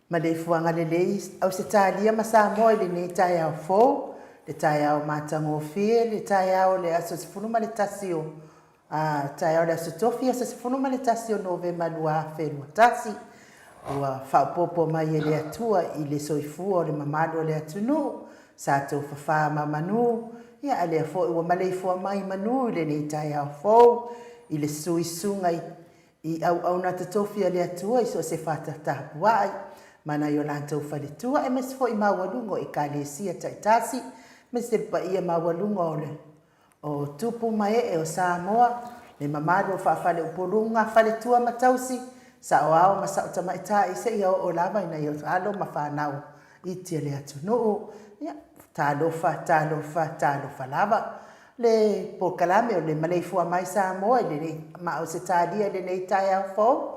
Maleifua-Mai lelei au se talia ma Samoa le nei tai au fou, le tai au matangofie, le tai au le aso sefunu ma le tasi o tai au le aso tofi aso sefunu ma le tasi o Novema lua whenua tasi. Ua whaupopo mai e le atua i le soifua o le mamado o le atunu, sa tau whawha ma manu, ia a le afo ua Maleifua-Mai manu i le nei tai au fou, i le suisunga i au na tofi o le atua i so se whatatapuai, mana yo lantou faletua e mes foi maualungo e kalesia taitasi mes te pa ia maualungo ole o tupu mai e o Samoa le mamado fa fale upolunga faletua matausi sa o ma sa tamaita i se ia o lava ina yo alo mafanau i te le atunu ia talofa lava le pokalame o le Maleifua-Mai Samoa le ma o se talia le nei tai au fou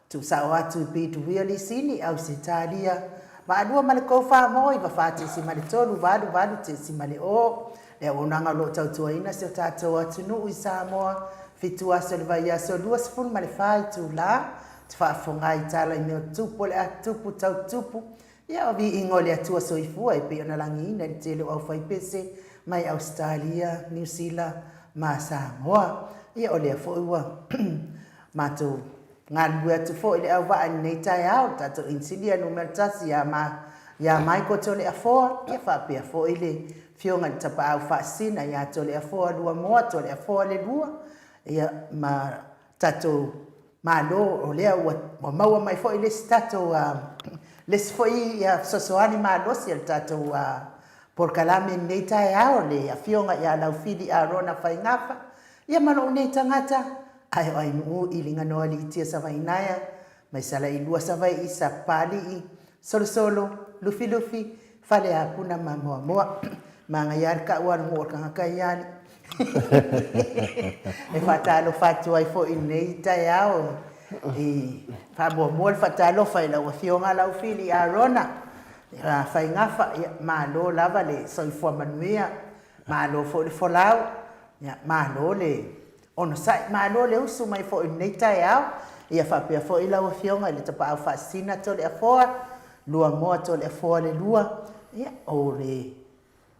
tu sa o atu pitu via li sini au se talia ma adua male ko fa moi va fati si male tolu vadu te si male o le onanga lo tau ina se tato atu nu i Samoa fitu asa le vai aso lua sfun male fai tu la te fa fonga i tala i meo tupu le atupu tau tupu ia o vi ingo le atua soifua e pe ona langi ina le tele au fai pese mai Australia, New Zealand ma Samoa ia o le fo ua mato ngan bua tu fo ile au va nei tai au tato insilia no mertasi ya mai ko tole afo ke fa pe fo ile fionga tapa au fa sina ya tole afo lua mo tole afo le lua ya ma tato malo o le wa maua mai fo ile stato les foi ya sosoani malo si tato por kalame nei tai au le fionga ya lau fidi a rona fa ngafa ya malo nei tangata ai mu i linga no ali tia sa vai naia mai sala i lua sa vai i sa pali i solo lufi fale a puna moa manga yar ka wan mo ka yali e fatalo fatu ai fo i nei tai ao e fa mo fatalo fa la fionga la fili a rona fa ngafa ma lo lava le so fo manuia ma lo fo le folau ya ma lo le ono sai ma no le usu mai fo nei tai au ia fa pe fo ila o fionga le tapa au fascina to le afo lua mo to le afo le lua ia o le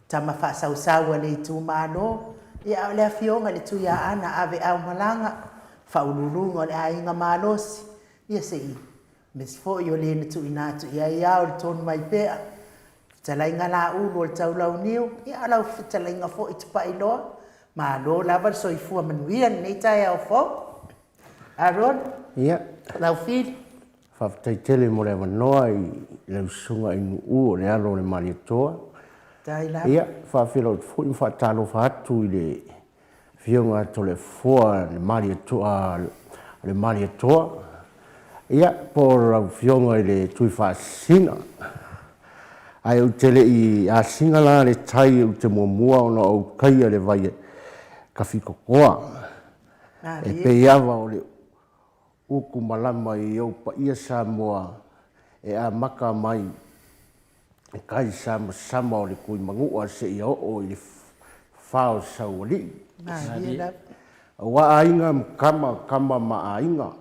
tama fa sau le tu ma no ia le fionga le tu ya ana ave au malanga fa ululunga le ainga malos ia sei mes fo yo le tu ina tu ia o ton mai pe talainga la u lo tau lau niu ia lau talainga fo it pa ilo ma lo lava soifua manuia nei tai au fo aron ia lau fil fa taitele mo le manoa i le sunga i u le alo le malitoa tai la ia fa filo fu fa talo fa tu le fionga to le foa le malitoa ia por fionga le tui fa sina ai o tele i a singa la le tai o te mua ona o kaia le vai ka fiko koa e pe iava o le uku malama i au pa ia Samoa e a maka mai e kai sama o le kui mangua se i o i le whao sauali wa ainga kama ma ainga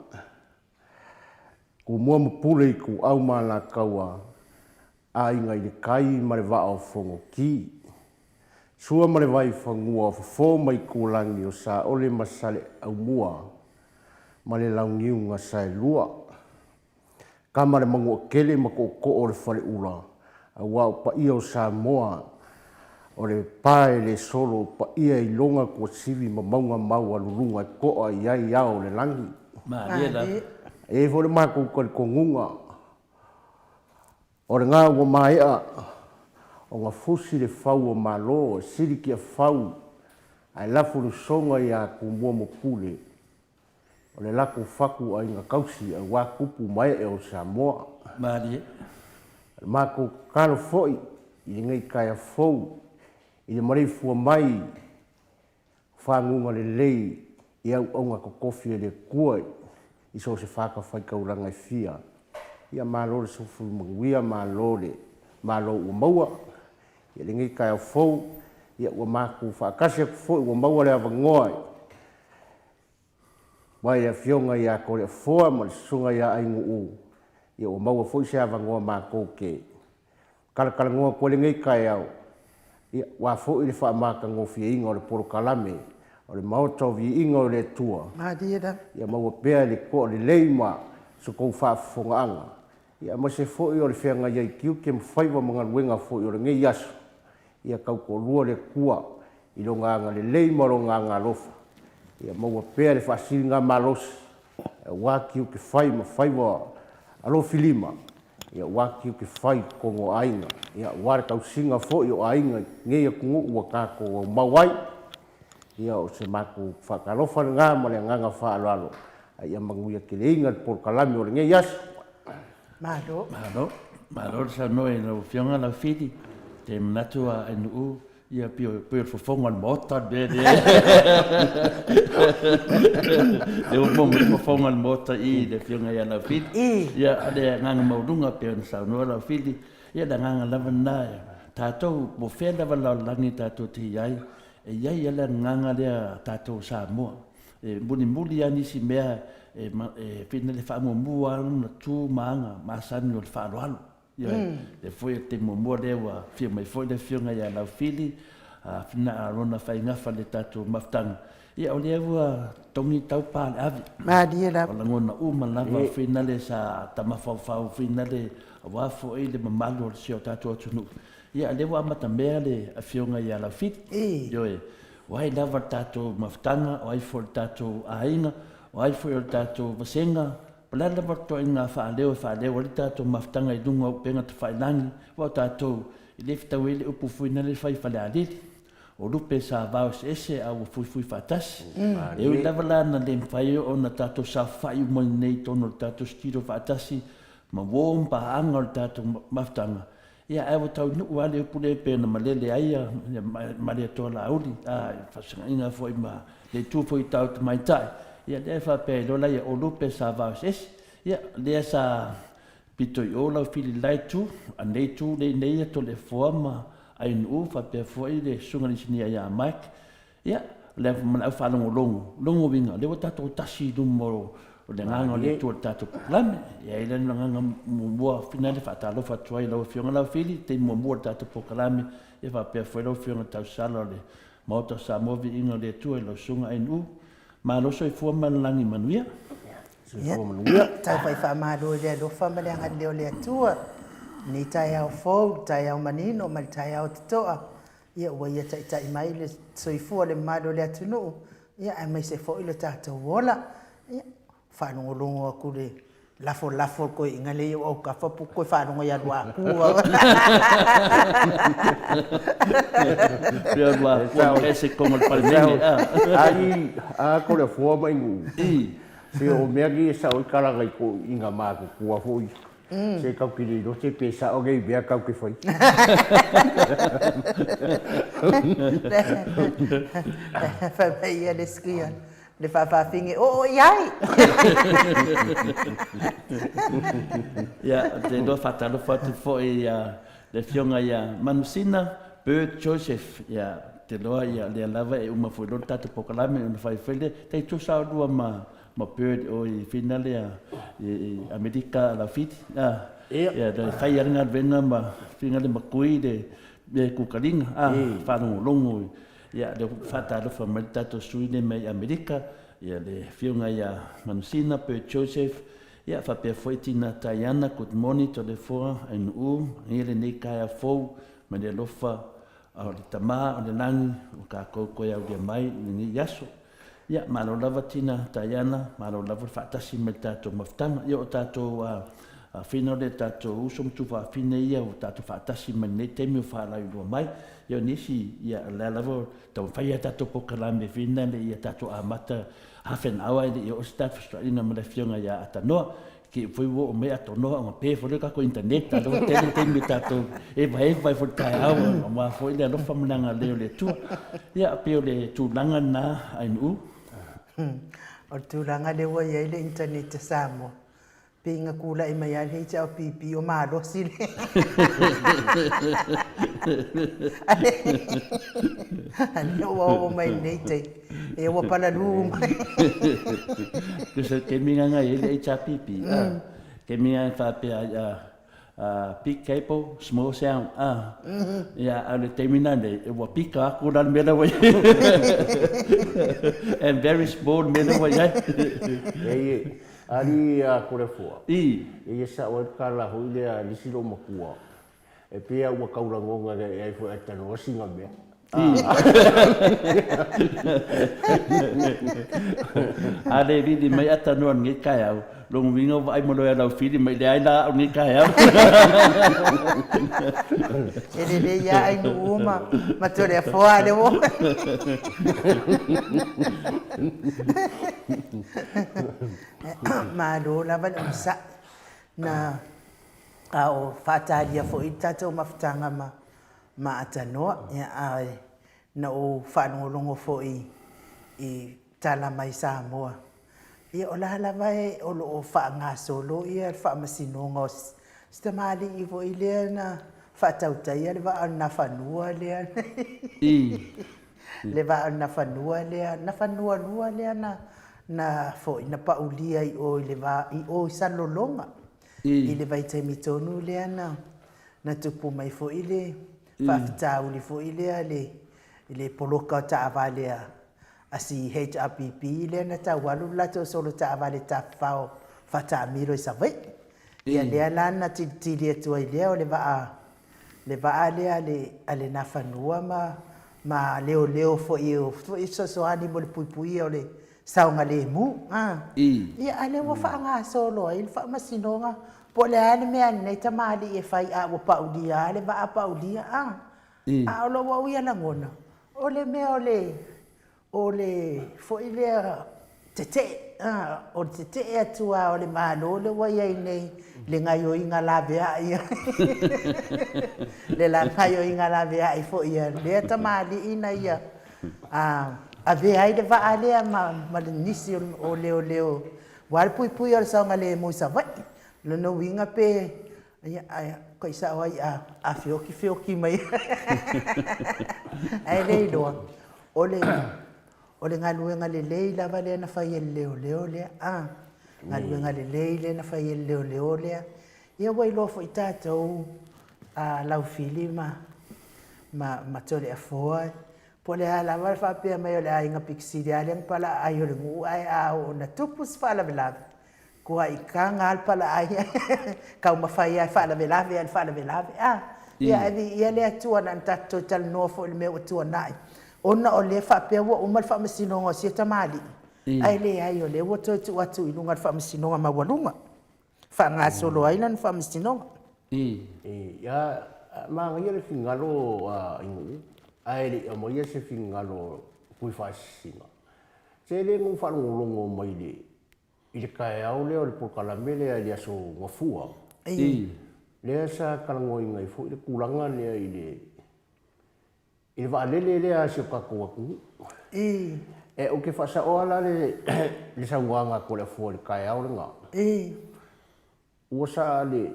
ku mua mapule i ku au mana kaua ainga i le kai ma le vao fongo ki sua mare vai fangua fo mai kulangi o sa ole masale au mua male laungiunga sa lua kamare mangu kele mako ko o le fale ula wa pa ia o Samoa o le pae le solo pa ia i longa ko sivi maunga mau alurunga ko ai ai au le langi e fo le mako ko ngunga o le ngā wa mai o ngā fusi le fau o malo, siri kia fau, ai lafu le songa ia ku mua mo pule. O le laku faku ai ngā kausi ai wā kupu mai e o Samoa. Marie. Mako kano foi, i ngai kaya fau, i le Maleifua-Mai, whangunga le lei, i au au ngā kokofi e le kuai, i so se whakawhai kauranga i fia. Ia malo le sofu manguia, malo ua maua, ia le ngai kaya fau, ia ua maku whakasi aku fau, ua maua le awangoai. Mai a fionga ia ko le foa, ma le sunga ia aingu u. ia o maua foi se avangoa mākou ke kalakalangoa koe le ngai kai au. Ia wa foi le whaamākangofia inga o le porokalame o le maoto vi inga o le tua. Ia maua pea le ko le leima so kou whaafongaanga. Ia ma se foi o le whianga iai kiu ke mwhaiwa mga luenga foi o le ngai aso. Ia kau ko lua le kua i lo nganga le leima lo nganga lofa. Ia maua pea le whaasiri ngā malosi. Wakiu ke whai ma whaiwa alo filima. Ia wakiu ke whai kongo ainga. Ia ware kau singa foi o ainga ngei a kungu ua kako o mawai. Ia o se maku whakalofa ngā ma le nganga whaalalo. Ia manguia ke le inga por kalami o le ngei aso. Maro sa noe no fionga la fiti. Te manatua enu ia pio fofonga mota bede. Le mo fofonga mota I le fionga ia la fiti. Ia ade nganga maudunga pio sa no la fiti. Ia da nganga lava na. Tatou mo fenda vala langi tatou ti ai. E iai ele nganga lea tatou Samoa. E muli ani si mea fina le whaamumua na tū maanga masani o le whaaloalo. Le foi te mumua lewa fia mai foi le fionga ia lau fili fina arona whaingafa le tatou maftanga. Ia o lewa tongi tau pāle avi. O la ngona uma lava fina le sa tamawhawhau fina le wafo le mamalu o le sio tatou atunu. Ia lewa amata mea le fionga ia lau fili. Ioe, wai lava tatou maftanga, wai foi tatou ainga, wai foi o tatou vasenga, palala varto I ngā whaaleo, wali tatou maftanga I dunga o penga te whailangi, wau tatou I le fitau ele upu fuina le whai whale alili, o lupe sa vau se ese au fui whatasi. Eo I lava lana le mwhai o na tatou sa whai umoi nei tono le tatou stiro whatasi, ma wōmpa anga o le tatou maftanga. Ia ewa tau nuku wale upu le pena malele aia, maria toa la auli, whasanga inga foi ma le tūpoi tau te mai tai. Ia lea whapea lola ia o lupe sa vau esi. Ia lea sa pito I olau fili lai tu, a nei tu le nei to le fuama ai nu whapea foi le sunga ni sinia ia Mike. Ia lea mana au whalongo longo winga, lewa tato tasi numoro o le nganga o le tua tato poklame. Ia ila ni nganga mua finale whaatalo whatuai lau fionga lau fili, te mua tato poklame, ia whapea foi lau fionga tau sala le maota sa movi inga le tua lau sunga ai nu. Ma lo so I fua malangi manuia. Tai pai whaamaro lea lo whamareanga leo lea tua. Ni tai au fau, tai au manino, ma tai au titoa. Ia ua ia tai mai le soifua le maro lea tunu. Ia ai mai se fo I le tātou wola. Ia whanongolongo aku le lafo koe inga le au ka whapu koe whanongo ia rua kua. Pia rua kua ese kongo le palimene. Ai, ko le fua mai ngu. Se o mea ki e sao I karanga I ko inga māko kua fui. Se kau ki riro, se pesa o gei bea kau ki fai. Whamai ia le skia. Le whawhawhingi, iai! Ia, te loa whatalo whatu fo le fionga ia Manusina, Bird Joseph, ia te loa ia lea lava e uma fui lor tatu pokalame una whaiwhele, te tu sao rua ma Bird o I whina lea I Amerika la fiti. Ia, le whai aringa venga ma whina le makui le kukaringa, whanongo longo. Ia, le whatalo whamari tatu sui le mai Amerika, ia le fionga ia Manusina, Bird Joseph, ia whapea foi tina Taiana, good morning to le fua, anu ngele nei kaya fou, ma le lofa o le tama, o le langi, o ka koukoe au le mai, ni yaso. Ia, malo lava tina Taiana, malo lava whaatasi me tatou maftanga, ia o tatou whina le tatou usom tu whaafine ia, o tatou whaatasi me nei temi o whaalai lua mai, ia nisi, ia le lava, tau whaia tatou pokalame whina le ia tatou amata, half an hour ile ia o staff Australia ma le fionga ia atanoa ki foi wo o me atanoa o pe foi ka ko internet ta do te mi tato e vai foi tai au ma foi le no famanga le tu ia pe le tu langa na ai nu o tu langa le wa ia le internet Samoa pinga kula I mai ale tau pipi o malo sile ale o mai nei te e o pala lu que se que minga ngai ele tau pipi ke mea whapea big cable, small sound, ia au le teimina ne, e wa pika aku ran mena wai. And very small mena wai ai. Ei, ali kore fua. I. Ia sa o kala hui lea lisiro makua. E pia ua kaurangonga e ai fu e tano singa mea. Ale vidi mai atanua ngi kai au. Long wingo vai mo lo fili mai le ai na ngi kai au. Ele ia ai no ma tole fora de wo. Ma do la va sa na au fatalia fo itato maftanga ma atanoa ia ai na o whanolongo fo i tala mai Samoa. Ia o la vai o lo o whaanga solo ia whaamasinonga o stamali i fo i lea na whaatautai le va ana whanua lea. Le va ana whanua lea, na whanua lua lea na fo ina paulia i o le va i o salolonga. I le vai taimi tonu lea na tupu mai fo i le whaafitau li fo i lea le poloka o taawalea a si HRPP lea na tawalu lato solo taawale tawhao whataamiro i sawai. Ia lea lana tili atua i lea o le vaa lea le na whanua ma leo fo i sosoani mo le puipui o le saunga le mu. Ia ale wa whaanga solo ai wha masinonga po le ane mea nei tamali e whai a wa paudia le vaa paudia. A lo wa uia na ngona. O le mea o le fo i lea tete. O tete e atua o le malo le wa iai nei le ngai o inga la vea ia. Le la ngai o inga la vea i fo ia le tamali ina ia. A vea i le vaa lea ma le nisi o leo. Wal pui o le saunga le mo sa vai. Le no winga pe ko isa wai a fioki mai. Ai le do. Ole ngaluenga le la vale na fai leo le ngaluenga le na fai leo le. Ia wai lo fo itato a lau filima ma tole a foi. Pole ala wal fa pe mai ole ai nga pixi ale pala ai ole ngu ai a na tupus fala vela. Ko ai kanga al pala ai ka uma fai ai fala vela ia ia le atua na tato tal no fo le me atua nai ona ole fa pe wa uma fa masino ngo si tamali ai le ai ole wo to tu atu i lunga fa masino ma walunga fa nga solo ai lan fa masino ya ma ngia le fingalo ingu ai le mo ia se fingalo pui fa sima se le ngu fa longo mai le i le kai au leo le pokalamele ai le aso ngafua. Lea sa kalangoi ngai fu i le kulanga lea i le vaalele lea si o kako aku. E o ke whasa o ala le sanguanga ko le fua le kai au le ngā. Ua sa le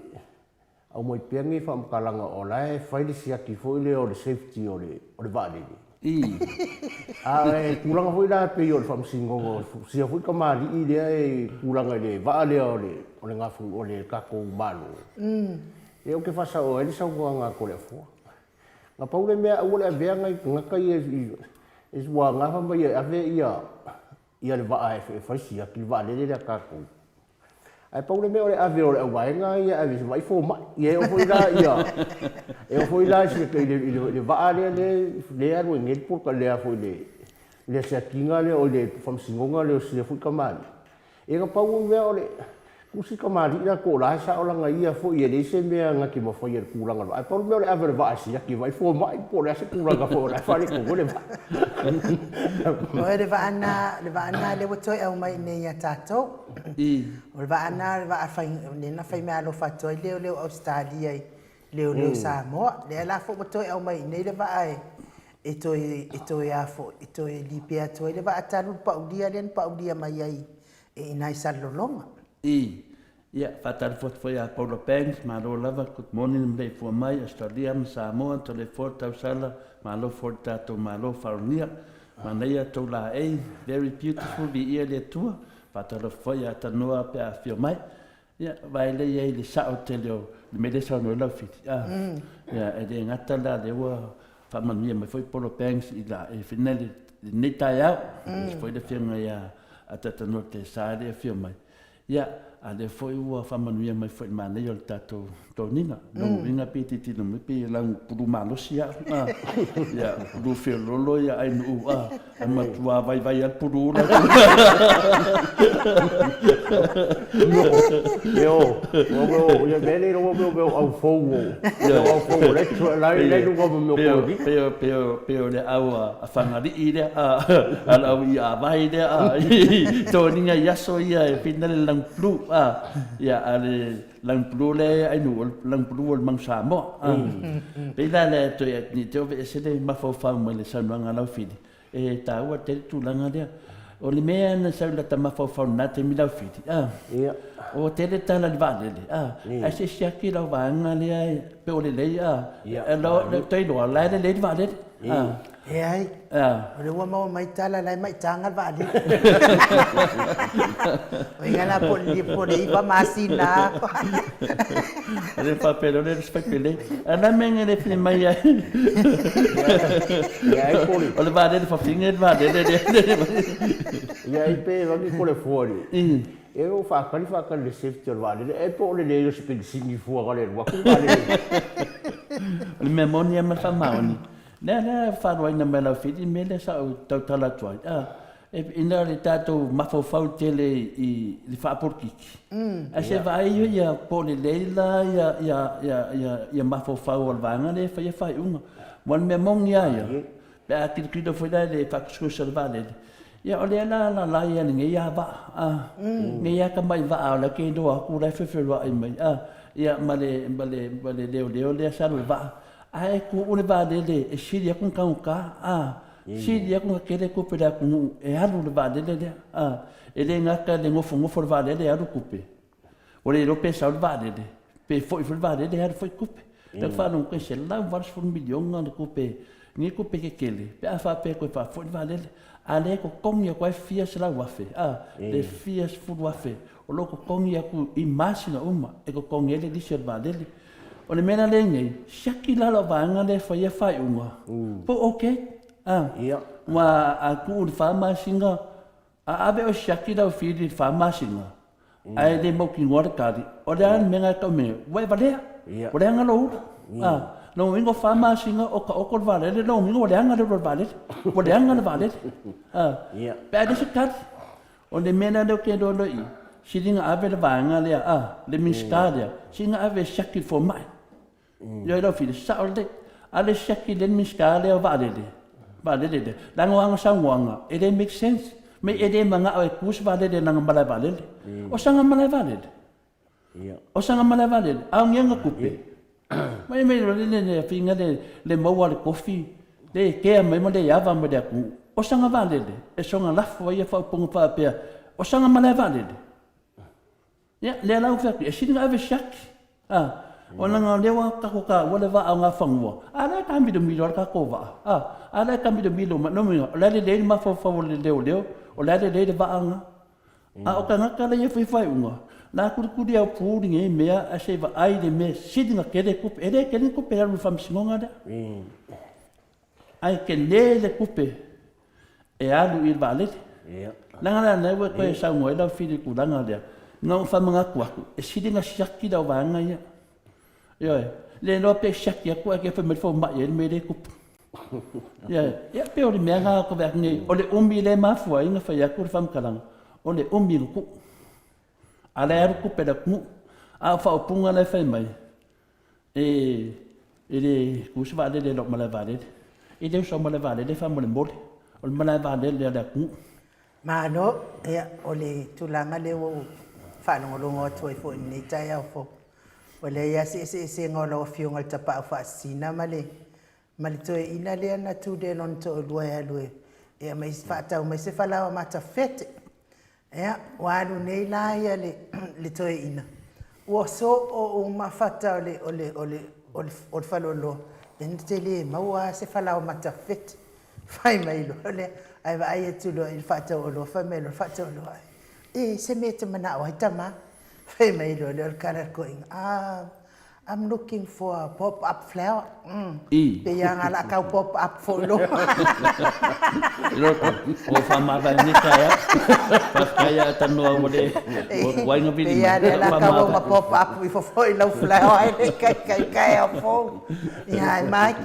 au moi piangi wha mkalanga o lai whai le siaki fu i leo le safety o le vaalele. Kulanga fu i la pe i o le whamsingongo sia fu i kamari i lea e kulanga le vaalea o le ngafu o le kako malo. E o ke whasa o ele sanguanga ko le fua. Nga paule mea au le avea ngai ngakai e sua ngafa mai e ave ia le vaa e whaisia ki le vaalele le kako. Ai paule mea o le ave o le awaenga ia ave se vai fo mai. Ia e o fo i la ia. E o fo i la si le vaa le anu e ngel poka lea fo i le se akinga le o le whamsingonga le o sia fu i kamari. E nga paule mea o le kusi kamari ina ko la sa o langa ia fo i le se mea ngaki ma fo i le kulanga. Ai paule mea o le ave le vaa sia ki vai fo mai po le se kulanga fo la fale ko le va. O le vaana le watoi au mai nei ya tato. O le vaana fai na fai me alo fatoi leo Australia leo Samoa. Le la fo watoi au mai nei le vai e toi afo e toi lipia toi le va talu paudia mai ai e nai salolonga. Ia fatal foi a Paulo Banks ma lo lava good morning Maleifua-Mai Australia Samoa to le forta sala ma lo forta to ma lo farnia ma nei to la very beautiful vi ia le tua fatal foi a tanoa pe a fio mai ia vai le ia le sa o te leo le me le sa no la fit ia e de ngata la le wa fa man mia mai foi polo banks i la e finale ni tai au foi le firma ia atata no te sa le firma ia a le foi ua fa man mia mai foi man le tato to nina no vinga piti ti no me pi la puru malo sia ia puru fe lolo ia ai no ma tua vai al puru la Yo, ya vele no mo au fogo. Au fogo, le no mo ko. Pero le aua a fangari ile a la ia vai de to ninga yaso ia e final lang plu ia ale lang plu le ai no lang plu al mang Samoa. Pe la le to ni to ve se le ma fo fa mo le sananga la fili. E ta ua te tu langa dia. O le mea na sau la tama fau na te milau fiti. Ia. O te le tala le vale le. A se siaki lau vanga le ai. Pe o le lei Ia. Le tei loa lai le le vale le. E ai. O le ua mau mai tala lai mai tanga le vale. O inga po le iwa masina. Le papelo le respectele. Ana menga le fine mai ai. Ia poli. O le vale le fa finge le vale le. Ia pe vangi ko le fuori. E o fa le safety al vale. E po le le se pe singi fuori le wa ku vale. Le memoria ma fa maoni. Nē, whanua ina mela whiti, mele sa o tautala tuai. Ina le tātou mawhauwhau tele i le whaaporkiki. A se vai ia pōne leila, ia mawhauwhau al vanga le whai unga. Wan mea mongi aia. Pe a kirikita whaidai le whakaskusa le vale. Ia o le la ia ni ngai a wa. Ngai a ka mai wa au la kei doa ku lai whewhewha ai mai. Ia male leo le asaru wa. Ai ku une ba le e siri ku ka siri ku kele ku pera ku e alu le ba le e le ngaka le ngofo le ba le alu kupe o le rope sa le ba le pe foi le ba le alu foi kupe le fa non que se la vars for milion de kupe ni kupe ke kele pe a fa pe ko fa foi le ba le ale ko komia ko fia se la wafe le fia fu wafe o loko komia ku imagina uma e ko kongele di se ba le o le mena le ngai shaki la lo vanga le fai unga po okay Ia. wa a ku le fama singa a ave o shaki la fili fama singa ai le mo ki ngor kari o le an menga ka me we vale o le anga lo no ingo fama singa o ka okol vale le no ingo le anga le vale o le anga le vale Ia. pe de sekat o le mena do ke do lo i siringa ave le vanga le le miskaria singa ave shaki for mai yo lo fili sa o le ale shaki le miskaria o vale le lango anga sangwanga it make sense me ede manga o kus vale le nang mala vale o sanga mala vale Ia. o sanga mala vale a ngenga kupe mai le finga le moa le kofi le ke mai mo le yava mo le ku o sanga vale e songa lafo ia fa pongo fa pe o sanga mala vale ya le la ufa e singa ave shaki o nga lewa ka ko ka wala va nga fangwa ala ka mi do mi ka ko va ala ka mi do mi lo no mi la le ma fo le o la le va nga o ka nga ka le fi unga na ku dia pu ni me a se va ai de me sidinga ke de ku e de ke ni ku pe lu fam singa da ai ke le ku pe e alu il vale Ia. na wa ko sa mo la fi ku da nga dia nga fa mga ku e sidinga shaki da va nga ya yo le no pe shaki ku ke fa me fo ma ye me de ku ya pe o le me nga ko va ni o le umbi le ma fu ai nga fa ya ku fam kalang o le umbi ku ala er ku pe da ku a fa o punga le fa mai le ku se va le lo ma le va le e de so ma le va le fa mo le mo o ma le va le da ku Ma no, o le tulanga le o whanongolongo toi fo ni tai au fo. O le ia se ngolo fionga tapa fa sina male. Male toi ina le ana tu de non to lua ya lue. E mai fata mai se fala mata fete. Wanu nei la ia le toi ina. O so o ma fata o falolo. Entele maua se fala mata fete. Fai mai lo le ai vai tu lo il fatto lo famelo fatto lo e se mette mana o tama Fai mai lo le kala ko I'm looking for a pop-up flower. Pe yang ala kau pop-up follow. Ilo o famava ni kaya. Pas kaya tanua mo de. Wai ngapi Pe yang ala kau ma pop-up we for no flower kai fo. Ya mai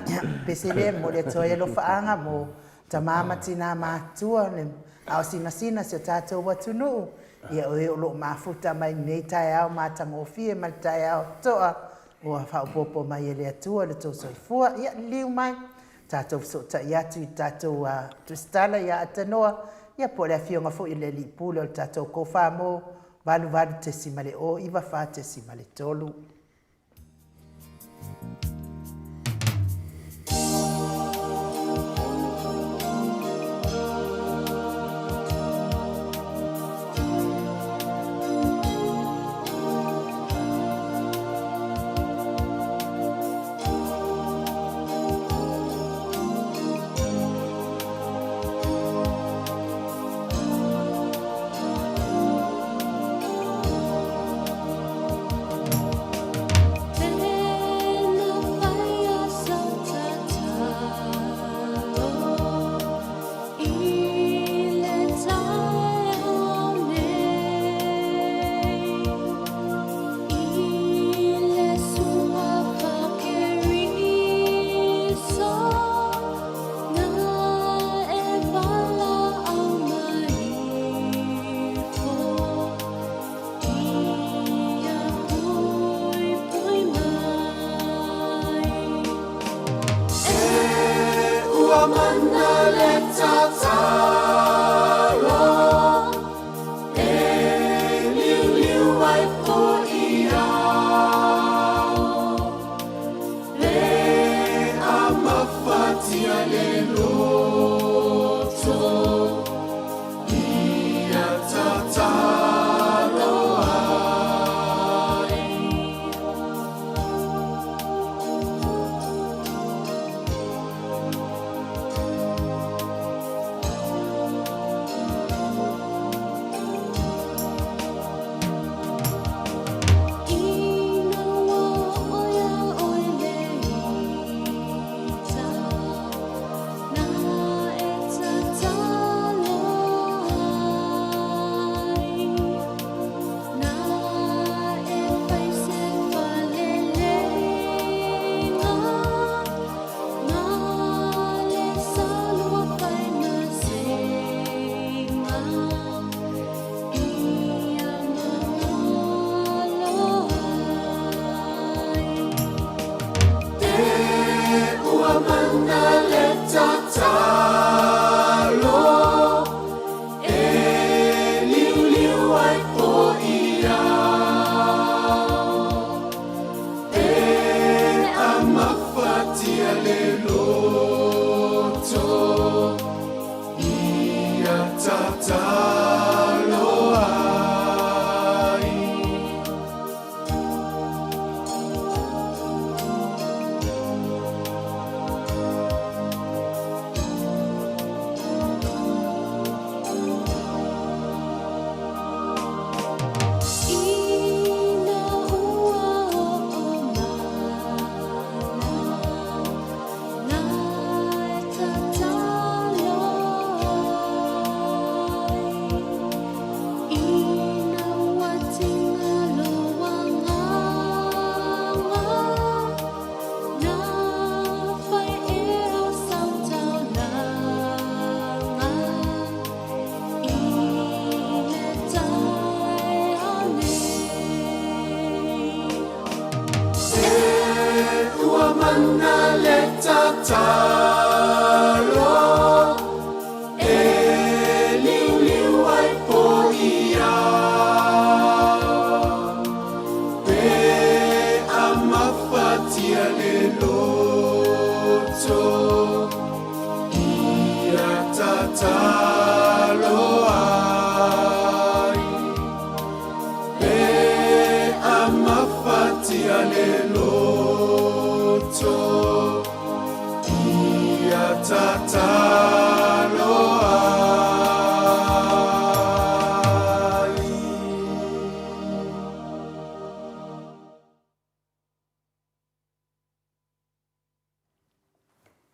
pe sele mo le toya lo faanga mo. Tamama tina matua ne. Au sina se tato watunu. Ia o lo mafuta mai nei tai au matangofie mai tai au toa. O whaupopo mai ele atua le tō soifua. Ia liu mai. Tātou so ta iatu I tātou tustala ia atanoa. Ia po le fionga fo I le li pule o tātou kowha mō. Walu te simale o iwa wha te simale tolu.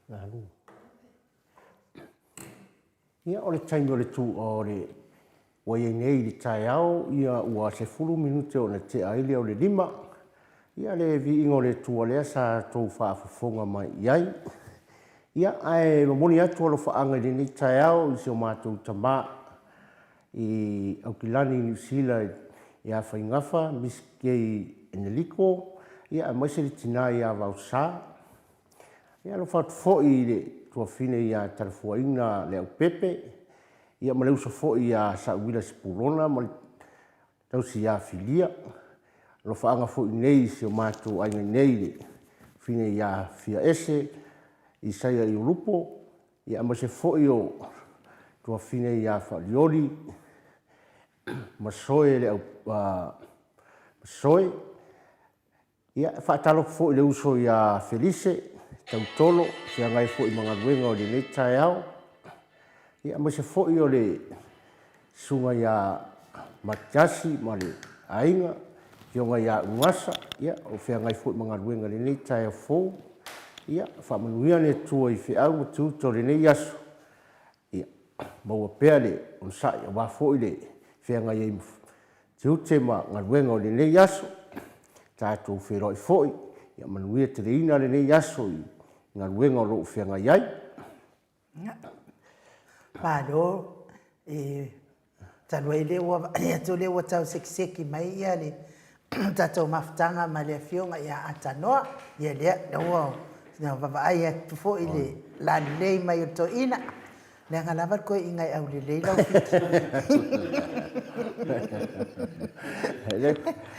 Nganu. Ia o le taimi o le tu o le wai nei le tai au ia ua se fulu minute o na te aile o le 5. Ia le vi ingo le tu lea sa tau whaafafonga mai iai. Ia ai mamoni atu alo whaanga i nei tai au i se o mātou tama i Aukilani New Zealand i a whaingafa miskei Eneliko. Ia mai se le tina i a Vausa. Ia lo whaatu fo i le tua fine i a tarafuaina le au pepe. Ia ma leusa fo i a Sauwila Sipurona ma tau si a filia. Lo whaanga fo i nei se o mātou ainga nei le fine i a fia ese i saia i urupo. Ia ma se fo i o tua fine i a whaaliori ma soe le au soe. Ia whaatalo fo i le uso i a Felice tau tolo fia ngai fo i mga ruenga o le nei tae au. Ia ma se fo i o le sunga i a Matiasi ma le ainga fia ngai a ungasa. Ia o fia ngai fo i mga ruenga le nei tae au fo. Ia whamanuia le tua i fia au tu to le nei aso. Ia maua pea le on sai a wafo i le fia ngai e tu te ma ngaruenga o le nei aso. Tātou wheroi fōi, ia manuia te reina le nei aso i ngā ruenga o loo whianga iai. Pāro, talo e lewa, atu lewa tau sekiseki mai ia le tātou mafutanga ma le whionga ia atanoa, ia lea, naua, nga wawai atu fōi le lani lei mai o to ina. Nea ngā lawar koe i ngai au le lei lau whiki.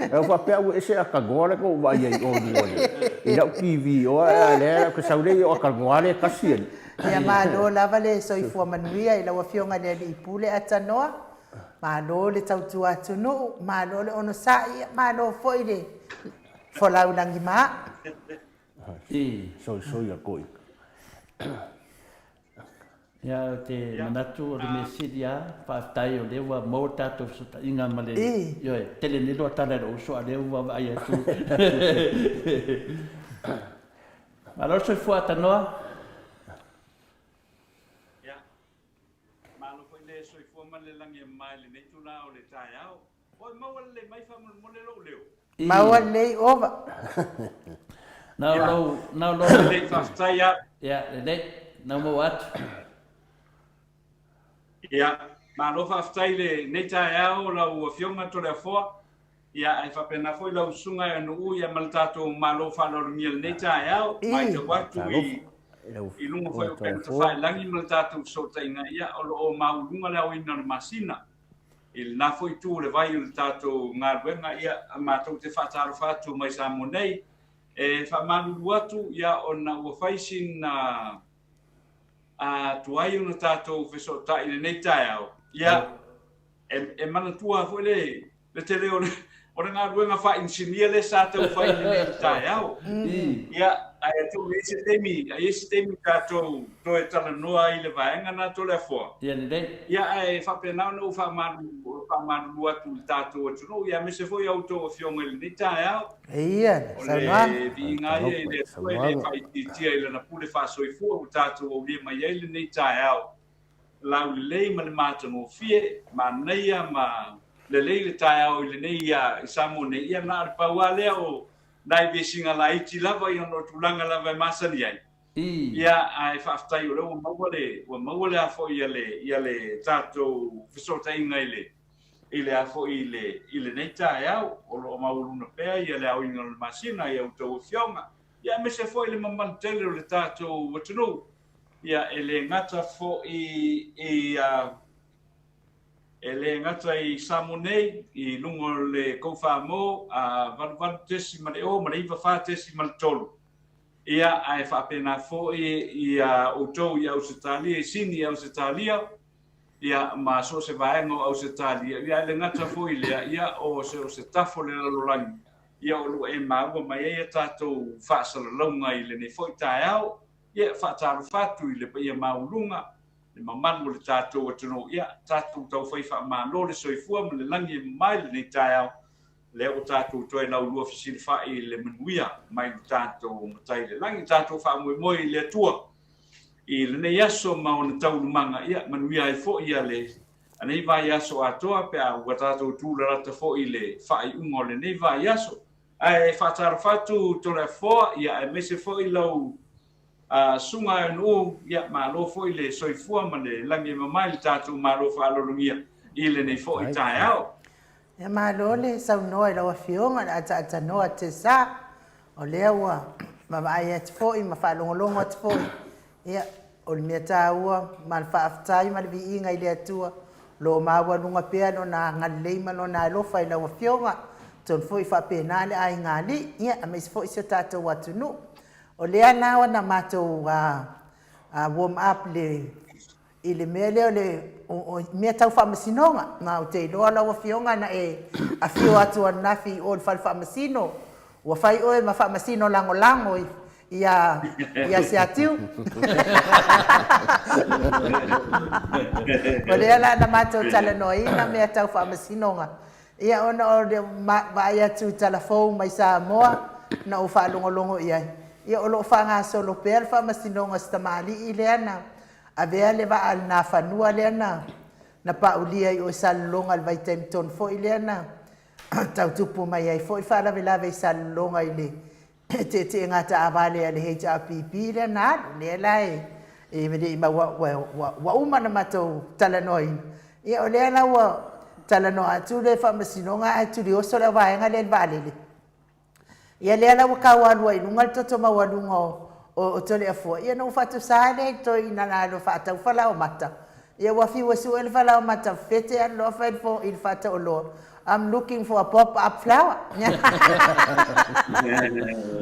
E whapea ua ese a kagoare ko wai ai o ni wane. I nau TV o a lea ka saurei o a kagoare kasian. Ia mālo lava le soifua manuia i laua whionga le li ipule atanoa. Mālo le tautu atunu, mālo le ono sai, mālo foi le wholau langi maa. Soi a koi. Ia te manatu o le mesidia, whaatai o lewa mo tātou suta inga male. Ioi, tele nilo a tala ro so a lewa vai atu. Malo soi fua tanoa? Ia, malo koe le soi fua male langi mai le neituna o le tai au. Oi, maua le mai whamu mone lo leo. Maua lei ova. Nau lo. Le whaftai ia. Ia, le nau mo atu. Ia, malo whaftai le neitai au la ua whionga to le foa. Ia, ai whapena foi lau sunga e anu ui a maltato malo whalor mia le neitai au. Mai te watu i lunga foi o pena ta whai langi maltato sota inga ia o lo o maulunga le au ina le masina. Il na foi tu le vai le tato ngā ruenga ia a mātou te whataro whatu mai sa monei. E whamalu atu ia o na ua whaisin na tuai una tātou whesota i le nei tae au. Ia, e mana tua fo le te reo o ngā ruenga wha insinia le sa tau whai le nei tae au. Ia, ai atu e se temi tātou toe tala noa i le vaenga nā tole a fua. Ia, le. Ia, ai whapenau nau whamanu atu le tātou atu. Ia, me se foi au tō whionga i le nei tae au. Ia, saunga. O le vi ngai e le tue le whai tia i le na pule whasoi fua o tātou au lia mai ei le nei tae au. Lau le lei ma le mātango fie, ma neia ma le lei le tae au i le nei i Samoa nei ia na arpaua lea o nai besinga la iti lava i ono tulanga lava masani ai. Ia ai whaftai o leo ua maua le afo ia le tātou whisota inga i le afo i le nei tae au o lo mauruna pea ia le au inga le masina ia utou whionga. Ia me se fo i le mamantele o le tātou watunu. Ia e le ngata fo ele ngata i Samonei i lungo le kofamo a van tesi ma le o ma le iwa fa tesi ma le tolu. Ia ai fa pena fo i auto i Australia i sini Australia ia ma so se vaengo Australia ia le ngata fo i le ia o se tafo le lolangi ia o lu e ma mai e tato fa salonga i le ne fo tae au ia fa taru fatu i le ia maulunga mamanu le tātou atuno ia tātou tau whai wha mālo le soifua ma le langi mai le nei tae au le o tātou toi lau lua fisiri whai le manuia mai le tātou matai le langi tātou wha moe moe le atua I le nei aso ma ona taulumanga ia manuia ai fo ia le anei vai aso atoa pe a ua tātou tūla rata fo i le whai ungo le nei vai aso. Ai whātara whatu tole foa ia e mese fo i lau sunga e nuu ia malo fo i le soifua ma le langi mamai le tātou malo whaalorungia i le nei fo i tae au. Ia malo le sau noa i lawa fionga na ata noa te sa o lea ua mawai ati fo i ma whaalongolongo ati fo i ia o le mea tā ua ma le whaaftai ma le vi inga i le atua lo maua nunga pea no na ngaleima no na alofa i lawa fionga ton fo i whapena le ai ngali ia a meisi fo i se tātou watu nu o lea nawa na mātou warm up le i le mea leo le o mea tau whamasinonga nga o te iloa lawa fionga na e a fio atu an nafi o le whamasino ua whai oe ma whamasino lango lango ia se atiu o lea la na mātou tala noina mea tau whamasinonga ia ona o le vai atu telefon mai Samoa na o whaalongolongo ia o lo whanga solo pēr whamasinonga stamali i leana a vea le va al na whanua leana na paulia i o salonga al vai taim ton fo i leana tau tupu mai ai fo i whaalawe i salonga i le te ngata avale ale HRPP leana le lai e me i ma wa umana matou talanoi ia o leana wa talano atu le whamasinonga atu li oso le vaenga le valele. Ia lea la waka walua i nunga toto mawalunga o tole a fua. Ia no fatu sale to i nanalo fata ufala o mata. Ia wafi wasu el fala o mata fete an lo fa fo il fata o lo. I'm looking for a pop-up flower.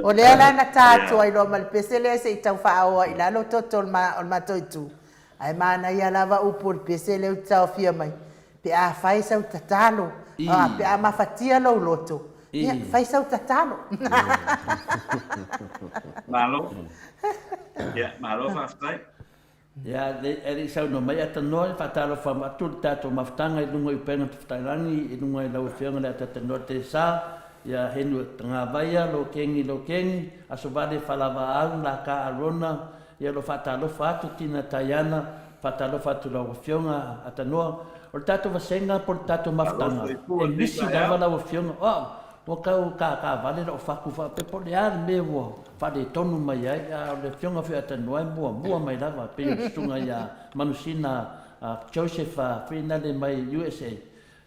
O lea la na tātua i lo malpesele se i tau whaaoa i lalo toto o matoitu. Ai mana ia lava upo il pesele u tau fia mai. Pe a fai sau tatalo. Pe a mafatia lo loto. Ia, fai sau tatalo. Malo. Ia, malo whaftai. Ia, eri sau no mai ata noa, whatalo whamatu, tātou maftanga i lunga i penga tu whtairangi, i lunga i lau whianga le ata noa te sā, ia henu tanga vaia, lo kengi, aso vale whalawa au, la ka arona, ia lo whatalo whatu tina taiana, whatalo whatu lau whianga ata noa, o tātou wasenga po tātou maftanga, e misi dawa lau whianga, o kau ka vale o whaku wha pe po le ar me wo whare tonu mai ai a le whionga whia ta noa mua mai lava pe stunga ia manusina Joseph Finale mai USA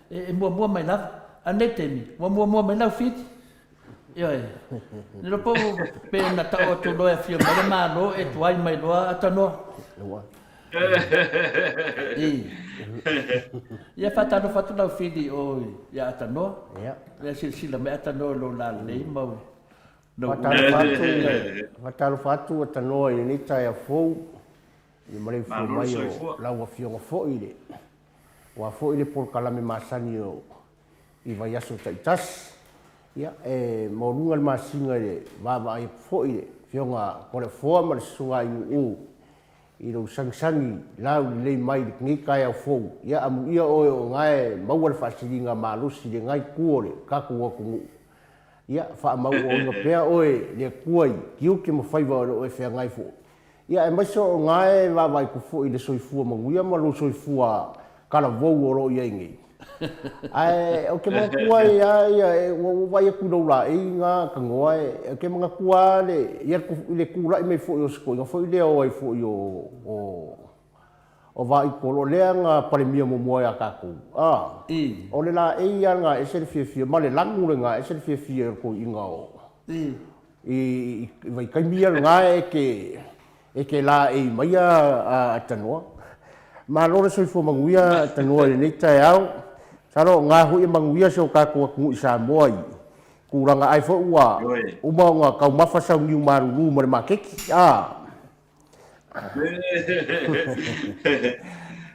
e mua mai lava a nei temi mua mai lau fit ioi ni lo po pe na ta o tu loa whia mai ma lo e tuai mai loa ata noa ia whatano whatu lau whiri o ia ata noa ia sila me ata noa lo la lei mau whatano whatu ata noa i ni tai a fou i Maleifua-Mai o lau a whionga fo i le wa fo i le por kalame masani o i vai aso taitas ia e maurunga le masinga i le vava ai fo i le whionga kore foa ma le sua i i ro sangi lau lei mai ni kai au fou ia amu ia o ngai mau le fasilinga malusi le ngai kuore ka ku ku ia fa mau o no pea oe le kuai kiu ki mo fai va o e fe ngai fo ia e mai so ngai va vai ku fo i le soifua mo ia ma lo soifua kala vou o ro ia ngi ai o ke mo kuai ia o vai ku do la inga ka ngoi ke mo kua le ia ku le kula i me fo o sko nga fo le o ai fo o vai ko lo le nga pale mia mo mo ya ka ku o le la ia nga e se fie ma le langu le nga e se fie ko inga o i vai kai mia nga e ke la e mai a tanoa ma lo le soifua manguia tanoa le nei tai au saro nga hu i manguia so ka ko ku Samoa i kuranga ai fo ua uma nga ka mafa sa ni maru mo le makeki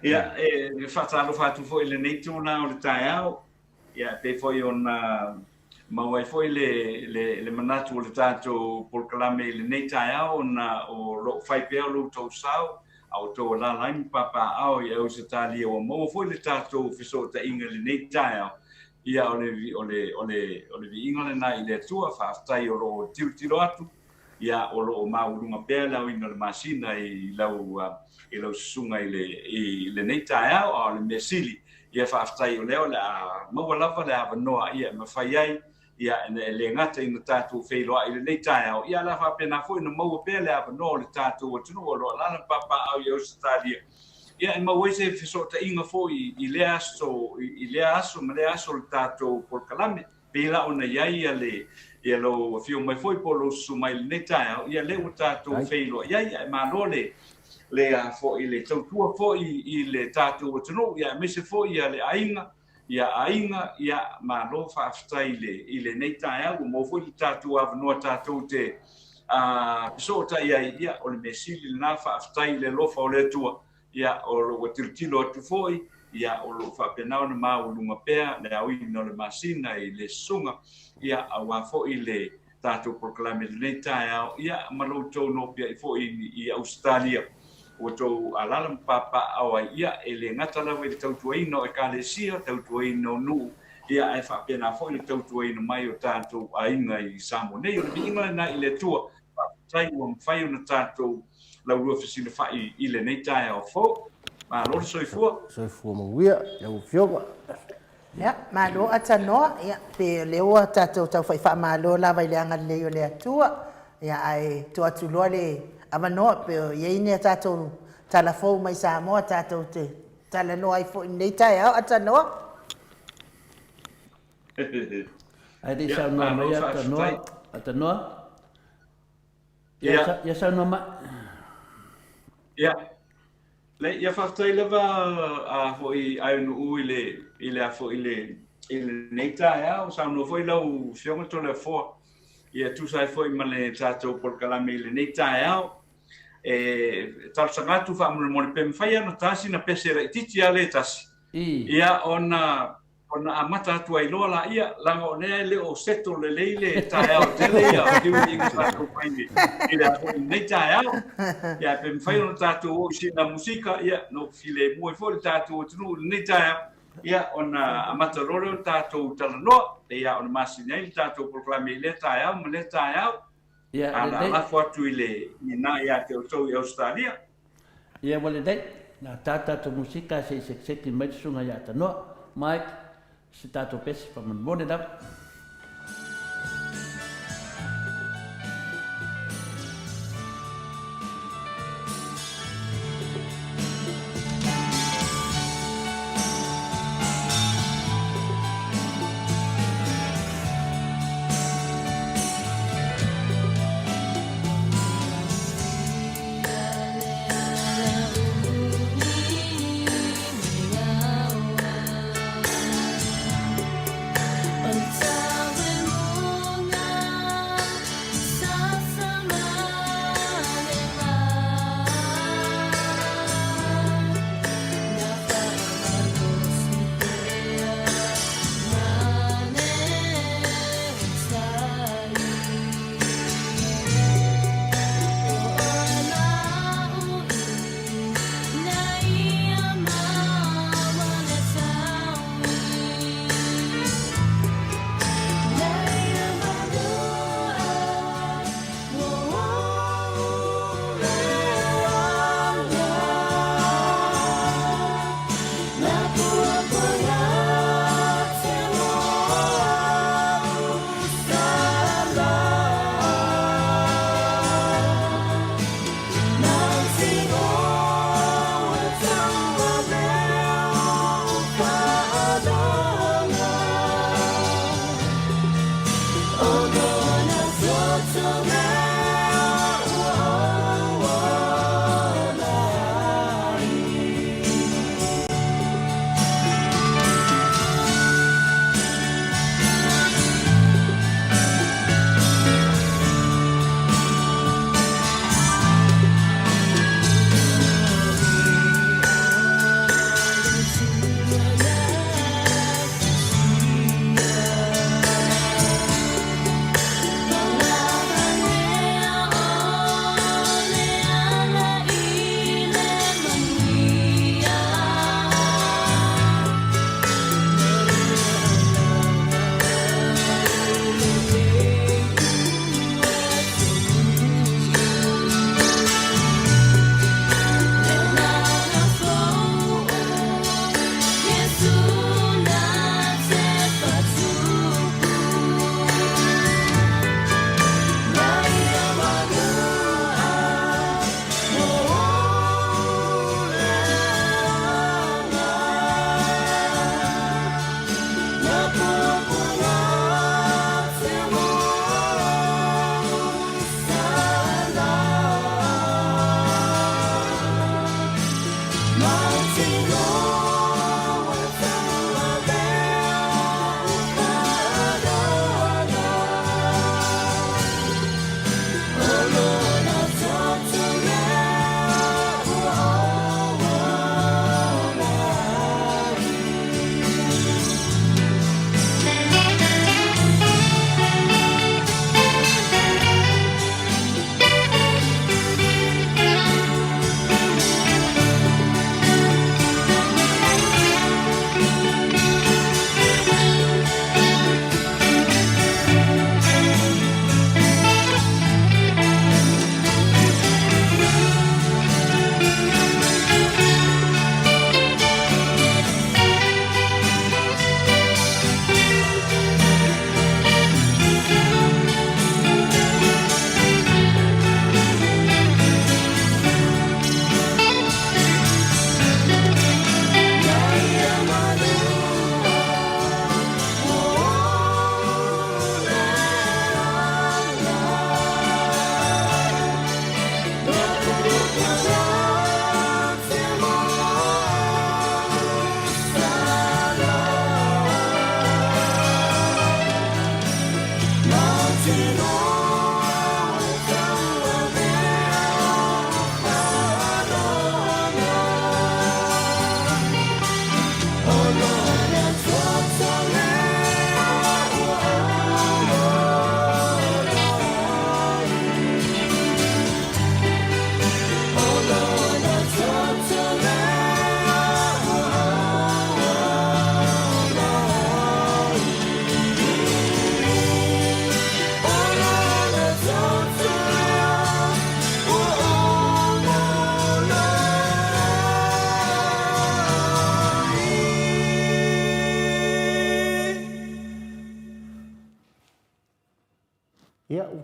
ia e whatalo whatu fo i le nei tūna o le tai au ia pe fo i ona mawai fo i le manatu o le tātou polkalame i le nei tai au na o lo whai pēo lo tau sau au tō la laimi papa au i au se tālia o mo fo i le tātou whiso ta inga le nei tai au ia o le vi inga le nai le tua whaftai o lo tiutiro atu ia o lo maulunga pea lau ina le masina i lau susunga i le nei tae o le mesili ia whaaftai o leo le a maua lava le a noa ia mawhai ai ia le ngata ina tātou wheiloa i le nei tae au ia la whapena fo ina maua pea le a noa le tātou o tunu o lo lana papa au i Australia ia maua se fisota inga fo i le aso ma le aso le tātou porkalame pela ona iai ia lo fio mai foi polo sumai le tae ia le o tātou wheiloa ia malo le a fo i le tautua fo i le tātou atano ia mese fo ia le ainga ia malo whaaftai i le nei tae au mo fo i tātou avanoa tātou te pisota ia o le mesili na whaaftai le lofa o le tua ia o lo tiltilo atu fo ia o lo whapenao na maulunga pea le au ino le masina i le sunga ia awa fo i le tātou proklame le nei tae au ia malo tau no pia i fo i Australia o tau alala mpapa awa ia le ngata lawa i le tautuaino e kalesia tautuaino nu ia e whapena fo i le tautuaino mai o tātou ainga i Samoa nei o le inga na i le tua tai o mwhai o na tātou lau rua fisina whai i le nei tae au fo ma lor soifua mawia lau fionga ya malo atanoa ya pe leo tātou tau whai wha malo lava i le anga leo le atua ya ai tua tuloa le avanoa pe ye ine tātou talafou mai Samoa tātou te tala noa i fo nei tae au atanoa ai di sa no mai atanoa ya sa no ma ia le ia whaftai lava a fo i ainu u i le a fo i le nei tae au sa no fo i lau fionga to le fo ia tu sai fo i ma le tātou porkalame i le nei tae au tal sangatu fa mo pe mfaya no tasi na pesera titi ale tasi ia ona amata tu ai lola ia lango le o seto le leile tae au te le ia ki wi ka ko paini ia nei tae au ia pe mfaya no tatu o si na musika ia no file mo fo tatu tu nei tae ia ona amata rolo tatu talano ia ona masinai tatu proclame le tae au mo le tae au ia ala foto ile ina ia te o i Australia ia wale dai na tata to musika se mai sunga ia tanoa Mike se tato pesi pa man bone da Until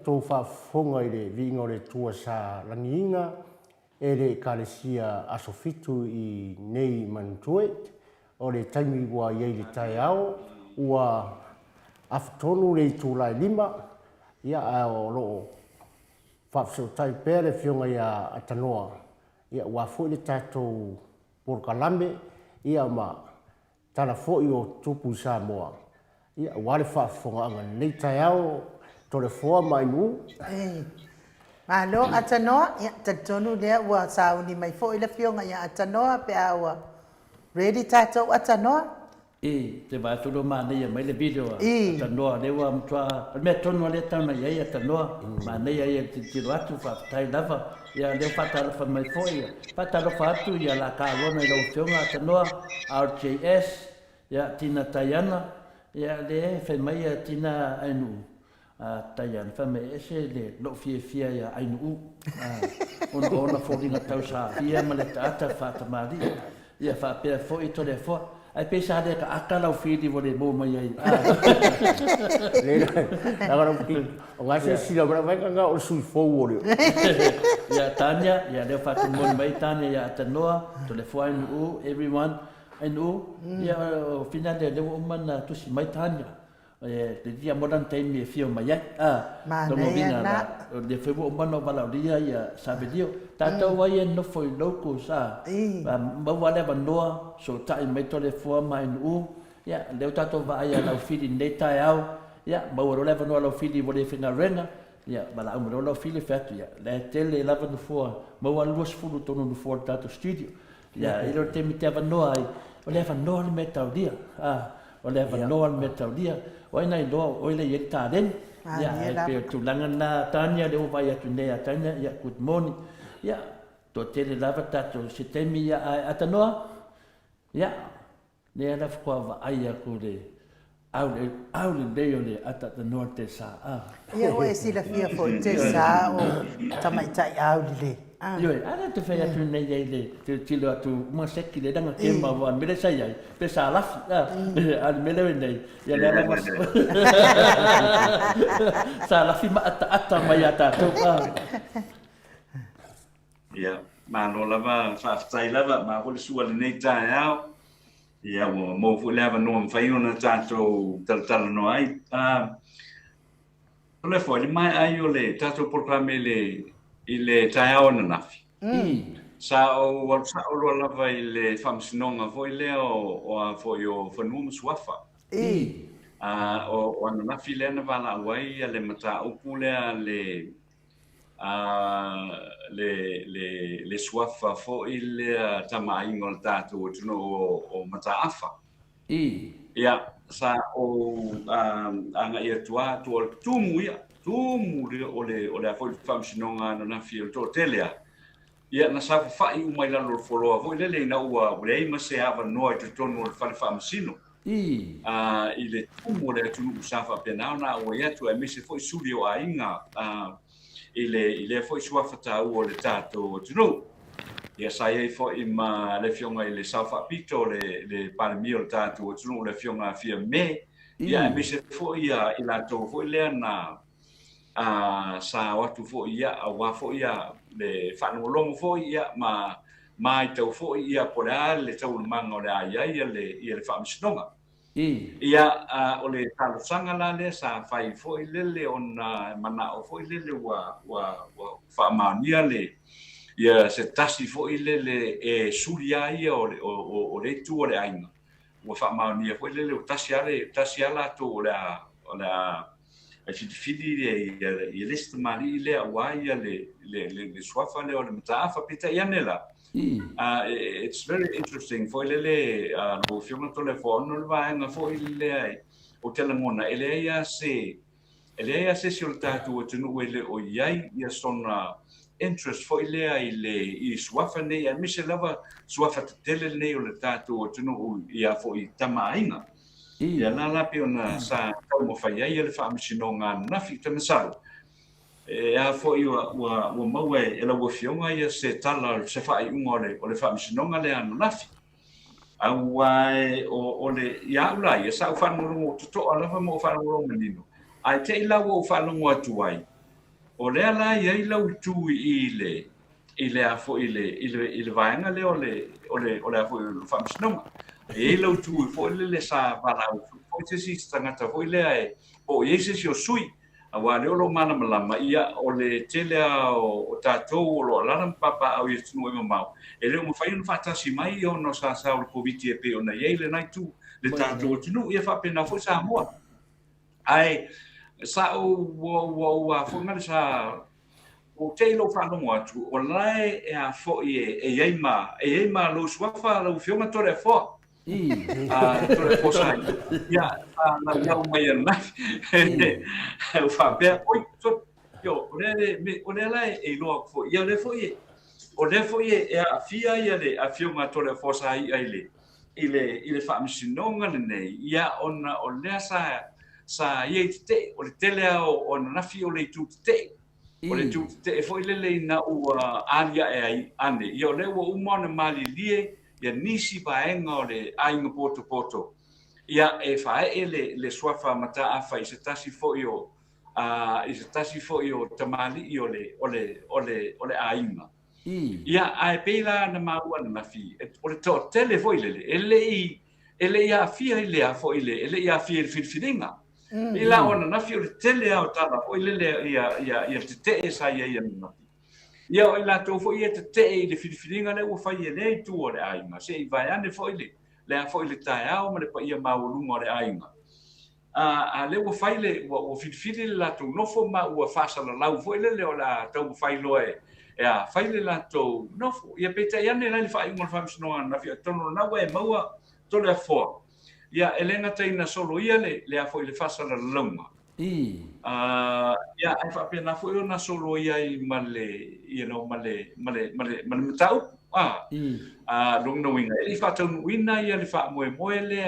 tō whafonga i le vinga o le tua sa langiinga e le kalesia asofitu i nei manutue o le taimi ua iei le tai ao ua aftonu le tūlai 5 ia o loo whapsotai pēr le fionga ia atanoa ia ua fo le tātou porkalame ia ma tala fo i o tupu Samoa ia wale whafonga anga nei tai ao tole foa mai mu. Malo atanoa ia tatonu lea ua sauni mai fo i le fionga ia atanoa pe aua. Ready tatou atanoa? Te vātoro mānei mai le video atanoa lewa mtua mea tonu ale tauna iai atanoa mānei ai te tiro atu whaatai lava ia leo whatalofa mai fo ia whatalofa atu ia la kālona i lau fionga atanoa RJS ia tina Taiana ia le whai ia tina ainu Taiana whame ese le lo fia ia ainu ona fōringa tau sa fia ma le taata whatamari ia whapea fo i tole fo ai pesa de ka akala o fili vole mo mai ai agora o ngase sila bra vai kanga o sui fo ole ya Tanya ya le fatu mon mai Tanya ya atanoa tole fo ai no everyone anu ya final de le man tu si mai Tanya te dia modern time e fio mai to mo vinga de febo man no valoria ya sabedio tato vai no foi loco sa ba wale bandoa so tai mai tole fo mai no ya le tato vai ya la fili nei tai au ya ba wo le no la fili vo le fina renga ya ba la mo la fili fatu ya le tele la no fo ba wa lo sfulu to no fo tato studio ya ilo te mi te va no ai o le va no le metal dia o le va no le metal dia o ina do o le yeta den ya pe tu langana Tanya le vai ya tu nei Tanya ya good morning ya to tele lava tato se temi ya atanoa ya ne ala fo va ai ku le au le deo le atata norte sa ia o e sila fia fo te sa o tamaitai au le yo ala te fai atu nei le te tilo atu ma seki le danga ke ma wan mele sai ai pe sa la al mele nei ya le ala mas sa la fi ma ata mai ata to ya ma no lava fa tai lava ma ko su al nei tai ao ia mo fu leva no fai una tanto tal no ai le foi mai ai le tanto proclame le tai ao na nafi sa o lo lava le famsinonga foi le o foi o fanum suafa o na nafi le na vala wai le mata o pule le suafa fo il tamai ngol tatu tuno o mataafa ia sa o anga ia tua tumu ole fo famsinonga no na fil to telia ia na sa fa i mai la lo folo fo le na ua le ma se ava no te tono fa famsino ile tumu le tumu sa fa pena na o ia tu e misi fo studio ainga ile foi sua fata o le tato tuno ia sai foi ma le fionga ile safa pito le palmi o tato tuno le fionga fia me ia mi se foi ia ila to foi le na sa watu foi ia wa foi ia le fanu longo foi ia ma mai to foi ia por le tau manga le ia le famsnonga ia o le talo sanga la le sa fai foi lele ona mana o foi lele wa fa mania le ia se tasi foi lele e suria ia o le tu o le ainga wa fa mania foi lele o tasi ala to la e fidi e list mali le wa ia le swafa le o le mtafa pita yanela it's very interesting for lele no filme telefono le vai na foi le o telemona ele ia se sul tatu tunu ele o iai ia sona interest foi le i swafa nei a mise lava swafa tele nei o le tatu tunu ia foi tamaina ia la piona sa como fai ia le famsinonga na fita mesal a foi o maue ela o fionga ia se tala se fai ngole o le famsinonga le anu nafi au ai o le ia ula ia sa fa mo to ala fa mo fa mo menino ai te ila o fa lo atu ai o le ala ia lau tu ile a fo ile vaenga le ole a fo famsnonga e lau tu fo le sa vala fo te si tangata fo ile ai o ese si o sui a wa le lo mana malama ia ole tele o tatou o lo lana papa au i tunu e mau e le mo fai no fata si mai o no sa o covid e pe ona ia le nai tu le tatou tunu ia fa pena fo Samoa ai sa o fo ngale sa o te lo fa no atu o lai e a fo e ai ma lo swafa lo fioma tore fo tore fo sa ya na ya o mai na o fa be oi so yo o le lai e lo fo ya le fo o le fo e a fia ia le a fioma tore fo sa ai le ile fa msinonga nei ya ona o le sa ye te o le tele o na fi o le tu te o le tu te foi le na u alia e ai ane io le wo umona mali lie ya nisi baenga o le ainga poto ia e fa le swafa mata a fa i se tasi fo io i se tasi fo io tamali io le ainga ia ai pela na maua na fi o le to tele foi ele ia fia ile a fo ele ia fia filfilinga ila ona na fi o tele au tala o ile ia te sa ia na ia o ila to fo ia te le filfilinga le o fa ia le tu o le ainga se vai ane fo ile le fo ile tai au ma le pa ia maulu mo le ainga a le o fa ile o filfili la tu no fo ma o fa sa la lau fo ile le o la to fa loe ya fa ile la to no fo ia peta ia ne la fa ingol fa msno na fi to no na we maua to le fo ia elena teina solo ia le a foi le fasa la longa ia ai fa pena foi ona solo ia I male male tau long no winga I fa tau wina ia le fa mo le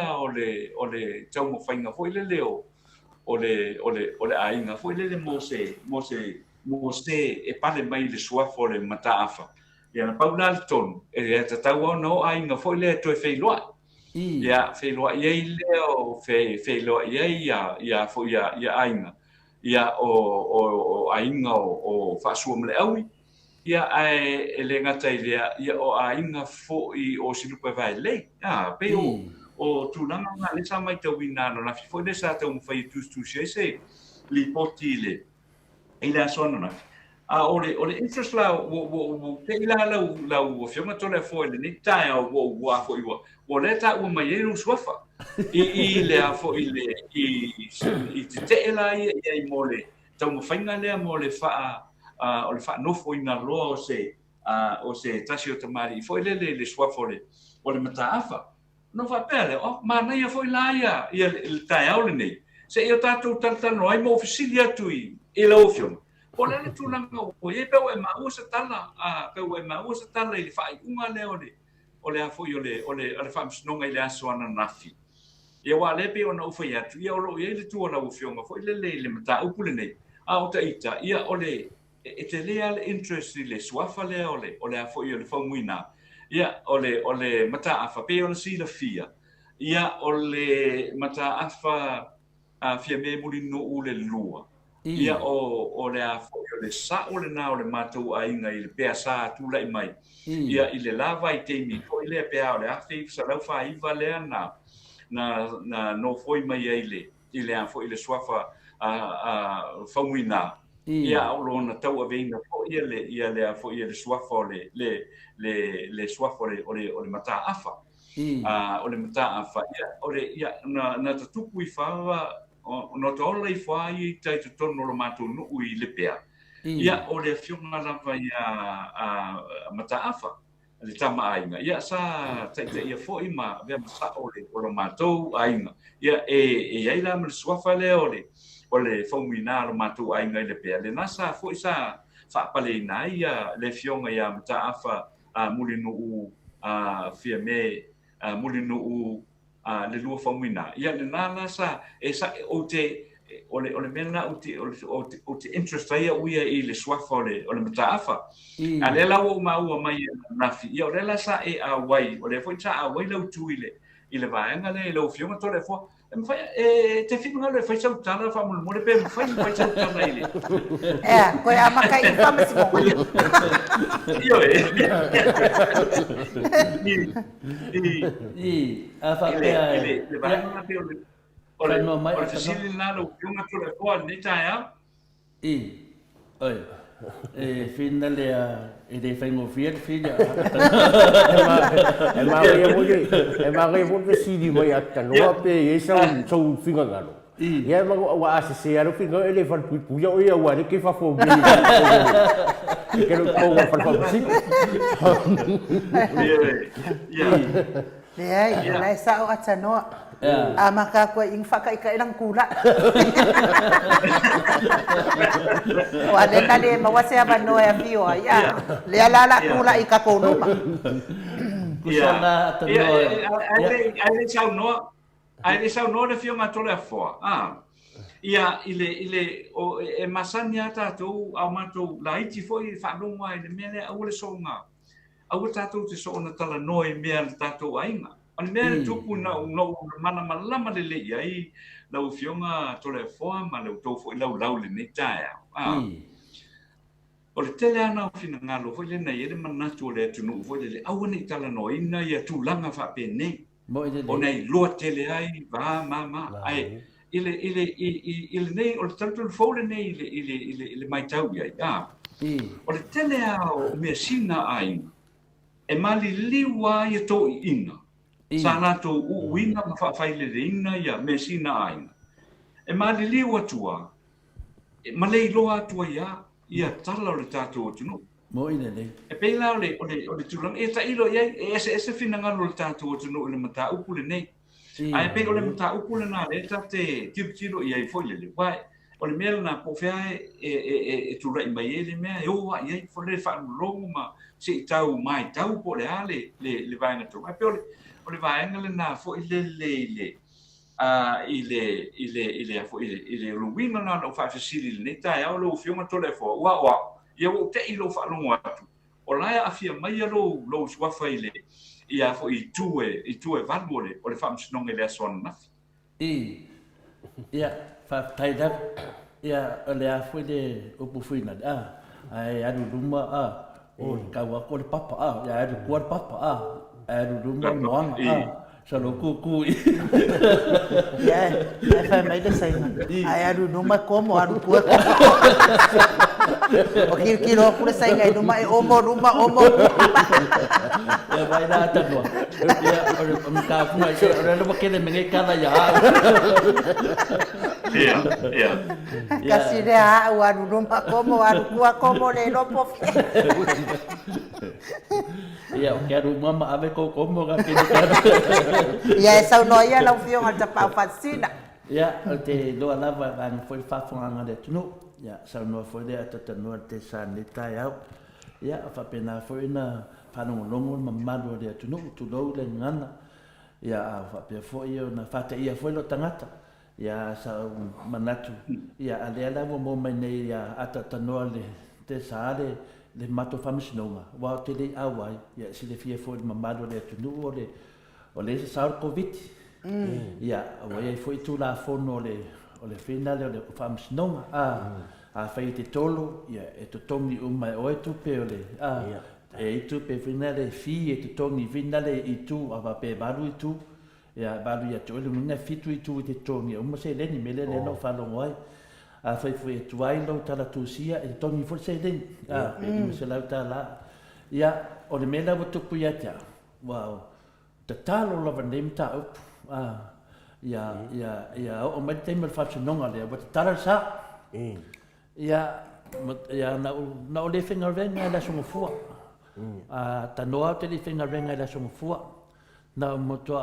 o le tau mo fainga foi le leo o le ainga foi le mo se e pale mai le sua fo le mataafa ia na paula ton e tau no ainga foi le to fe loa ia fe loa ia leo fe loa ia fo ia ainga ia o ainga o fa suam le aui ia ai le ngata ia o ainga fo I o silupe vai le pe o tunanga nga le sa mai te wina no na fo le sa te un fai tu se li poti le ila sona o le interest la wo te ila la wo fiona to le fo le ni tai wo fo o le ta o mai no swafa I le fo I te ela I mole tau mo fainga le mo le fa o le fa no fo ina lo o se tasi o tamari fo le swafa o le mataafa no fa pele ma na ia fo ia le tai au le nei se io tatu tantano ai mo ofisilia tui I lo fiona o le tulanga o e pe o ma usa tala pe o ma usa tala I fa unga le o le afo o le fa msnonga I le aso ana nafi ia wa le pe ona ufa ia tu ia o lo ia le tu ona u fionga fo le mata upule nei o ta ita ia o le e te le interest I le swafa le o le afo ia le fa muina ia o le mata afa pe ona si la fia ia o le mata afa fia me mulino u le lua ia o le afo le sa o le na o le matou ainga I le pea sa tu lai mai ia I le lava I te mi fo le pea o le afi sa lau fa iva le na no foi mai I le afo I le swafa famuina ia o lona tau aveina fo ia le afo ia le swafa le swafa o le mata afa o le mata afa ia na tatupu I fa no tola I fai tai to tono lo mato no I le pea ia o le fiona lava ia mataafa le tama ainga ia sa tai ia foi ma ve sa o lo mato ainga ia ia la me swafa le o le fomina lo mato ainga le pea le nasa foi sa fa pale na ia le fiona ia mataafa mulino u fia me mulino u le lua famina ia le nana sa sa o le mena o te interest ia uia I le swafa o le mataafa ale la o ma mai na fi ia le la sa a wai o le foi sa a wai lo tu I le vaenga le lo fiona to le fo te fica ngalo fai sau tala fa mo le pe fai sau tala ile ko ama kai fa mas mo io fa pe le ba na pe o se sili na lo que uma tole po ni taia oi finale e fai ngo fiel filia e ma ia mo sili mai ata no pe e so finga ngalo ia ma wa se aro finga ele fa pu ia ia wa ke fa fo bi ke no ko wa fa si ia lai sa o ata no maka ko ing fa kai kai lang kula wale tadi mawase aba no ya fio ya le ala kula ikakono ma kusona tano ai sau no le fio matole fo ile o e masanya ta tu au mato la iti foi fa longa ile mele au le songa au ta tu te so na tala noi mele ta tu ainga an mele tupu na no mana malama le ai la fionga tole fo ma le to fo lau le ne taia o le tele ana fina ngalo fo le nei le mana tu le tunu fo le au ni tala noi na ia tu langa fa pe nei o nei lo tele ai va mama ai ile nei o le tala fo le nei ile mai tau ia o le tele o me sina ai e mali liwa ia to ina sana to uina ma fa faile ina ia me sina ai e mali liwa tua e malei loa tua ia tala o le tatou tunu mo ina nei e peila o le tulang e tailo ia ese fina ngalo le tatou tunu le mata upu le nei ai pe o le mata upu le na le tate tiro ia i foi le vai o le mel na po fea e tu rai mai ele me yo ia fo le fa longo ma se tau mai tau po le ale le vai na tu ai pe o le vai ngale na fo ile ile fo ile ruina na o fa sili le tai au lo fioma tole fo wa ia o te ilo fa longo atu o la afia mai lo swa fa ile ia fo i tue valvole o le fa msnonge le son na ia fa taida ia le afu le upu fuina ai adu duma o kawa ko le papa ia adu ko le papa adu duma moanga salo kuku ia fa mai le sai ai adu duma como adu ko o kilo ko le sai ngai duma e omo ia vai na tano ia o ka kuma se o le bakele me ngai kana ya kasi le o adu duma como le lopo ia o quero mama ave como ga ke ia sa no ia la fio ngata pa fasina ia te do lava an foi fa fonga de tunu ia sa no foi de tata no te sa ni tai au ia fa pena foi na fa no longo mamado de tunu tu do le ngana ia fa pe foi na fa te ia foi lo tangata ia sa manatu ia ale la mo mai nei ia atata no le te sa le mato famsnonga wa te le awai ia si le fie foi mamado le tunu o le sa covid ia wa ia foi tu la fono o le finale o le famsnonga a fai te tolo ia e to tongi mai o tu pe o le e tu pe finale fi e to tongi finale i tu ava pe balu i tu ia balu ia to le munga fitu i tu te tongi o mo se le ni mele le no fa lo wai a fai foi tu ai lo tala tu sia e tongi for se den e me se la tala ia o le mela wo tu puia ta wow te talo la vendem ta op ia o mai te me fa nonga le wo te tala sa ia na o le finga venga la so fu ta no te le finga venga la so fu na mo to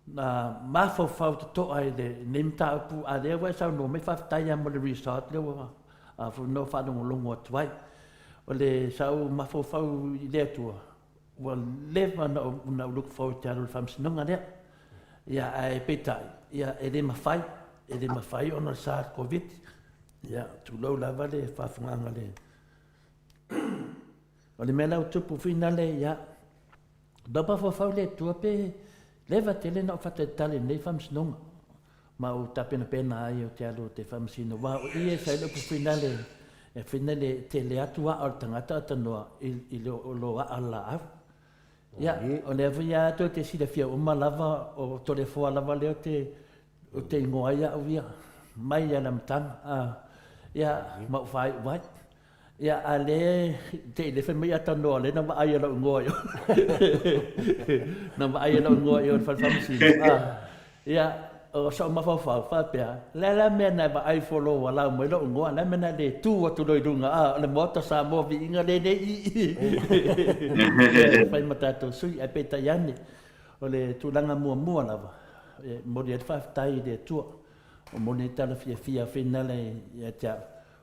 na mafo fa to ai de nimta pu a de wa sa no me fa ta ya mo le resort le wa a fu no fa no longo twai o le sa mafo fa le tu wa le na look forward to the fams no ngade ya ai peta ya ele mafai on sa covid ya tu lo la vale fa fu ngale o le mena tu pu finale ya baba fa le tu pe leva tele na fata tale nei fams nonga ma o tapena pena ai o te alo te whamasino wā o ia sai lopu whinale te le atua o tangata atanoa i lo a ala au. Ia, o le awhia ato te sida fia o malava o tole fua lava leo o te ingoa ia au ia. Mai ia nam tanga. Ia, mau whai wai. Ia, a le te i le whamai atanoa le na ma ai ala ungoa yo. Na ma ai ala ungoa yo o whamasino. Ia, o sa mawhawhau whapea, la mena ba ai follow wala mo lo ngoa la mena le tu o tu loirunga le mota Samoa vi inga le nei fai matato sui a peta yane o le tulanga mua lava mo le whaftai le tu o mo le tala fia finale ya tia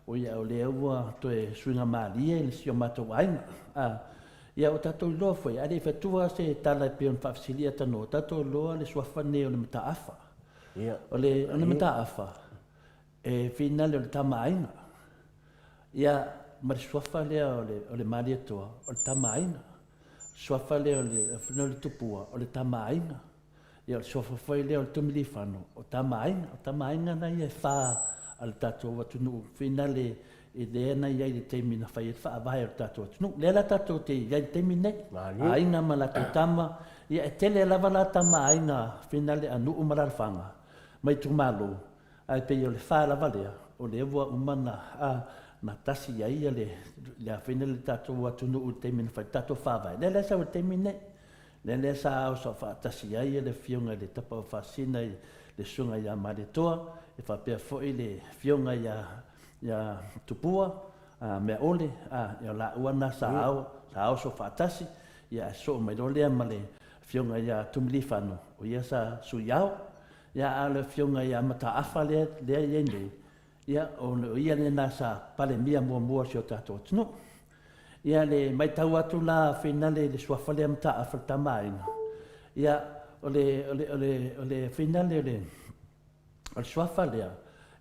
o ia o le ua to e suinga malia le sio mato wainga ia o tato lo foi ale fatua se tala pe un fafsilia tano tato lo le swafane o le mataafa o le mataafa e finale o le tamaina ia ma swafa le o le malia toa o le tamaina swafa le o le finale tupua o le tamaina ia o swafa foi le o le tumilifano o tamaina na ia fa al tato watunu finale e le na ia le temina fai fa vai o tato watunu le la tato te ia le temina aina mala tama ia tele lava la tamaina finale anu umarafanga mai tu malo ai pe yo le fa la valea o le wa umana na tasi ia ia le finale tato watunu u temina fai tato fa vai le sa o temina le sa o so fa tasi ia ia le fionga le tapa fa sina le sunga ia male toa e fa pe fo le fionga ia tupua me ole ia la ua sa so fa tasi ia so mai lo le male fionga ia tumilifano o ia sa suyao ia ale fionga ia mata afale le yende ia o ia le na sa pale mia mo sio tato tno ia le mai tau atu la finale le swafale mata afta mai ia ole finale le swafale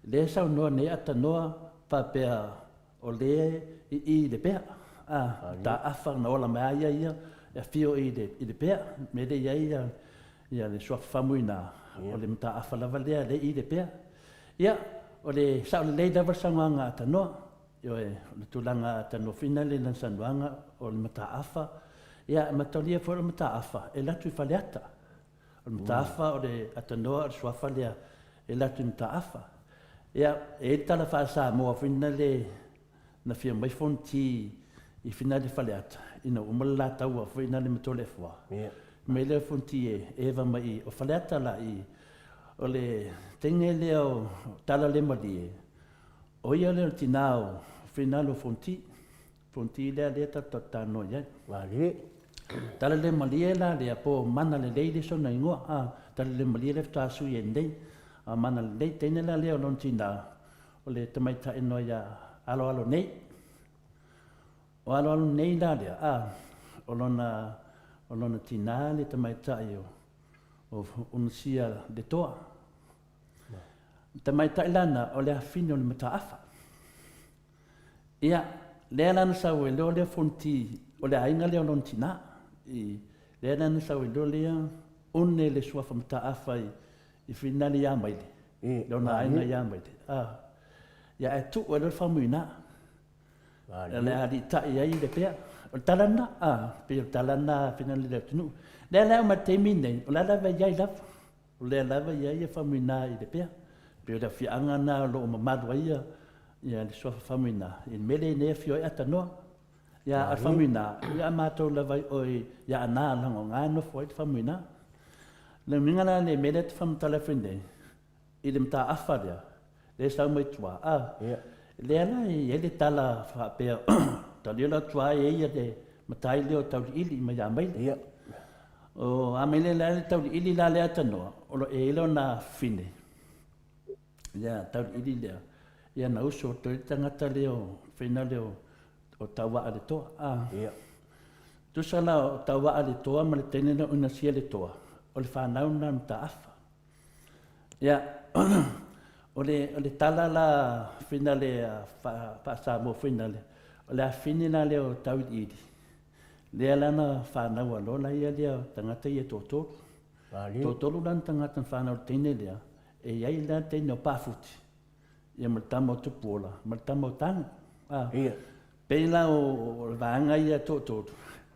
le sa no ne atanoa pa pe o le i le pe ta afa no la mai ia e fio i le pe me le ia le swafamuina o le mta afala valea le i le pe ia o le sa le da versanga atanoa yo le tulanga atano finale lan sanwanga o le mta afa ia matolia fo le mta afa e la tu faleata o le mta afa o le atanoa o swafalea e la tu mta afa ia e tala fa Samoa finale na fia mai fonti i finale faleata ina umala tau finale metole fwa me le fonti eva mai o faleata la i o le tenge leo tala le mali o ia le tinao finale fonti le tatano ia vale tala le mali la le po mana le leile so na ingoa tala le mali le tasu yende mana le tene la leo non tina o le tamaita ino ia alo nei o alo nei la le o lona tina le tamaita io o unsia de toa tamaita ilana o le afino le mataafa ia le lana sa o le fonti o le ainga le non tina i le lana sa o le une le suafa mataafa i finale ia mai le ona ainga ia mai ia e tu o le famuina le ali ta ia i le pea o talana pe o talana finale le tunu le la ma temine o la va ia lava o le lava ia famuina i le pea pe o fianga na lo mamadu ia le so famuina il mele ne fio atano ia a famuina ia mato lava o ia na nga no foi famuina le mingala le mele fam telefone i le mta afalia le sa mai tua le ala ia le tala fa pe tali la tua ia de matai le tau ili ma ya mai o amele la tau ili la le atano o lo e lo na fine ya tau ili le ia na uso to tangata leo finale o tawa ale to tu sala o tawa ale to ma le tene na una sia le to o le fa na una mta afa ya o le tala la finale fa Samoa finale o le finina le o tau ili le lana fa na wa lo la ia le tangata ia toto lan tangata fa na tene le e iai la te no pafuti. Ia maltamo tupola, maltamo tang. Ia. Pei la o vanga ia tōtō.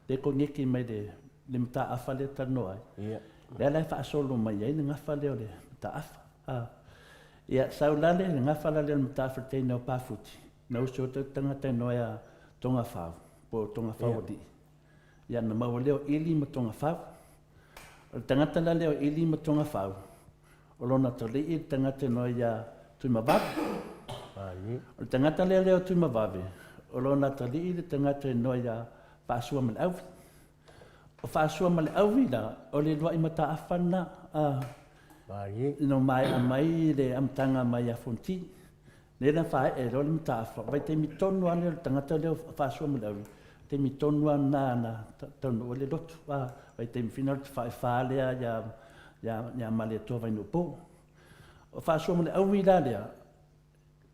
Te ko ngeki mai le mta afa le tano ai. Ia. Lea lai whaasolo mai ai, ngafa leo le mta afa. Ia sau lale, ngafa lale le mta afa te no pafuti. Na uso te tangata noia tonga whau, po tonga whau di. Ia na maua leo ili ma tonga whau. O tangata la leo ili ma tonga whau. O lona tali i tangata noia tui mawawe. O tangata leo tui mawawe. O lona tali i tangata noia whaasua male auwi. O whaasua male auwi la, o le lua i mata awhana. No mai a mai le amtanga mai a fonti. Nera whae e roli mta awha. Vai te mi tonu ane o tangata leo whaasua male auwi. Te mi tonu ana na tonu o le lotu. Vai te mi whina te whae whaalea ya male toa vai no po. O whaasua male auwi la lea.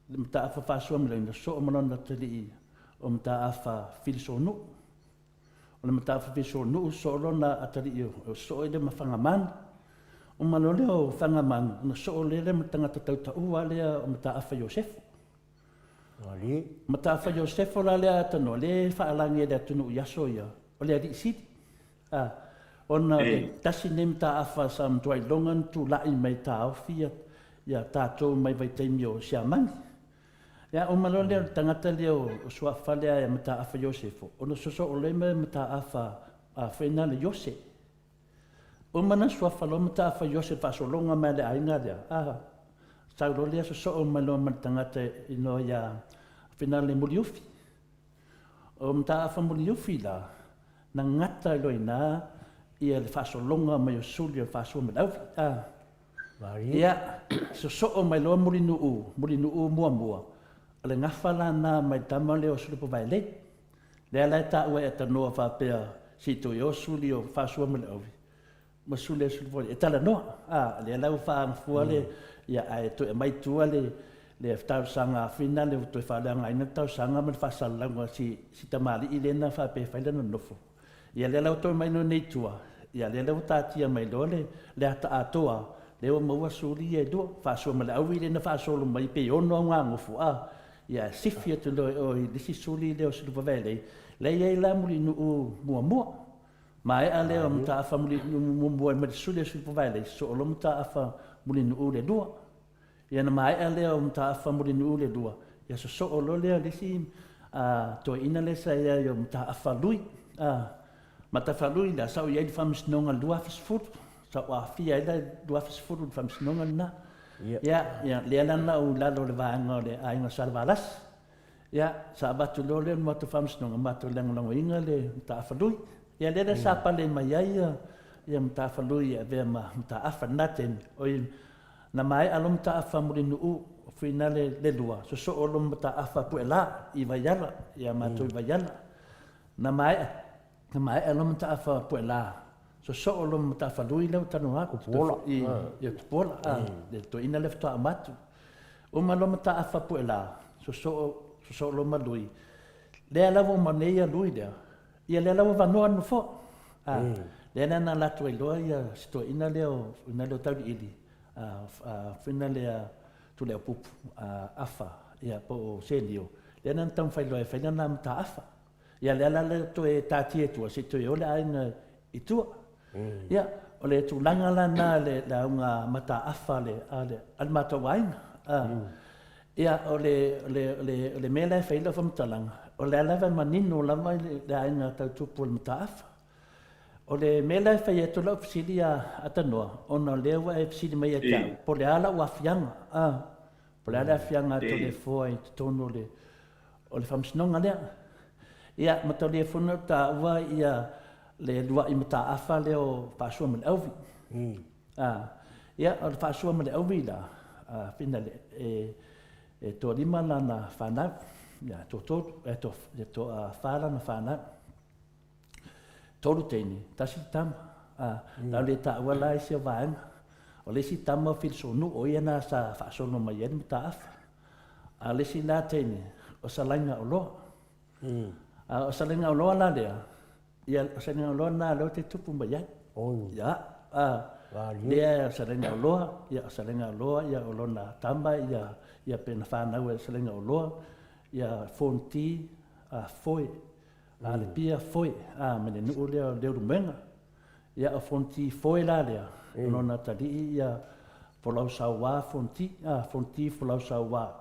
Le mta awha whaasua male auwi na so o manona tali i. O mta awha whiliso no. O le mta awha whiliso no so o lona atali i o so e le mawhangamana. O malo leo whangamana na so o le matangata tauta ua lea o mta awha Iosefo. Mata awha Iosefo la lea atano le whaalangi lea tunu iaso ia. O lea di sidi. Ona tasi ne mta awha sa mtuai longan tu lai mai ta awhia. Ia tātou mai vai teimi o siamangi. Ia o malo leo tangata leo o sua whalea e mata awha Iosefo. Ona soso o leme mata awha whena le Iose. O mana sua whalo mata awha Iose whasolonga mai le ainga lea. Sauro lea soso o malo mana tangata ino ia whena le Muriufi. O mata awha Muriufi la na ngata loina ia le whasolonga mai o suli o whasua mai laufi. Ia soso o mai loa murinu mua. Ale ngafala na mai tama leo sulupo vai le. Lea lai ta ua e tanoa whapea sito i o suli o whasua mai laufi. Ma suli e sulupo e tala noa. Lea lau whaangfua le ia ai to e mai tua le tau sanga whina le to e whaleanga ina tau sanga mai whasalanga si tamali i lena whapea whailana nofo. Ia lea lau to mai no nei tua. Ia lea lau tātia mai loa le ata atoa. Leo maua suri e dua. Whasua mai laufi lena whasolo mai pe ono au ngangofu. Ia sifia tu loi o i lisi suri leo sulupa vele. Lei ei la muri nu mua. Ma e a leo mta awha muri nu mua mai suri leo sulupa vele. So olo mta awha muri nu le dua. Ia na ma e a leo mta awha muri nu le dua. Ia so olo leo lisi to ina le sa ia yo mta awha lui. Mata awha lui la sao iei whamisnonga lua fisfutu. Sa wa fia ila dua fisfutu whamisnonga na. Ia lea lana o lalo le vaanga o le ainga salvalas. Ia sa batu lo le matu whamsnonga matu langolango inga le mta awhalui. Ia lea sa pale mai ai ia mta awhalui e vea mta awha naten. Na mai alo mta awha muri nuu whina le lua. So olo mta awha puela i vaiala. Ia matu i vaiala. Na mai alo mta awha puela. So olo mta whalui leo tanu haku. Pola. Ia pola. Le to ina le ftoa matu. O malo mta awha puela. So olo malui. Lea lawa maneia lui lea. Ia lea lawa vanoa nufo. Lea nana latu ai loa ia sito ina leo tauri ili. Whina lea tu leo pupu. Awha. Ia po senio. Lea nana tam whai loa e whaina na mta awha. Ia lea lea to e tātia tua. Sito e ole aina i tua. Ia, o le tūlanga lana le unga mata awha le almata wainga. Ia, o le mele e whaila whamtalanga. O le alawa manino lama le ainga tau tupu le mata awha. O le mele e whai eto lau fisili a atanoa. O na lewa e fisili mai a tau. Po le ala ua fianga. Po le ala fianga to le fua i tono o le whamsinonga lea. Ia, mata le funa ta ua ia le lua i mata awha leo whaasua mele auwi. Ia, o le whaasua mele auwi la, whina le, e tō rima lana whanau, ia, tō whālana whanau. Tōru teini, tasi tama, tau le ta ua lai sia vāenga. O le si tama whilisonu, o ia nā sa whaasono mai eni mata awha. A le si nā teini, o sa lainga o loa. O sa lainga o loa la lea, ia salinga loa nā leo te tupu mai ai. Ia, Lea salenga loa, ia salenga loa, ia olona tamba, ia pena whanau e salenga loa, ia fonti, a foi, a le pia foi, a mene nuu leo rumenga, ia a fonti foi la lea, olona tali ia polau sawa fonti, a fonti polau sawa,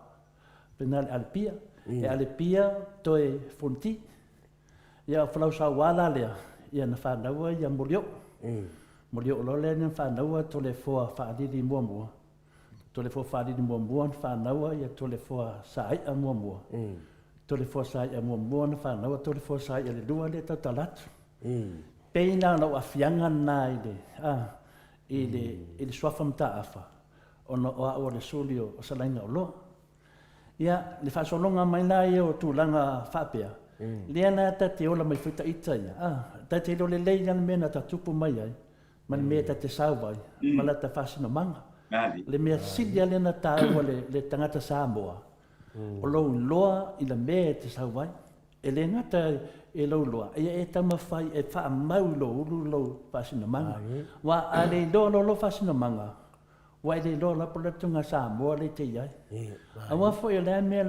pena le alpia, e alpia toe fonti, ia polau sawa la lea, ia na whanau ia molio, Molio lo le na whanau to le foa whaadiri mua. To le foa whaadiri mua whanau ia to le foa sai a mua. To le foa sai a mua na whanau to le foa sai a le lua le tau talatu. Peina lau a fianga na i le swafam ta afa. Ona o a le solio o salainga o loa. Ia le whasolonga mai na i o tūlanga whapea. Lea na ta te ola mai whita ita ia. Ta te lo le leia mena ta tupu mai ai. Man mea ta te sauwai, mala ta whasina manga. Le mea silia lena tāua le tangata Samoa. O lou loa i la mea te sauwai. E le ngata e lou loa. E tama whai e wha mau lou whasina manga. Wa a le lo whasina manga. Wa e le lo pola tunga Samoa le te iai. A wa fo e le mea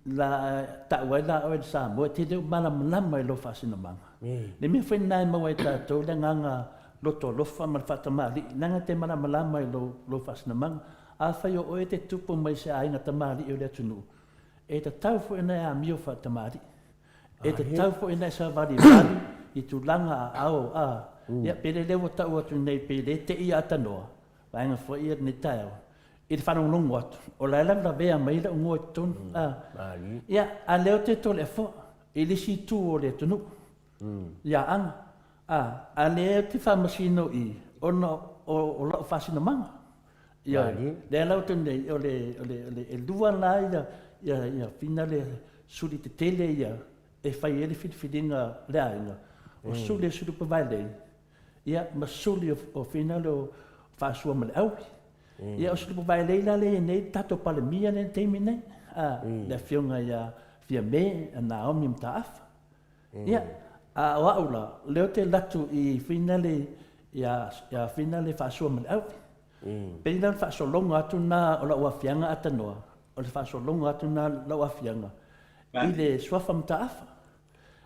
la tāua la o e Samoa te leo malama e lo whasina manga. Le mea whenai maua e tātou, le nganga loto lofa ma whatamari, nanga te malama i lo whasinamanga, a whai o oe te tupu mai se ainga tamari i o lea tunu. E ta tau fo ina e a mio whatamari, e ta tau fo ina e sa wari i tu langa a ao ia pere lewa tau atu nei pere te i atanoa, wainga fo i ni tau. I te whanau longo atu, o la la vea mai la ungo e tonu. Ia, a leo te tole fo, i lisi tu o lea tunu. Ia anga. A lea te whamasino i, o lau whasina manga. Ia, lea lau tene, o le lua la ia fina le suri te tele ia, e whai ere whiwhiringa lea inga. O suri suri pawai lei. Ia, ma suri o fina le o whasua male aui. Ia, o suri pawai lei la le nei, tato pale mia le teimi nei. Le fionga ia fia me, a Naomi mta afa. Ia, a waula, leo te latu i finale whaasua male au. Pena whaasolonga atu nā o la uawhianga atanoa. O le whaasolonga atu nā la uawhianga. I le swafam ta afa.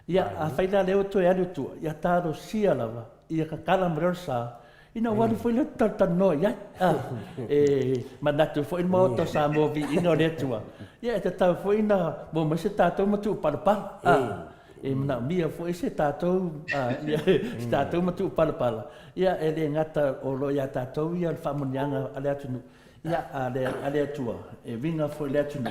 Ia, a whaila leo toi alu tua. Ia tāro sia lava. Ia ka kala mreo sa. Ina wari foi le tatanoa, ia. Manatu foi mo to sa mo vi ino le tua. Ia, te tau foi ina mo mase tātou matu parapala. E mana mia foi se tātou matu palapala. Ia e le ngata o lo ia tātou ia whamonianga ale atunu. Ia ale atua, e vinga foi le atunu.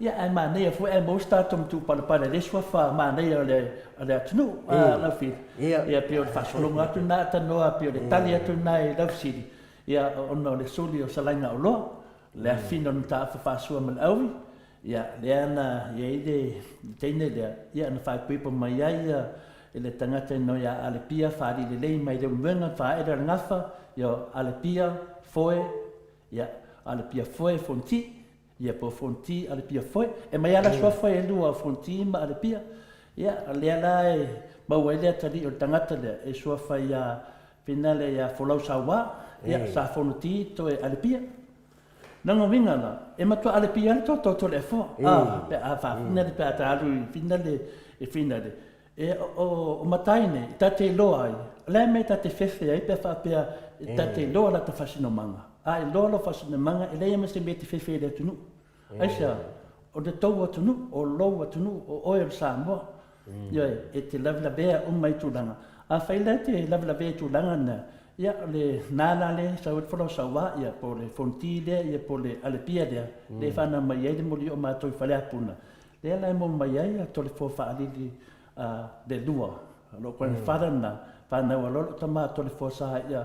Ia e manea foi e mous tātou matu palapala. Le swafa manea ale atunu, lau whiri. Ia pio le whasolonga atu nā tanoa, pio le tali atu nā e lau siri. Ia ono le soli o salainga o loa, le afino nta whasua mal aui. Ia, lea na, ia i le teine lea, ia na whai puipa mai ai, e le tangata no ia alepia, whaari le lei mai le mwenga, whaera ngafa, ia alepia, foe, ia alepia foe fonti, ia po fonti alepia foe, e mai ala swafa e lua fonti ma alepia, ia lea la e, maua lea tali o tangata lea, e swafa ia pinale ia folau sawa, ia sa fonti to e alepia. Nanga winga la, e matua ale pian to le fo. Pe a fa fina le pe atalu fina le. E o mataine tate loa ai. Le me tate fefe ai pe fa pe tate loa la ta fasino manga. Ai loa fasino manga e le me se meti fefe le tunu. Aisha o de towa tunu o loa tunu o oil Samoa. Ia e te lavla bea o mai tulanga. A faila te lavla bea tulanga na. Ia le nana le sa o folo sa wa ia po le fonti le ia po le alepia le fana mai ai le moli o ma toi fale apuna le la mo mai ai to le fo fa ali de lua lo quan fada na fa na wa lo tama to le fo sa ia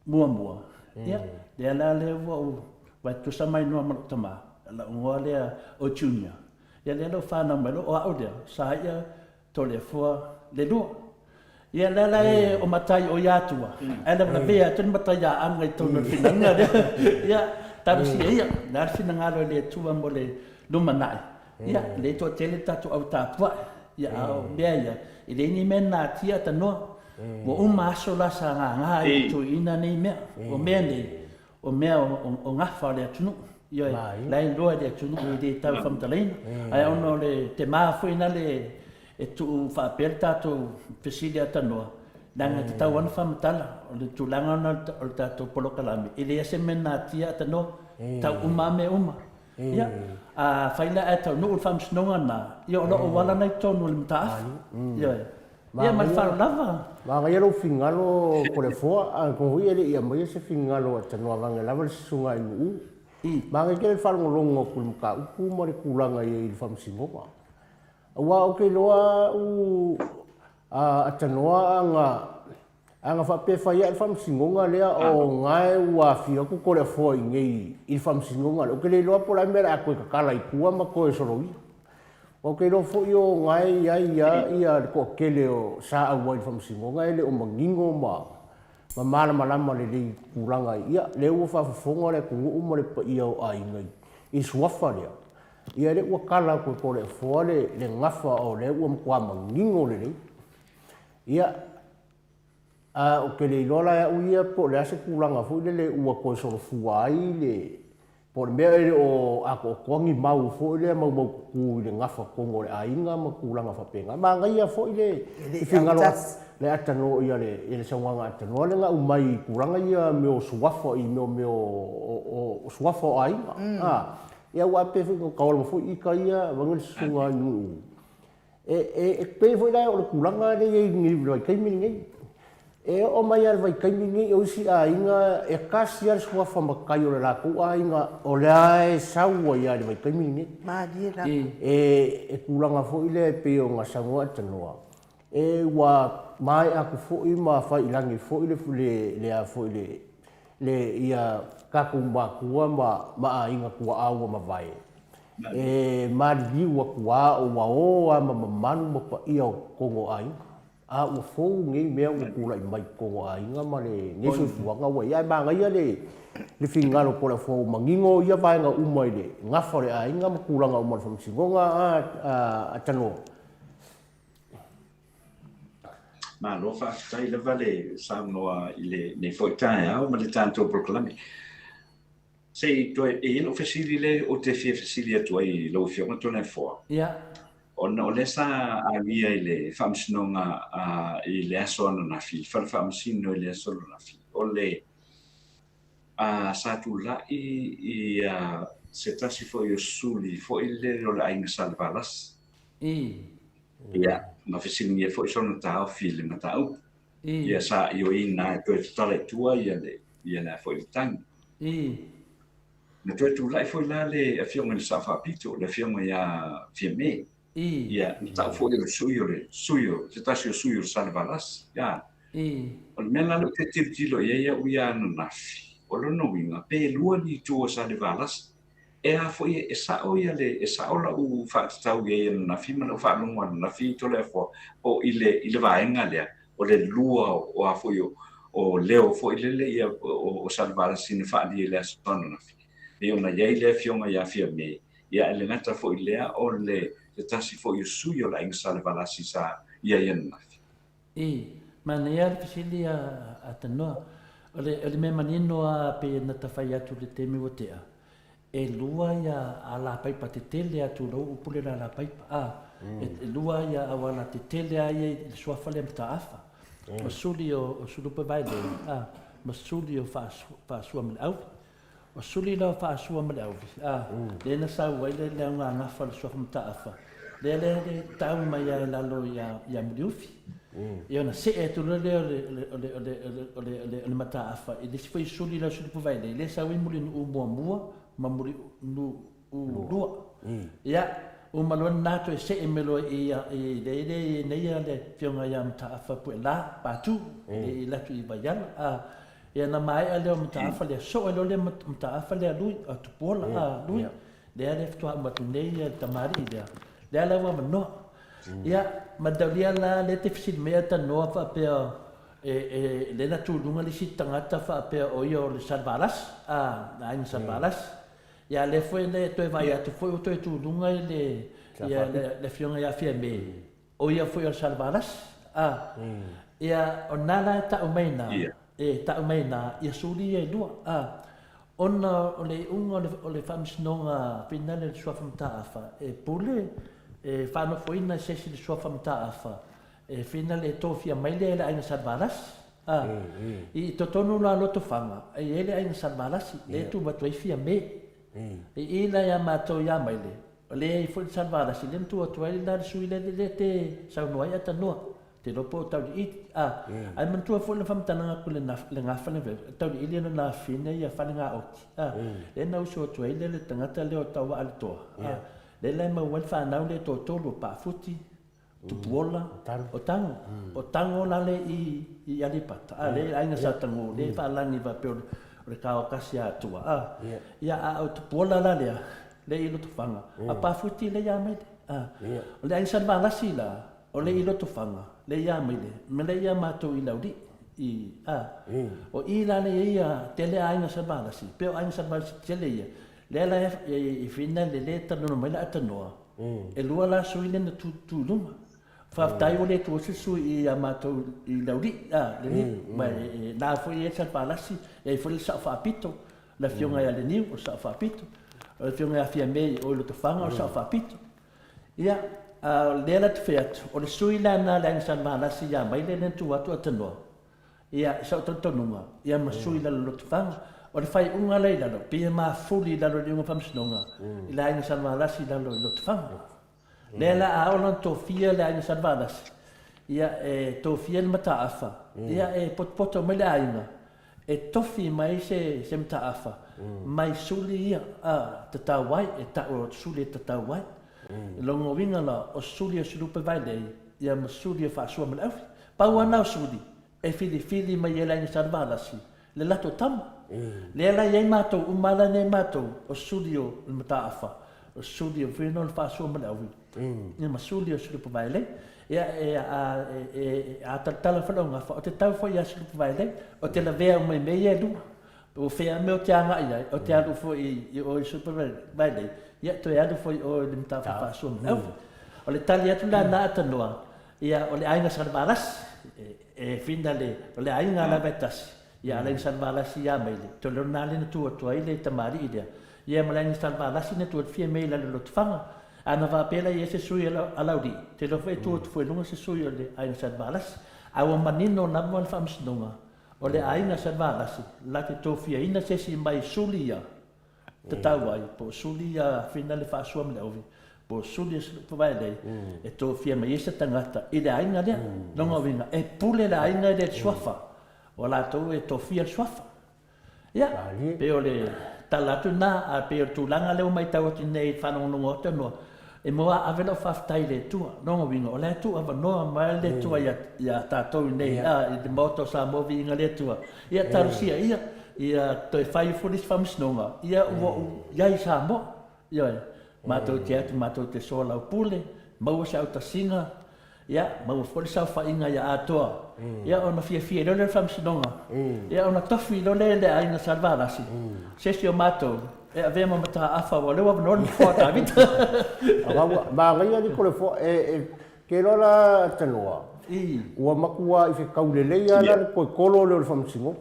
mua ia le la le wa tu sa mai no ma tama la ngo le o junior ia le lo fa na mai lo o au le sa ia to le fo le lua. Ia lala e o matai o iatua. Ela na vea tun matai a anga i tonu finanga. Ia taru si ia na finanga le tua mo le lumanai. Ia le to tele tatu au tapua. Ia o bea ia. I le ni men na tia tano. Mo aso la sa nga tu ina nei mea. O mea nei. O mea o ngafa le atunu. Ioi, lai loa le atunu i de tau whamtaleina. Ai ono le te maa fuina le e tu whaapel tātou pesilia tanoa. Nanga te tau ana whamatala, o le tūlanga ana o le tātou polokalami. I le ase mena tia tanoa, tau me uma. Ia, a whaila e tau nuu whamsinonga nā. Ia o loo wala nei tonu le mtaafu. Ia, ia mai wharo lava. Mga yaro fingalo kore foa, kung hui ele ia mai se fingalo at tanoa vanga lava le sunga i nuu. Mga kele wharongolongo kulmuka upu mo le kulanga i le whamsinonga. Wa o ke loa u atanoa anga whapefa ia i whamsingonga lea o ngai ua whia ku kore fo i ngei i whamsingonga. O ke le loa pola mera a koe kakala i kua ma koe soro ia. O ke loa fo i o ngai ia ko kele o sa awa i whamsingonga ele o mangingo ma malama le lei kuranga ia. Le ua whafafonga le kungu uma le pa ia o a ingai. I suafa lea. Ia le ua kala koe kore fo le ngafa o le ua mkua mangingo le lei. Ia o ke le ilola ya uia po le ase kulanga fo le ua koe soro fuai le po le mea ele o ako kongi mau fo le mau ku le ngafa kongo le ainga ma kulanga whapenga. Ma ngai fo le fingalo le atano ia le sawanga atano le nga umai kulanga ia me o suafa i me o suafa o ainga. Ia ua pe fo kaola fo i ka ia wangel sunga nu. E pe fo ia o le kulanga le ngi vai kai mingi. E o mai ar vai kai mingi o si ainga e kasi ar suafa makai o le laku ainga o le ai saua ia le vai kai mingi. Ma dia la. E kulanga fo ile pe o nga Samoa tanoa. E wa mai aku fo i ma fai langi fo ile le a fo ile le ia kakumbakua ma ainga kua aua ma vai. E mariwa kua o waoa ma manu ma pa ia o kongo ainga. A ua fou ngei mea ua kula i mai kongo ainga ma le nesu fuanga ua ia ma ngai le fingalo po le fou mangingo ia vaenga uma i le ngafa le ainga ma kulanga uma le whamsingonga a tanoa. Ma lo fa tai le vale Samoa i le ne foi tai au ma le tanto proclami. Sei to e no fesili le o te fesili atu ai lo fiona to na fo. Ia. Ona o le sa a via i le whamsinonga i le aso ana na fi. Whamsino i le aso ana na fi. O le sa tu la i se tasi fo i o suli fo i le o le ainga salvalas. Ia. Ma fesili fo i sona tau fili na tau. Ia sa i o ina to tale tua ia na fo i tang. Na to tu lai fo la le a fionga le safa pito le fionga ia fiame. Ia tau fo i suyo se tasi o suyo salvalas. Ia. O le mena le te tirtilo ia uia na nafi. O lo no winga pe lua ni tu salvalas. E a fo e sa o ia le e sa o la u fa tau ia na fi ma fa no na fi to le fo o ile vaenga le o le lua o a fo o leo fo ile ia o salvar sin fa di le son na fi e ona ia ile fionga ia fi me ia le ngata fo ile o le te tasi fo i suyo la ing salvar si sa ia na fi ma ne ia fisilia atano o le me manino a pe na tafai atu le temi wotea e lua ia ala paipa te tele atu ro upule la paipa e lua ia awala te tele ai suafa le mtaafa o suli o sulupe vai le ma suli o fa sua me au o suli la fa sua me au le na sa wai le nga ngafa le suafa mtaafa le tau mai ia la lo ia mliufi e ona se e tu le mtaafa e le foi suli la sulupe vai le sa wi muli u mua mamuri nu lua ia o malon nato e se melo e le nei le fionga ia mtaafa pu la patu e la tu i bayal e na mai ale mtaafa le so e le mtaafa le lui a tu pola lui le ftu matu nei tamari le la wa no ia madalia la le te fsil me ta no fa pe le na tu lunga le sitanga ta fa pe o yo le salvaras na in salvaras ia le foi le toi vai atu foi o toi tu lunga le ia le fionga ia fia me o ia foi o salvaras ia o nala ta umaina ta umaina ia suli e lua ona o le unga o le whamsinonga pina le sua whamtaafa pule whanofoina sesi le sua whamtaafa fina le tofia mai le aina salvalas i totonu la loto whanga ele aina salvalasi le tu batoi fia me i ila ia mātou ia mai le o le i fwoi salvalasi le mtu atua i la sui le te saunoa ia tanua te lopo tau di iti ai mantua fwoi le whamtananga ku le ngafa le tau di ili na fine ia whale ngā oti le nau so atua i le tangata leo tau wa alitoa le lai mauel whanau le tōtolo pāfuti tupuola o tango la le i alipata le ainga sa tango le whalangi wa peo le kao kasi atua ia o tupuola la lea le ilo tufanga a pāfuti le ia mai o le ainga sa malasi la o le ilo tufanga le ia mai le me le ia mātou i laudi o i la le ia te le ainga sa malasi peo ainga sa malasi te le ia le la i fina le tanono mai la atanoa e lua la sui le na tūlunga whaftai o le tu su i a mātou i lauri le ni mai nā fwoi e sa whalasi e fwoi sa whapito la fionga ia le niu o sa whapito o le fionga ia fia mei o le tawhanga o sa whapito ia le la te wheatu o le sui la nā le sa whalasi ia mai le nentu atu atanoa ia sa o tontonunga ia ma sui la lo tawhanga o le whai unga lei lalo pia mā fuli lalo le unga whamsinonga i la inga sa whalasi lalo lo tawhanga le la a ona tofia le ainga salvadas ia tofia le mataafa ia potpoto mai le ainga tofi mai se mataafa mai suli ia tatawai o suli tatawai longo winga la o suli o sulupe vai lei ia ma suli fa sua mai au pau ana suli fili mai le ainga salvadas le lato tam le la ia mato umala ne mato o suli o mataafa o suli o vino fa sua mai au ia masuli o sulupu vaile ia a tatala whanonga o te tau fwoi a sulupu vaile o te la vea mai mei e lua o whea me o te anga ia o te alu fwoi o sulupu vaile ia to e alu fwoi o le mtafa whasua mau o le tali atu la na atanoa ia o le ainga salvaras fina le o le ainga la vetasi ia ala inga salvaras ia meile to le nale na tua tua ile tamari ilea ia ma la inga salvaras ina tua fia meila le lotufanga ana va pela ia se sui alaudi te lo fai tu foi lunga se sui le ainga salvalas au manino na mo famsnunga o le ainga salvalas la te tofia ina se si mai sulia te tawai po sulia fina le fa suam le ovi po sulia po vai dei e tofia mai esa tangata i le ainga le longa vinga e pule le ainga le swafa o la to e tofia swafa ia pe o le talatu na a pe tu langa le mai tau nei fa no no te no e moa avela whaftai le tua, nonga winga, o le tua wanoa mai le tua ia tātou nei, i te moto Samoa inga le tua, ia tarusia, ia toi whai fulis whamisnonga, ia ua iai Samoa, ia mātou te atu, mātou te sola o pule, maua sa au ta singa, ia maua fulis au whainga ia atoa, ia ona fia lo le whamisnonga, ia ona tofi lo le ainga salvarasi, sesi o mātou, e ave ma mata afa wa le wa no ni fo ta vita ba ga ia di ko le fo ke lo la tanoa wa makua i fe kaulele ia la ko kolo le fam singo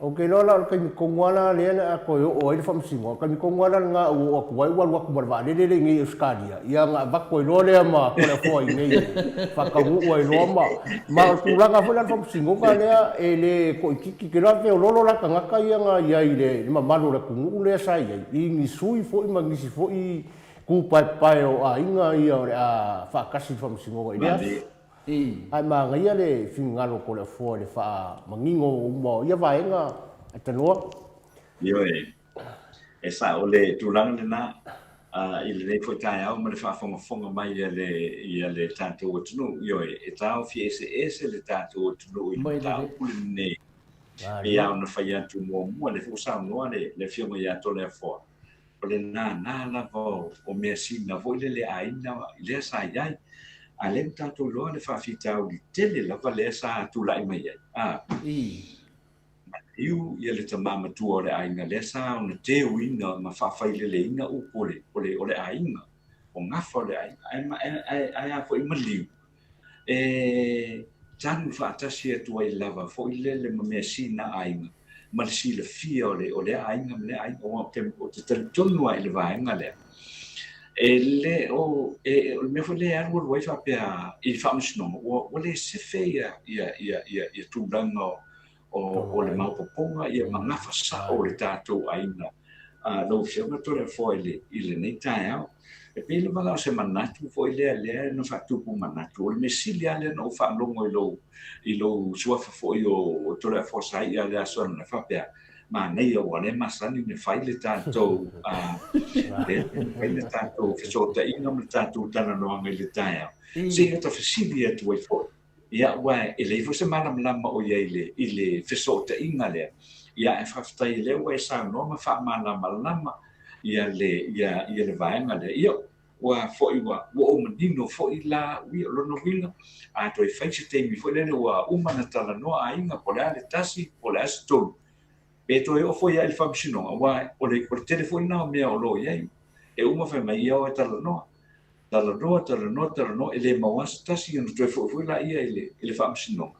o ke lo la ka mi kongwana le na ko o i fam singo ka mi kongwana nga o ko wai wa ko ba le ngi skadia ia nga ba ko lo le ma ko le fo i nei fa ka u o lo ma tu la ka fo la fam singo ka le e le ko ki ke la fe lo la ka nga ka ia nga ia i le ma malu le ku le sai i ngi sui fo i ma ngi si fo i ku pai o a inga ia a fa kasi fam singo i le ai ma ngai le fingalo ko le fo le fa mangingo mo ia vaenga atanoa yo e sa o le tulang na i le fo tai au ma le fa fonga mai ia le tatu o tunu yo e tau fi ese le tatu o tunu i tau ne ia ona fa ia tu mo le fo sa no le fio ia to le fo o le na la vo o me si na vo le aina le sa ia alem tato lo le fa fitau di tele la vale sa tu lai mai iu ia le tamama tu ore ainga le sa ona te uina ma fa fai le inga u ole ainga o ngafa le ainga ai a foi maliu tanu whaatasi atua I lava fo I le mamea sina ainga ma le sila fia o le ainga ma le ainga o te talitonu ai le vaenga lea e le o me fo le anu wai whapea I whaamisinoga o le sefe ia tūlanga o le maupoponga ia mangafa sa o le tātou ainga lau whianga tore fo I le nei tae au e pele wala o se manatu fo I lea no whatupu manatu o le mesili a lea no whaanongo I lo suafa fo I o tore fo sai a lea sona na whapea ma nei o wane masani ne whai le tātou whai le tātou whisota inga me tātou tana noanga I le tae au se hata whisili atu ai fo ia wa e le fo se mana mlama o ia I le whisota inga lea ia e whaftai le wa e sa no ma wha mana malama ia le vaenga le ia wa fo I wa o manino fo I la wi o lono winga a to I whai se teimi fo lene wa umana tala noa a inga po le ale tasi po le ase tolu e to e ofo ia I whamsino wa o le telefoni na o mea o lo ia e uma whai mai ia o e tala noa e le mawasa tasi anu to e fo la ia I le whamsino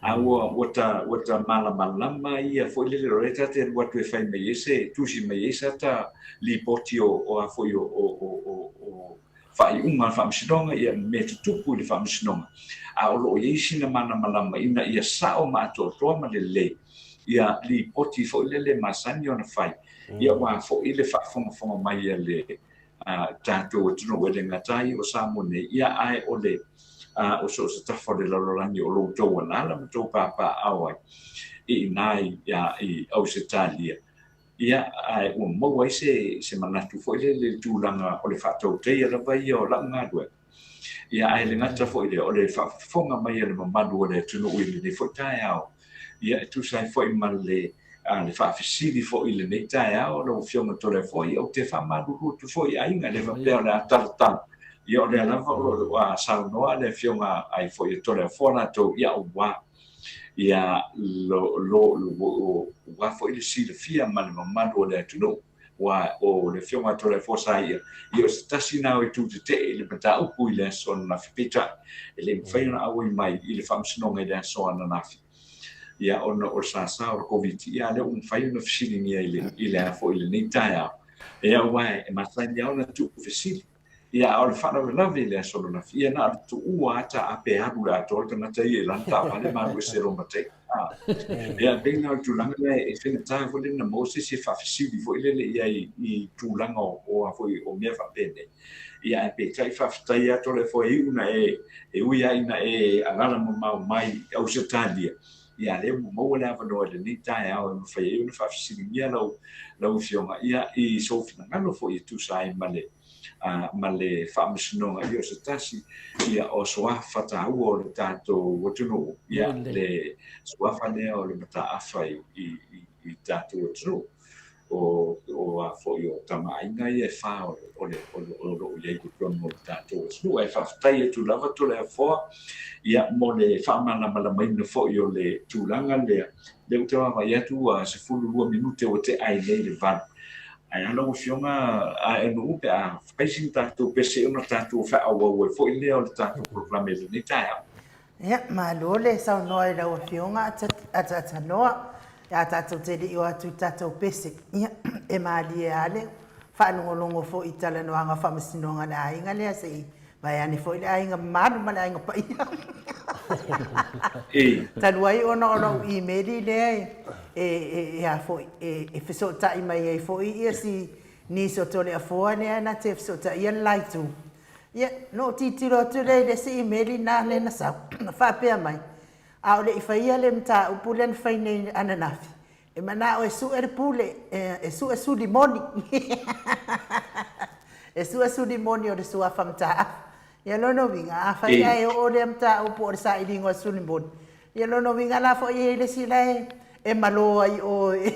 a wata malama ia fo le reta te watu e fai mai ese tusi mai ese ta li poti o a fo o fai unga whamsinonga ia me tutupu le whamsinonga a o lo isi na mana malama ina ia sao ma to ma le ia li poti fo le masani ona fai ia wa fo le whafonga mai ia le tātou tuno wele ngatai o Samoa ia ai o le o so se tafa le lalolani o lo tau anala ma tau papa awai I nai I Ausitalia ia ai o maua se manatu fo le tūlanga o le whatau teia la vai o la ngadwe ia ai le ngata fo o le whafonga mai le mamadu o le tunu uili ni fo tae au ia tu sai fo I mal le whaafisiri fo I le nei tae au lo fionga tole fo I o te whamadu rutu fo I ainga le wapea le ataratana ia o le alava o a saunoa le fionga ai fo I tole fona to ia o wa ia lo wa fo I le sila fia ma le mamadu o le tunu wa o le fionga tole fo sa ia o se tasi nao I tu te le mata upu I le son na fipita le mwhaina awa I mai I le whamsinonga I le son na nafi ia ona o sa o COVID ia le mwhaina fisilingi I le afo I le nei tae ia wa e masani au na tu fisili ia o le whanau lawe le solo na fia na tu ua ata ape abu la tol kana tai e lanta vale ma o se roma tai ia bena tu langa e fina tai fo le na mosi se fa fisili fo ile le ia I tu langa o fo o mea fa pene ia e pe tai fa tai ato le fo una e uia ina e agala mo mai au se talia ia le mo le ava no le ni tai au no fa una fa fisili ia lau fionga ia I so fina ngalo fo I tu sai male ma le whaamisinoga I o se tasi ia o soafa tāua o le tātou watunu ia le soafa lea o le mataafa I tātou watunu o a fo I o tamaiga ia e wha o le iai kutuama o le tātou watunu e whawhatai atu lava tole a foa ia mo le whaamalamalamaina fo I o le tūlanga lea le utawa mai atu a se 12 minute o te ai nei le vana ai ala o fionga a no pe a facing tātou pese ona tātou fa o fo I leo le tātou programe le ni tae ia ma lo le sau noa I lau fionga ata noa ia tātou te li o atu tātou pese ia e maali e ale whaanongolongo fo I tala noanga whamasinonga le ainga lea se I vai ane fo I le ainga maru ma le ainga pa ia taluai ona I meri lea a foi e fesota I mai ai foi ia si ni so tole a foa ne na te fesota ia laitu ia no titiro tu le si meri na le na sa fa pe mai a ole I faia le mta u pulen faine ananafi e mana o su pule e su limoni e su limoni o su afamta ia lono vinga a faia e o le mta u por sa I lingo su limoni ia lono vinga la fo ia le sila e malo ai o e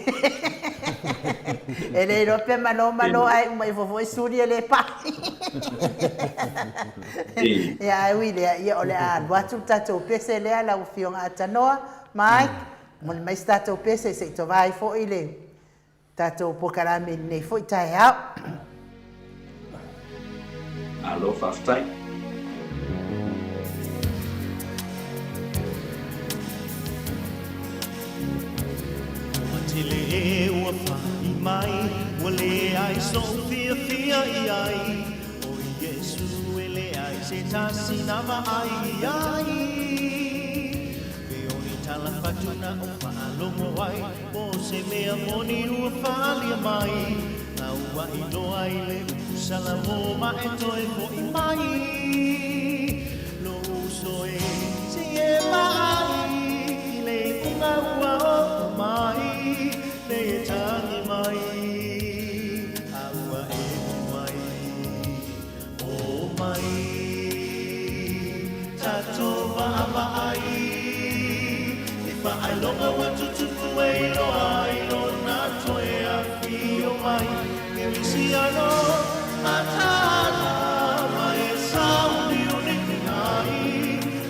le rope malo ai mai fo suri le pa ia wile ia ole a watu tato pese le ala ufionga atanoa mai mon mai tato pese se to vai fo ile tato pokarame nei fo tai au alo faftai mai wale ai so fia fia ai o Yesu ele ai se tasi na ai ai pe oni tala fatuna o faalongo ai o se mea moni ua faalia mai na ua ino ai le usalamo ma e toi fo i mai lo uso e se e mai le unga ua o mai le e tangi mai aua e mai o mai tato wa ai ifa ai longa wa tutuku e lo ai lo na toe a fio mai e risiano matala mai e sauni uniki ai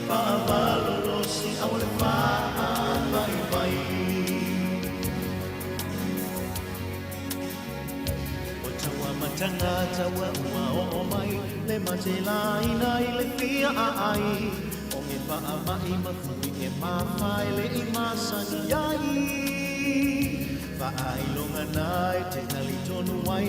pa valoro si aule pa mai mai o tawa matanga tawa o mai le matela ina le fia ai o me pa mai ma fui e ma fai le i masani ai fa ai longa nai te tali tonu ai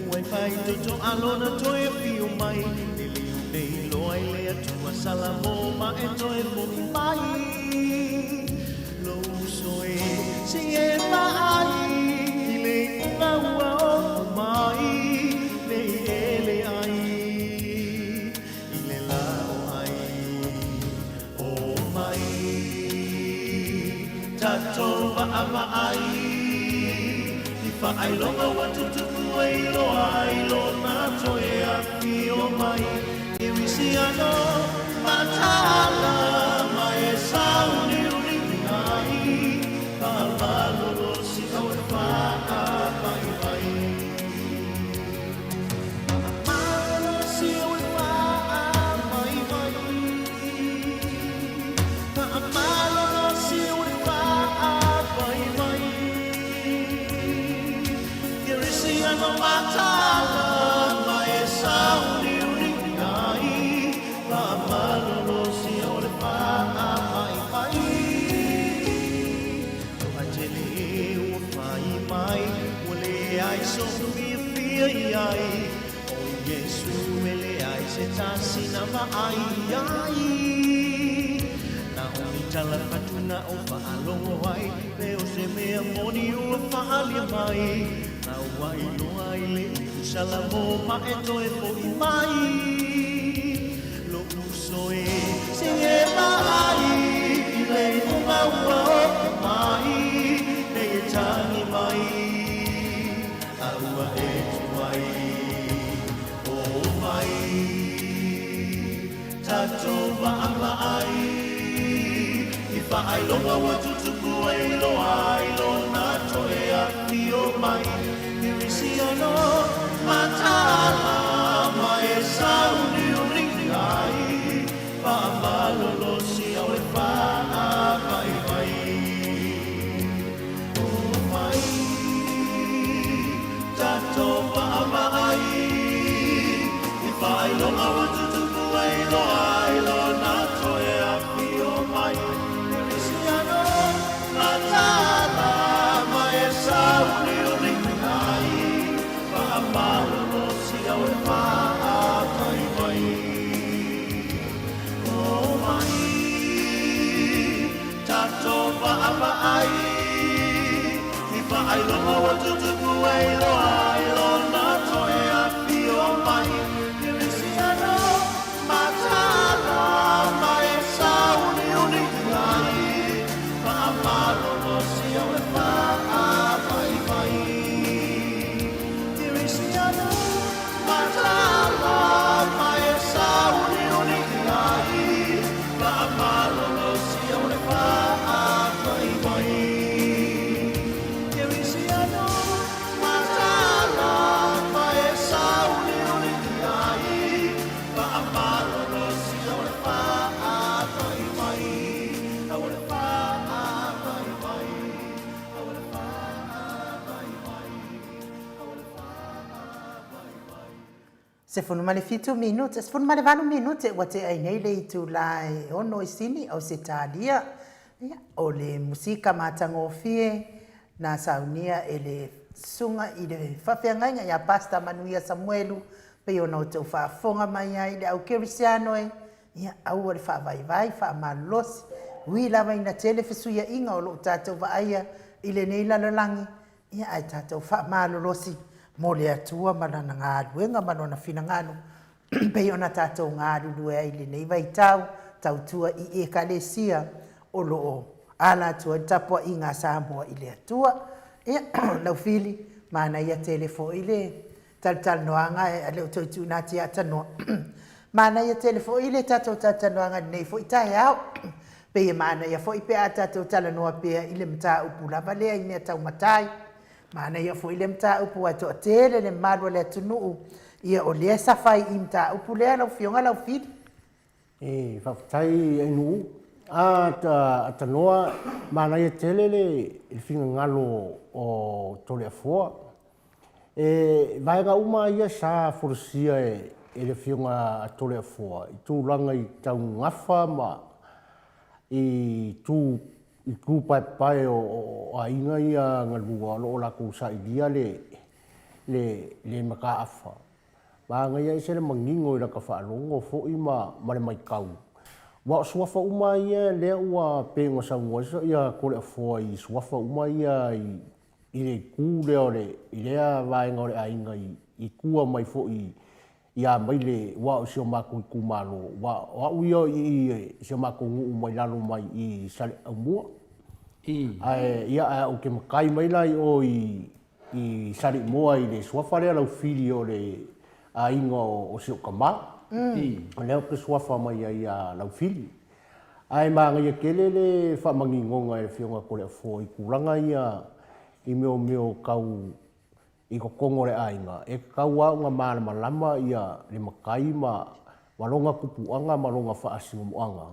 ue fai to alona toi fiu mai le liu nei loi le atua salamo ma e toi mo mai lo uso e si e mai le unga ua o mai le ele ai i le lao ai o mai tato va ai fa ai longa wa tutuku ai lo na toe a fio mai e risiano matala mai e sauni uni ai pa valoro si au e fa mai mai malo si au e fa mai mai pa malo si au e fa mai mai no matala mai sauni uni ai la malo si ore pa mai mai to ajele o fai mai ole ai so fia ai o Yesu ele ai se tasi na ai ai na oni tala fatuna o fa alongo ai le o se mea moni o fa alia mai na wai no ai le salamo ma e toi fo i mai lo uso e se e mai le unga ua o mai le e tangi mai aua e tuai o mai tato wa ai i fa ai longa wa tutuku ai lo na toe a fio mai Risiano matala mai sauni uni ai pa malolo si au e fa mai mai o mai tato pa mai i fai longa wa tutuku ai lo na toe a fio mai Risiano matala mai sauni uni malo si au e fa mai mai o mai tato pa ai i fa ai lo wa tutuku ai lo na toe a fio mai risiano matala mai sauni uni ai fa malo si au e fa mai mai matala mai sauni uni ai pa malo si au le fa mai mai e risiano matala mai sauni uni ai pa malo si au le fa mai mai au le fa mai mai au le fa mai mai au le fa Se funu male fitu minute, se funu male vanu minute, wate ai nei le tu lai ono isini o se tadia, o le musika matangofie na saunia e le sunga i le whawhiangainga ia pasta manuia Samuelu pe ona o tau whaafonga mai ai le au kerisiano e ia au le whaavaivai whaamalosi ui lava ina tele fesuia inga o loo tātou vaaia i le nei lalolangi ia ai tātou whaamalolosi mo le atua manana ngā luenga manona whina ngānu pe ona tātou ngā lulue ai le nei vai tau tua i e kalesia o loo ala tua tapua i ngā Samoa i le atua ia lau fili mana ia telefo i le tal noanga e leo toitu nā tia atanoa mana ia telefo i le tātou tatanoanga nei fo i tae au pe ia mana ia fo i pe a tātou talanoa pea i le mta upu lava lea i mea tau matai mana ia fo i le mta upu a toa tele le malua le atunuu ia o lea safai i mta upu lea lau fionga lau fili e whaktai e nuu a tanoa mana ia tele le finga ngalo o tole a fua e vaenga uma ia sa furusia e le fionga tole a fua i tūlanga i tau ngafa ma i ku pai o a inga ia ngalua lo la ku sa idia le maka afa ba nga ia se le mangingo i la ka fa longo fo i ma le mai kau wa suafa uma ia le ua pengo sa ngoi so ia ko le fo i suafa uma ia i le ku le ole i le va nga le a inga i ku mai fo i ia mai le wa o ma ku malo wa uio i se ma ku mai lalo mai i sale amua ai ia o ke makai mai lai o i sale moa i le suafa le lau fili o le a inga o se kama leo ke suafa mai ia lau fili ai ma nga kele le fa mangingonga e fionga ko le fo i kulanga ia i meo kau i ko kongo le ainga e kaua nga malama ia le makai ma walonga kupuanga malonga faasimuanga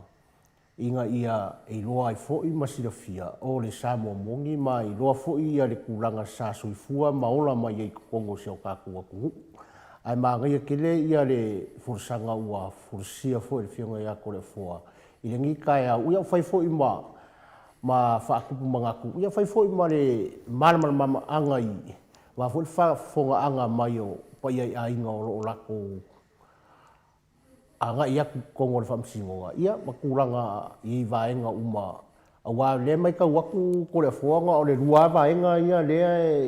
inga ia e loa i fo i masilafia o le Samoa mongi mai loa fo ia le kulanga sa suifua maola mai i ko kongo se o kaku aku ai ma nga kele ia le forsanga ua forsia fo le fionga ia ko le foa i le ngika ia uia fai fo i ma faakupu mangaku ia fai fo i ma le malama anga i wa fo fa fonga anga mai o pa ia inga o lako anga ia kongo le famsingo ia makulanga i vaenga uma awa le mai ka waku ko le fonga o le rua vaenga ia le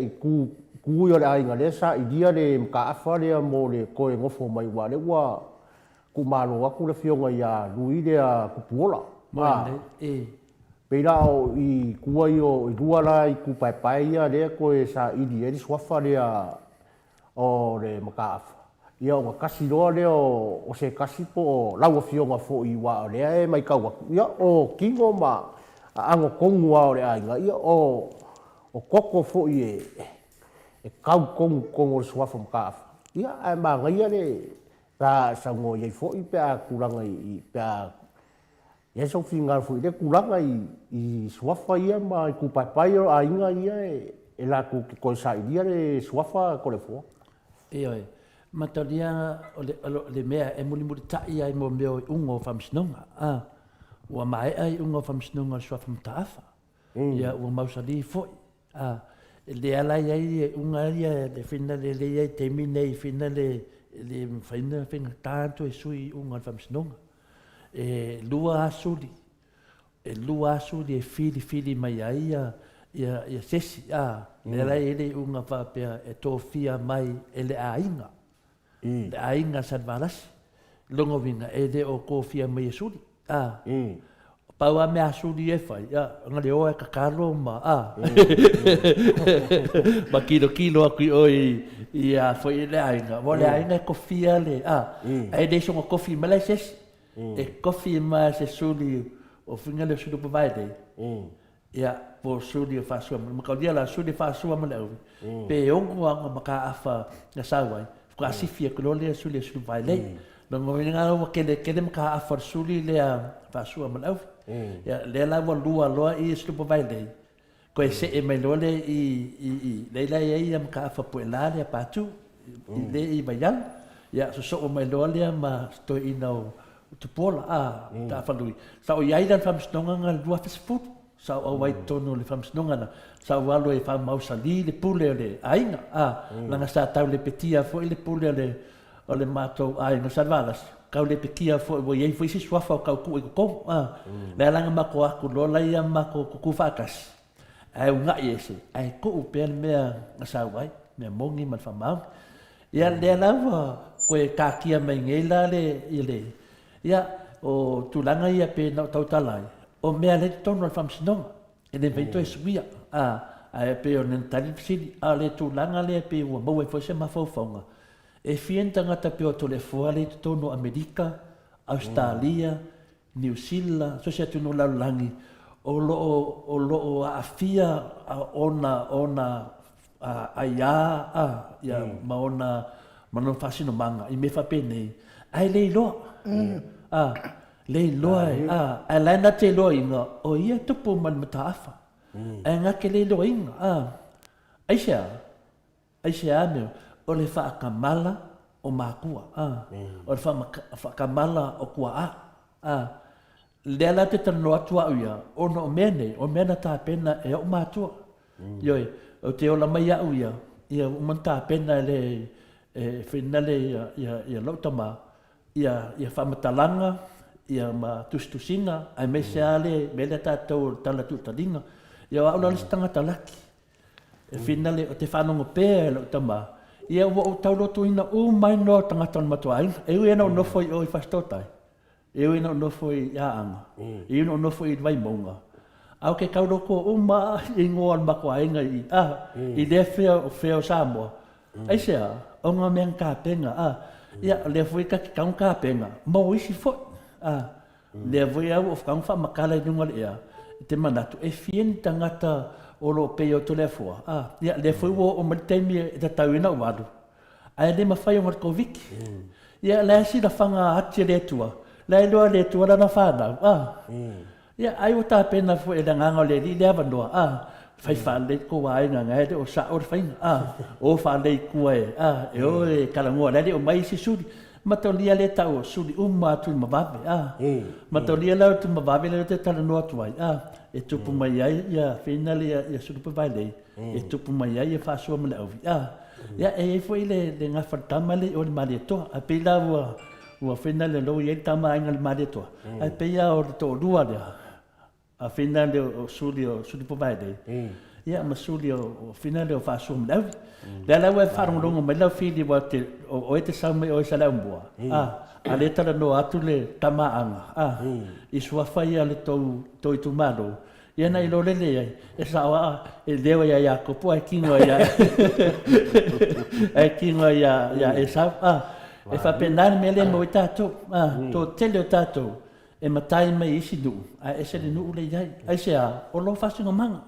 i ku yo le ainga le sa idia le ka afa le mo le ko e ngofo mai wa le wa ku malo waku le fionga ia lui le ku puola ma Pera o i kua i rua la i ku pai ia lea koe sa idi e suafa lea o le makaafa. Ia o kasi roa lea o se kasi po o laua fionga fo i wa o lea e mai kauaku. Ia o kingo ma ango kongu a o le ainga. Ia o koko fo i e kau kongu le suafa makaafa. Ia e ma ngaia le ka sango iei fo i pea kuranga i pea ia so finga fu de kulanga i suafa ia ma ku papai a inga ia e la ku ko sa ia le suafa ko le fo e matalia le mea e muli ta ia mo meo ungo famsnonga wa mai ai ungo famsnonga suafa mtafa ia o mausali fo le ala ia unga ia le fina le ia termine fina le fina tanto e sui ungo famsnonga e lua asuli e fili mai ia sesi le la ele unga papea e tofia mai ele ainga le ainga salvalas longo vinga ele o kofia mai asuli paua me asuli e fai ngale o e kakalo ma ma kilo aki oi ia foi le ainga mo le ainga kofia le e de so kofi mala sesi e kofi ma se suli o finga le suli po vai dei ia po suli fa sua ma ka dia la suli fa sua ma le pe ongo anga maka afa na sawai ka sifia ko le suli vai dei no mo vinga o ke maka afa suli le fa sua ma ia le la wa lua loa i suli po vai dei ko se e mai lole i le ia maka afa po la le patu le i bayang ia so mai lole ma sto ino tu pola ta falui sa o yai dan fam stonga ngal dua fesfut sa o wai tono le whamsinonga na, sa o alo e whamausali le pule o le ainga, langa sa tau le petia fo i le pule o le mātou ainga sarvalas, kau le petia fo i ei fo isi swafa o kau ku i kukou, le langa mako aku lola ia mako kuku whakas, ai unga i ese, ai ko upea mea ngasa wai, mea mongi man whamau, ia le lawa koe kākia mai ngeila le, ia o tulanga ia pe na tau talai, o mea le tono al whamsinonga, e le veito e suia, a pe o nen tali pisili, a le tulanga le pe ua mau e fose mawhauwhaunga, e fien tangata pe o tole fua le tono Amerika, Australia, New Zealand, so se tunu laulangi, o loo a fia ona aia, ia maona manon fasino manga, i me whapene, ai le loa, le loa, ai laina te loa inga, o ia tupu man mataafa, ai ngake le loa inga, aisea ameo, o le whaakamala o mākua, o le whaakamala o kua le ala te tano atua uia, ono o mena tā pena e o mātua, ioi, o te ola mai au ia uman tā pena le, whenale ia lautama, ia whamatalanga, ia ma tustusinga, ai me se ale, mele tātou tala tūtalinga, ia wa aula lisi tangata laki. Whenale o te whanonga pēr lautama, ia ua o taulotu ina o mai no tangata on matuain, e ui ena o nofo i oi whastotai, e ui ena o nofo i aanga, e ui o nofo i vai maunga. Au ke kauroko o ma i ngoan makuainga i le wheo Samoa, ai sea, o ngā mea kāpenga, ia le fui ka ki kaun kāpenga, mau isi fot, le fui au o whakaun wha makala i nunga le ea, te manatu, e fien tangata o lo peo to le fua, ia le fui o maliteimi e te tauina o wadu, ai le mawhai o ngat koviki, ia le si na whanga hati le tua, le loa le tua lana whanau, ia ai o tā pena fu e nganga le li le avanoa, fai whale ko wainga ngai o sa o whainga, o whale kua e o e kalangoa le o mai si suri, matolia le tau suri umma tu mawabe, matolia lau tu mawabe le te tala noa tuai, e tupu mai ai ia whenale ia suri pa vai lei, e tupu mai ai ia whasua mele auvi, ia e fo i le ngā whatama le o le mali toa, a pila ua whenale lo i e tama ainga le mali toa, a pia o le to lua lea, a whenale o suri pa vai lei, ia ma suri o whenale o whasua mele auvi, le lau e wharongonga mai lau whili o e te sau mai o e sa lau mbua, a le tala no atu le tamaanga, i suawhai a le tau i tu malo, ia na i lo lele ai, e sawa e lewa ia Iakopo, ai kingoa ia, ai kingoa ia e sau, e whapenani me le mo i tātou, tō tele o tātou, e matai mai isi nuu, e se le nuu le iai, ai se a, o lo whasingo manga,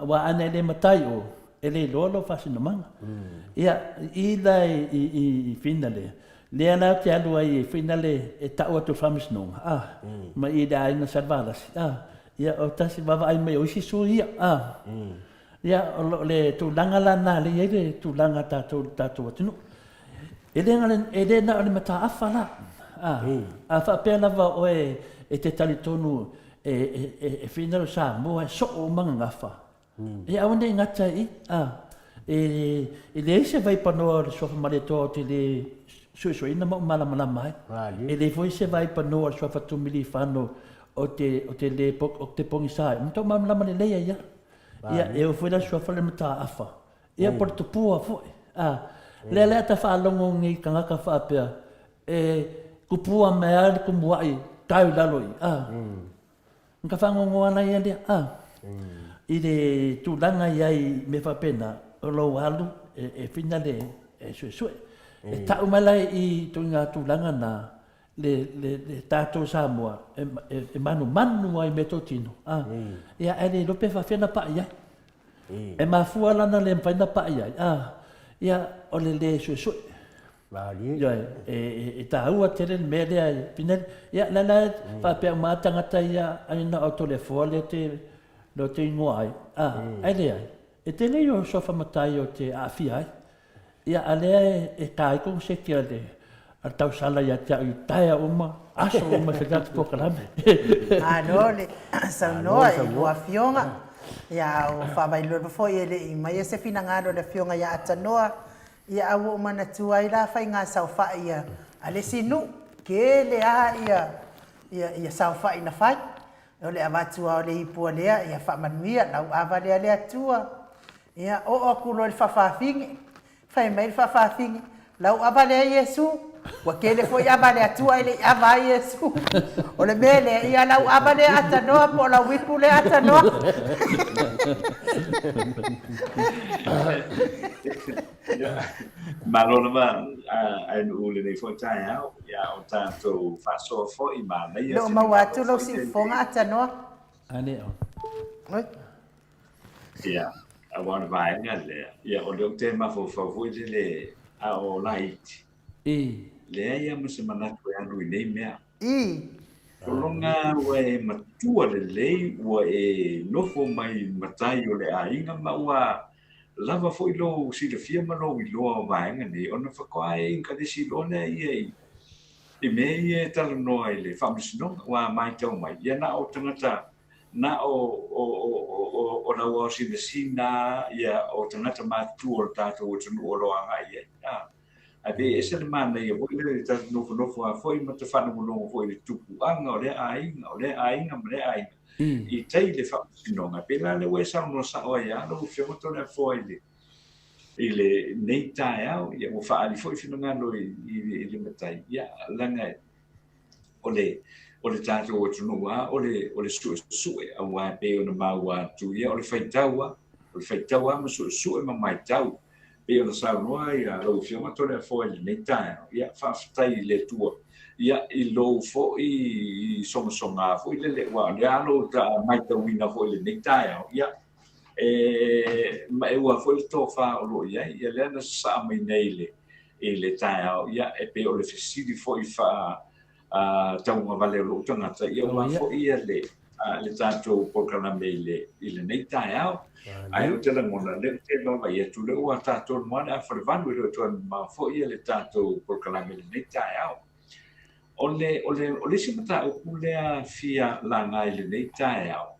wa ana le matai o, e le lo whasingo manga, ia i lai i whinale, le ana te alua i whinale e tau atu whamisnonga, ma i le aina sarvalasi, ia o tasi wawa ai mai o isi su ia, ia le tūlanga lana le iei le tūlanga tātou atinu, e le na ole mata awha la, a whapea lava o e te talitonu e whinaro Samoa e so o manga ngawha, e awane i ngata i, e le ese vai panoa le sofa mare toa o te le suesueina ma o malamalama ai. E le foi se vai panoa le sofa tumili whano o te le o te pongi sai. Mtau malamalama le leia ia. Ia e o foi la sofa le mata afa. Ia por tu pua foi. Le lea ta whaalongo ngi kangaka whaapea. E kupua mea le kumuai tau laloi. Nka whangongo ana ia lea. I le tūlanga iai me whapena o lo alu e whina le suesue. E tau malai i tuinga tūlanga na le tātou Samoa e manu ai me tō tino. Ia e le lope whawhena pa iai. E mafua lana le mwhaina pa iai. Ia o le suesue. Ia e tāua tere me lea i pinere. Ia lana whapea mātangata ia aina o tole fua le te ingoa ai. Ai lea ai. E te lei o sofa matai o te awhia ai. Ia alea e kai kong se kia le. A tau sala ia te au taia uma. Aso ma se gat po kalame. Ano le saunoa e ua fionga. Ia o whawailo fo i ele i mai se fina ngaro le fionga ia atanoa. Ia awo mana tua i la fai ngā sau whai ia. Ale sinu ke le a ia sau whai na whai. O le avatua o le ipua lea ia whamanuia lau awa lea lea tua. Ia o kulo le whawhawhingi. Whai mai le whawhawhingi. Lau awa lea Yesu. Wa kele foi abale atua ile ava Yesu. O le mele ia lau abale atanoa po la wipu le atanoa. Malona ma ai no le nei foi tai au ia o tanto faso foi ma nei No ma watu lo si fonga atanoa. Ane o. Oi. Ia a wana vai ngale ia o le tema fo foi le a o light. Lea ia ma se manatu e anu I nei mea. Kolonga ua e matua le lei, ua e nofo mai matai o le ainga, ma ua lava fo I lo si le fia ma lo I loa o vaenga nei, ona whakoa e inka le si lona I mea I e tala noa I le whamisinonga, ua mai tau mai. Ia na o tangata, na o la ua o si le sina, ia o tangata matua o tātou o tunu o loa ngai e. Abe ese le mana ia foi le ta no foi ma te fana mo foi le tupu anga o le ainga ma le ainga I tei le fa sinonga pe la le wesa no sa o ia lo fio to le foi le ile nei tai au ia mo fa ali foi sinonga lo I le matai ia langa o le tato o tunua o le su a wa pe o na maua tu ia o le faitaua ma su ma mai tau pe ona saunoa ia lo fioma tole fo I nei tai ia whawhitai le tua ia I lo fo I songa fo I le wa le alo ta mai tauina fo I le nei tai ia ma e ua fo I tō wha o lo ia le ana sa mai nei le tai ia e pe o le fisiri fo I wha taunga vale o lo tangata ia ua fo ia le tātou pokalame I le nei tai ai o te langona le te lava ia tu le ua tātou moana a wharevanu I roto ma fo ia le tātou pokalame le nei tai au. O le si mata upu lea fia la ngai le nei tai au.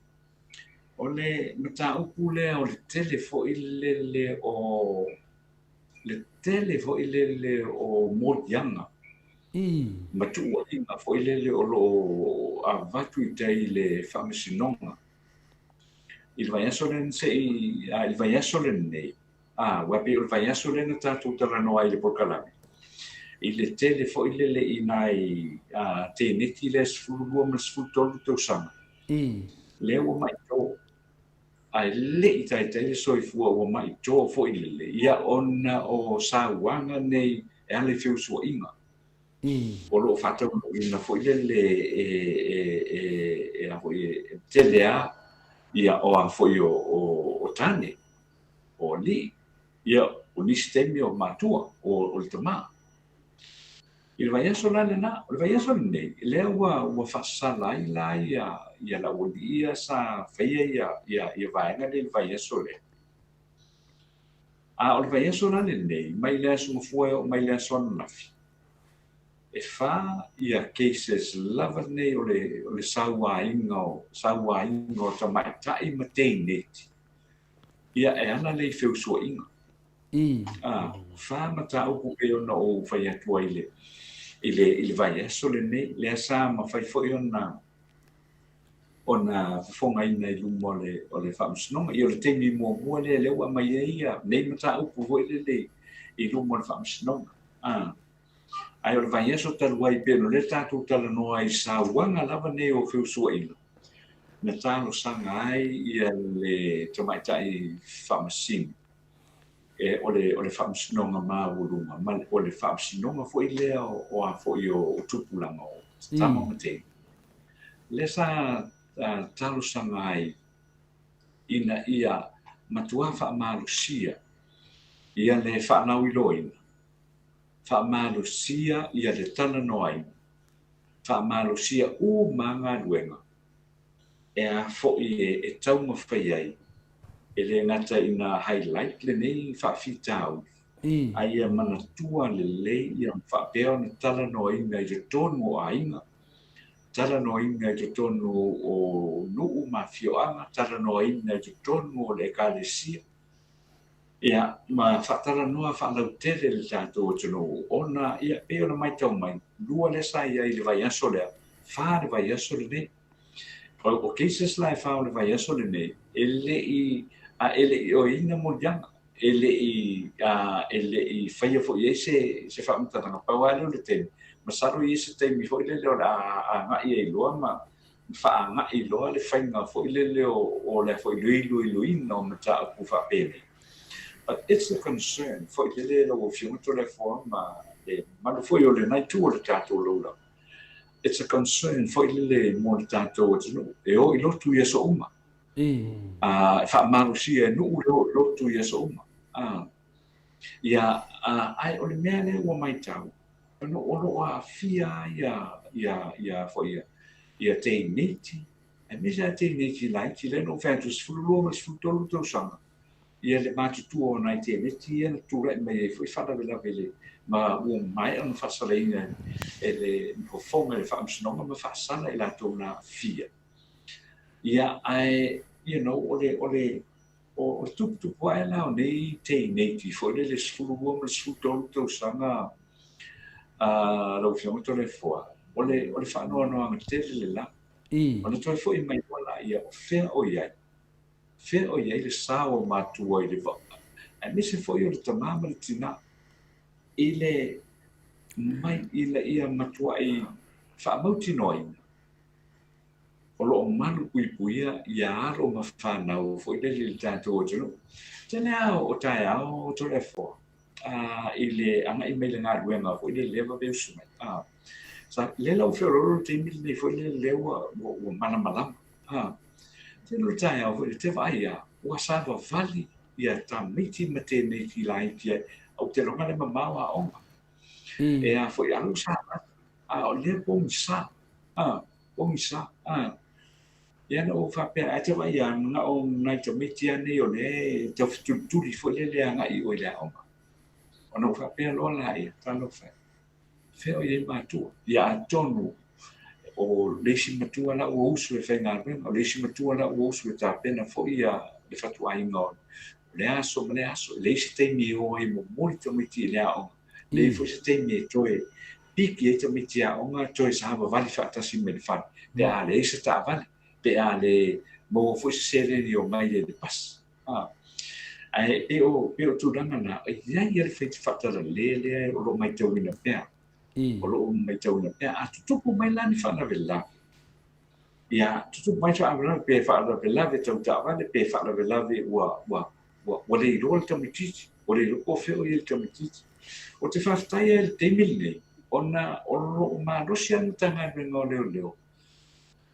O le mata upu lea o le tele fo I le o modianga. Matua inga fo I le o lo a vatu I tei le whamisinonga. Il vai essere il vai essere nei wapi il vai essere na tatu tala no ai le porkalame il telefo il le inai te neti les fulu mas futol to sama le o mai to ai le tai so I fu o mai to fo il le ia ona o sa wanga nei e ale fiu so inga o lo fatto in fo il le telea ia o a foi o tane o li ia o ni stemi o matua o le tama il vai aso la na il vai aso nei le ua fasala ila ia la ia sa feia ia vai na le vai aso le o vai aso la nei mai le aso foi o mai le aso na e fa ia cases lava nei o le sauainga o tamaitai ma teineti ia e ana lei feusuainga fa mata upu e ona o fai atua I le vai aso le nei le asa ma fai foi ona fonga ina I lumo o le whamsinonga I o le teimi mua le ua mai ia nei mata upu voi le I lumo le whamsinonga ai o le vai aso taluai pe no le tātou tala noa I sauanga lava nei o feusuainga na talo sanga ai ia le tamaitai whamasini o le whamsinonga mawurunga ma o le whamsinonga fo I lea o a fo I o tupulanga o tama matei le sa talo sanga ai ina ia matua whamalusia ia le whanau I loina whamalusia ia le tala noai whamalusia u manga luenga e a fo'i e taunga whai ai e le ngata ina highlight le nei whawhitau ai a manatua le lei ia whapea na tala noai ngai le tonu o ainga tala no inga te tonu o nuu mafioanga, tala no inga te tonu o le ekalesia. Ia, ma whatara noa whalau tere le tātou o tunu. Ona, ia, pe ona mai tau mai, lua le sa ia i le vai aso lea, wha le vai aso le ne. O cases lai wha le vai aso le ne, ele i o ina mo janga, ele i whaia fo i se whaamtatanga pauare le tene. Masaro i se teimi fo i le leo a ngai e loa ma, wha ngai loa le whainga fo i le leo o le fo i lui ina o mata aku wha pene. But it's a concern for the little of you to reform, Maleifua le nai tu o le tātou lola. It's a concern for the more tātou o e o I lotu ia so uma. Wha marusia e nuu lotu ia so uma. Ia, ai o le mea le ua mai tau. Ano olo a fia ia fo ia te neti. E misa te neti lai, ti le no whantus fulua mas fultolu tau sanga. Ia le matutua o nai te neti ia na tura I mai e fui whara vela vele ma ua mai anu whasaleina e le mpofonga le whaamsinonga ma whaasana I lato na fia. Ia ai, o tuputupu ai lao nei te neti fo le sfulua ma le sfultolu tau sanga lau fionga to le foa. O le whanua noa ngatele le la. O na toi fo I mai wala ia o whea o iai. Fe o ia le sao matua I le va. A mise foi o le tamama le tina. Ile mai ile ia matua I fa mauti noi. O lo malu puipuia ia aro ma whanau foi le tātou o tunu. Tene au o tai au o tole fo. Ile anga I mele ngā ruenga foi le lewa veu sumai. Sa le lau whiororo te mili nei foi le lewa o mana malama. Tēnō tai au le te vai ia, ua sāwa vali ia tā miti ma tēnei ki lai tia au te ronga le mamau a onga. E a fo I alu sā, o le pongi sā, Ia na o whapea, a te vai ia, nga o nai ta miti ane o le, te tuli fo le anga I o le a onga. O na o whapea loa la ia, talo whai. Wheo I e mātua, ia a tonu, o leisi matua la ua usu e whainga renga, o leisi matua la ua usu e tā pena fo ia le whatua inga o le aso, leisi teimi o e mo mori tamiti I le aonga, le fo se teimi e toe piki e tamiti a onga, toe sa hawa vali whaatasi me le whani, pe a le eisa tā vali, pe a le mo fo se sereni o mai e le pas. E o tūranga na, iai e le whaiti whaatara le o lo mai tau ina pea. O lo mai tau na pea a tutupu mai lani whana vela. Ia tutupu mai whana pe whana vela ve tau tāwane pe whana vela ve ua le iroa le tamititi. O le iroa whio I le tamititi. O te whaftai e le teimili nei. Ona o ma rosi anu tanga me ngā leo.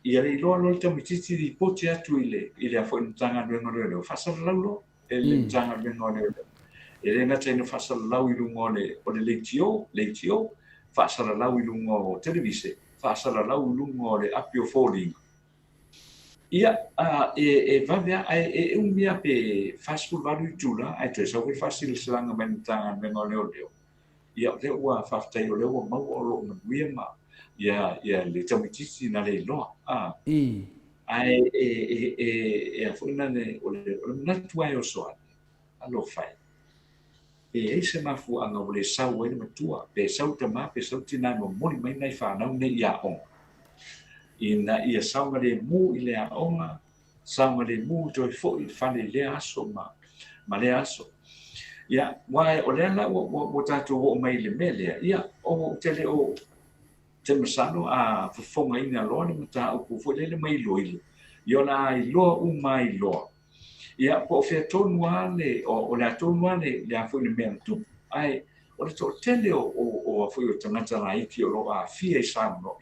Ia le iroa le tamititi li pote atu I le afo inu tanga me ngā leo. Whasara laulo e le tanga me ngā leo. E le ngata inu whasara lau I lungo o le leitio. Whaasara lau I lunga o televise, whaasara lau I lunga o le apio fōringa. Ia, vavea, umia pe whaasipul varu I tūla, ai te sau kei whaasili silanga meni tanga me ngā leo. Ia, le ua whaftai o le ua mau o lo manuia ma, ia le tamititi na le loa. Ai, a whaina ne, o le natua e o soane, alo whai. E se mafu anga o le sau e le matua, pe sau tama, pe sau tina mo mori mai nei whanau nei ia onga. Ina ia saunga le mu I le a onga, saunga le mu toi fo I whane le aso ma le aso. Ia, wae o le ana o tātou o mai le melea, ia o te le o te masano a whafonga ina loa ni mata o kufo le mai loile. Ia la I loa mai loa. Ia po fe tonu ale o la tonu ale le fo le mea tu ai o le to tele o fo o tangata la iki o lo a fie sa no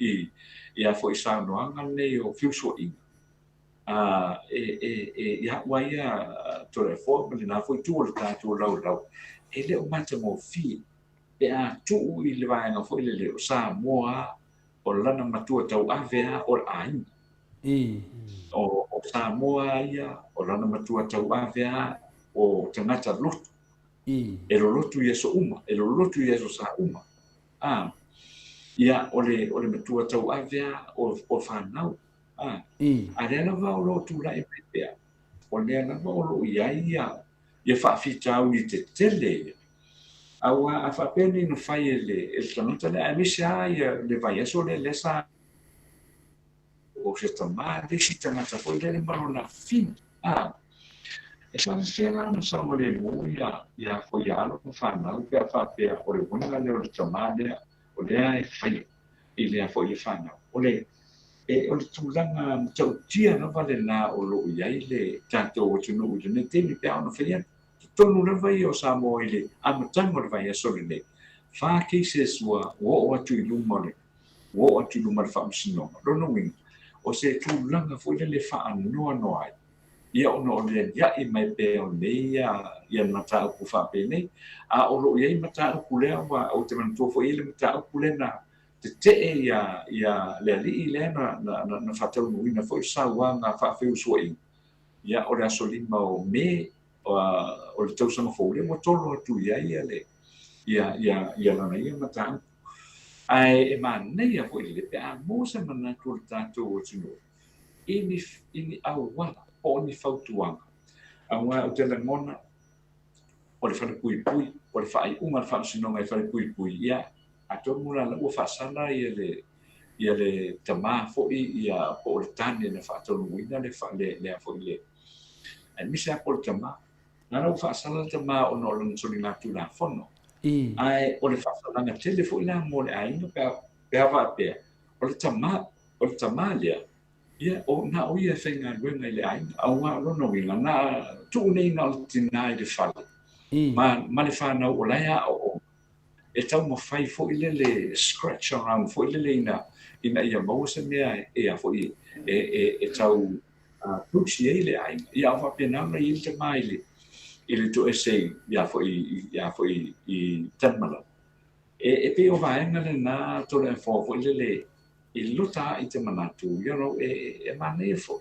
ia fo sa no anga le o fiuso I ia waia to le fo le na fo tu o ta tu lau e le o mata mo fi pe a tu I le vai no fo le o Samoa o lana matua tau avea o ai o Samoa ia o lana matua tau avea o tangata lotu. E lo lotu ia so uma, e lo lotu ia so sa uma. ia ole matua tau avea o whanau. A rea lava o lo tu lai mai pea. O lea lava o lo iai ia whaafitau ni te tele. Aua a whapeni no whai e tanota le amisa ia le vai aso le lesa o se tamā le si tangata po le marona fin. E whawhera na sa o le mo ia ko ialo no whanau pea whapea o le wunga le o le tamā lea o lea e whai i lea fo i whanau. O le tūlanga tau tia na vale nā o lo iai le tātou o tunu u tune tēni pea ona whaia. Tonu na vai o Samoa i le amatanga o le vai aso le ne. Wha keise sua o atu i lumare. O atu i lumare whaamsinonga. Rono winga. O se tūlanga fo le wha anoa noai. Ia ono o le ia i mai pe o nei ia mata upu whape nei. A o lo iai mata upu lea wa o te mantua fo i le mata upu le na te ia le ali le na whatau nuina fo i saua ngā whawhiu suai. Ia o le aso lima o me o le tausanga fo le mo tolo atu ia le ia lana ia mata ai e manei a fo i le pe a mo se mana tu tātou o tino. Ini au wala o ni fautuanga. Awa o te langona o le whana pui o le whai unga le whana sinonga i whana pui ia a tō mula la ua whasana ia le tamā fo'i ia po o le tane na whaatonu wina le a fo'i le. Ai misi a po le tamā. Nara ua whasana le tamā o no lana soli ngā tū la whono. Ai o le whasalanga tele fo'i la mo le ainga pea wapea. O le tamā lea. Ia o na o ia whenga luenga i le ainga. Au ngā rono winga na tū nei na o tina i le whala. Ma le whanau o laia o e tau mo fai fo ile le scratch around fo ile ina ia mau se mea e a fo e tau puxi ele ai ia va pena na il te mai ile to essay ia fo i tamala e pe o vai ngale na to le fo ile il luta i te manatu you know e mane fo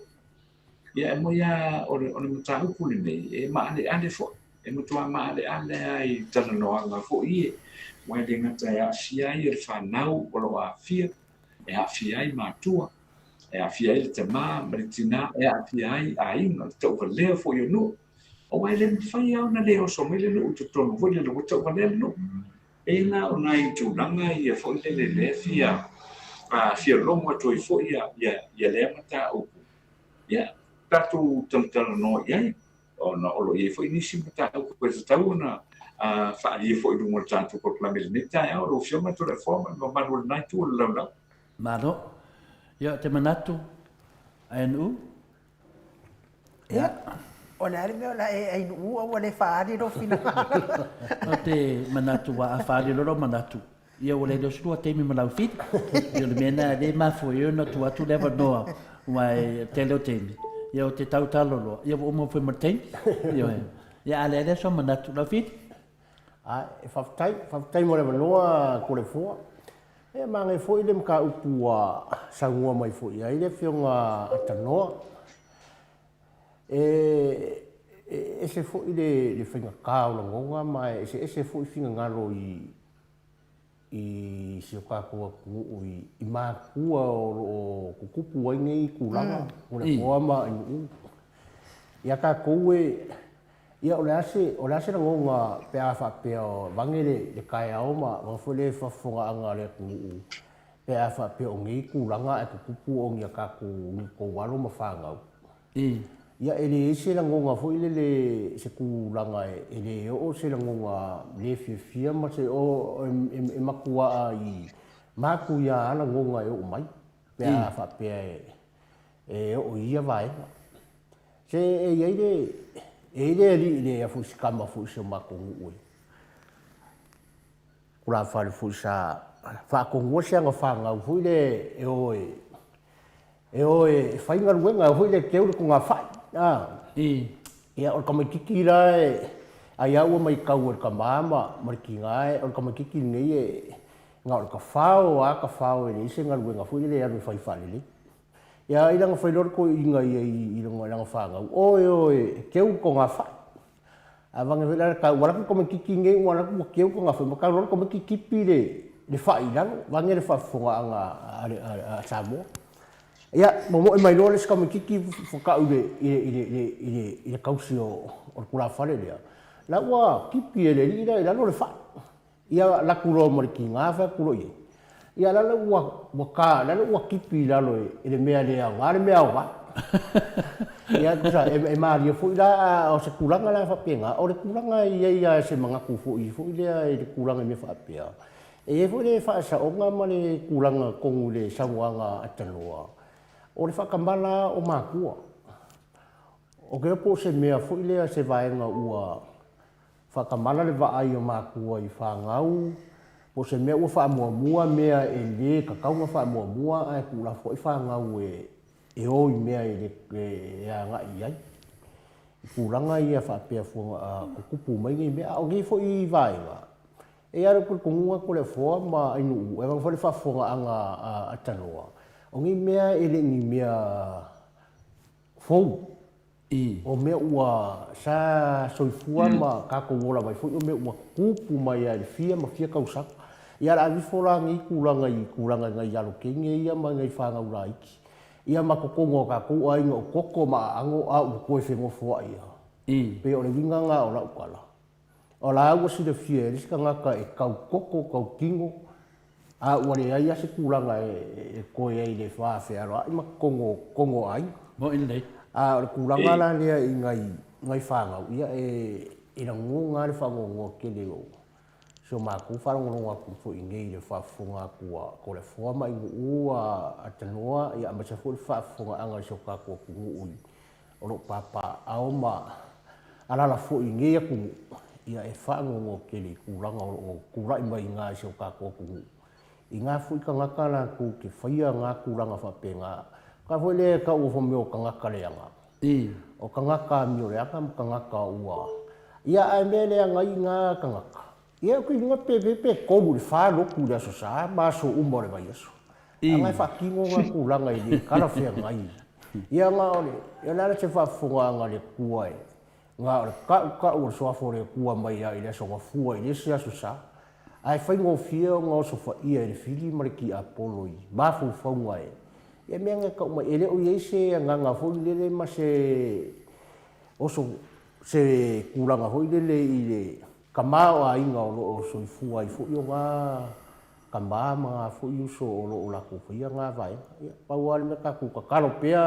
ia mo ia o le mata ku nei e mane ande fo e mo tua mane ande ai tana no anga fo Wai le ngata e awhia i le whanau o lo awhia, e awhia i mātua, e awhia i le te mā, maritina, e awhia i a inga, le tau ka lea fo i anu. O wai le mwhai au na leo so me le nu utu tonu, fo i le lu tau ka lea nu. E na o nai tūlanga i a fo i le fia lomo atu i fo i a lea mata upu. Ia, tatu tamtala no iai, o na olo i fo i nisi mata upu, koe sa tau na, whaari fo i rungo tātou ko klame le tai au ro fioma to le forma no manual night to le lau. Maro. Ia te manatu anu. Ia. O le ari me o la e nu o le whaari ro fina. O te manatu wa a whaari ro manatu. Ia o le do stua te mi malau fit. Ia le mena le mafo i ona tu atu leva noa. Wai te leo temi. Ia o te tau talolo. Ia o mo foi martei. Ia ale le so manatu lau fit. E whaftai mo le manoa ko le fua. E mange fo i le mka upu a Samoa mai fo i aile whionga atanoa. E se fo i le whinga kāo la ngonga mai e se fo i whinga ngaro i si o kākua ku i mākua o kukupu ai nei kulanga. O le fua ma ia kākou ia o le ase na ngonga pea whapea o wangere le kai au ma wafole whafonga anga le kuu. Pea whapea o ngei kulanga e kukupu o ngia kaku ko walo ma whangau. Ia ele ese na ngonga fo ile le se kulanga ele o se na ngonga le fia ma se o e makua i maku ia ana ngonga e o mai. Pea whapea e o ia vai. Se e iei e le a fusi kama fusi o makongu ui. Kura whare fusi sa whakongu se anga whangau hui le e oe whainga ruenga hui le keure ko ngā whai. Ia o kama kikira a iau mai kau o ka mama mariki ngai o kama kiki nei ngā o ka whao a ka whao e se ngā ruenga hui le anu whai whalele. Ia i langa whailor ko inga i langa whangau. Oe, keu ko ngā whai. A wange wela ka waraku ko me kiki ngei waraku mo keu ko ngā whai. Maka roro ko me kiki pire. le whainang, wange le whafonga anga a Samoa. Ia, momo e mai loa le skama kiki whakau i le kausi o kura whare lea. La ua kipi e le rira i lalo le wha. Ia la kuro mo le ki ngāwha kuro i. Ia lalo ua kipi i lalo i le mea lea ngā le mea wha. Ia kusa e maria fui la o se kulanga la whapenga. O le kulanga ia se mangaku fui lea i le kulanga me whapea. E fui le whaasa o ngā ma le kulanga kongu le Samoanga atanoa. O le whakamala o mākua. O kea po se mea fui lea se vaenga ua whakamala le vaai o mākua i whangau. Po se mea ua whaamuamua mea e le kakaunga whaamuamua ai kula fo i whangau e oi mea e a ngai ai. I pūranga ia whaapea fuanga kukupu mai ngai mea o kei fo i vaenga. E ara kua kongunga ko le foa ma ainu e wang fo le whaafonga anga atanoa. O ngi mea ele ngi mea fou. O mea ua sa soifua ma kako wola mai fo o mea ua kupu mai ai fia ma fia kausaka. Ia la vifora ngi kulanga ngai alo kenge ia ma ngai whanga ura iki. Ia ma kokongo kako ai ngo koko ma ango a u koe whengo fua ia. Pe o le winga ngā o la ukala. O la ua si le fia riska ngaka e kau koko, kau kingo. A wale ai ase kulanga e koe ai le whaafe aro ai ma kongo ai. Mo in lei. A le kulanga la lea i ngai whangau. Ia e na ngā le whangongo ke leo. So māku wharongonga ku fo i ngei le whaafonga kua ko le whoa mai ua atanoa ia amasa fo le whaafonga anga so ka kua kungu ui. O lo papa ao ma alala fo i ngei aku ia e whaongongo ke le kulanga o kurai mai ngā so ka kua kungu. I ngā fui ka ngaka la ku ke whaia ngā kulanga whapenga. Ka fo le ka ua meo ka ngaka leanga. O ka ngaka mio leanga ka ngaka ua. Ia ai me leanga i ngā ka ngaka. Ia kui ngā pepe komu le whāloku le aso sa, māso umore mai aso. A ngai whakingo ngā kulanga i le karawhea ngai. Ia ngā ole, ia nara te whafonga ngā le kua e. Ngā ole ka ua soafo le kua mai a i le aso ngā fua i le se aso sa. Ai whaingo fia o ngā oso whaia e le whiri mariki a polo i. Māfu whaunga e. Ia mea ngai ka umai ele o iese ngā fo i lele ma se oso se kulanga hoi lele i le kamao a inga o loo soifua i fui o ngā kamaa mga fui uso o loo lako whia ngā vai. Pau ale me kaku ka karo pea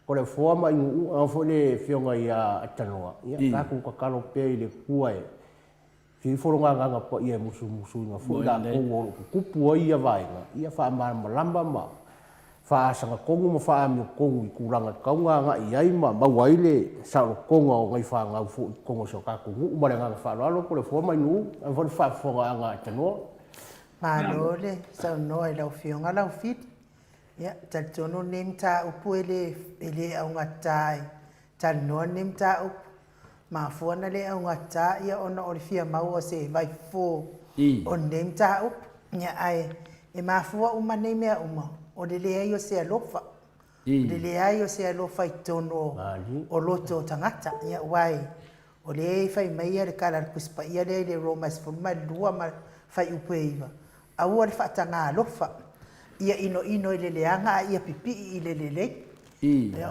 ko le fua ma ingu a fui le whionga i a atanoa. Kaku ka karo pea i le kua e. Whiri whoronga nganga pa ia musu inga fui la kongo o kupu a ia vai nga. Ia wha malamba ma. Whaasanga kongu ma whaamio kongu i kuranga kaunga nga i aima mawaile sao konga o ngai whaangau fu i kongo so kako ngu umare nganga whaaloalo ko le whoma inu a whori whaafonga anga atanoa. Mālole, sao noa e lau whionga lau whit. Ia, talitono nem tā upu ele au ngatai. Tal noa nem tā upu. Mā fuana le au ngatai ia ona o le whia maua se vai fō. O nem tā upu. Ia ai, e mā fua uma nei mea uma. O le lea i o se alofa. Le lea i o se alofa i tono o loto tangata. Ia wai. O le fai mai le kala kuspa ia le romas fuma lua ma fai upe iwa. A ua le whaatanga alofa. Ia ino i le leanga ia pipi i le lele.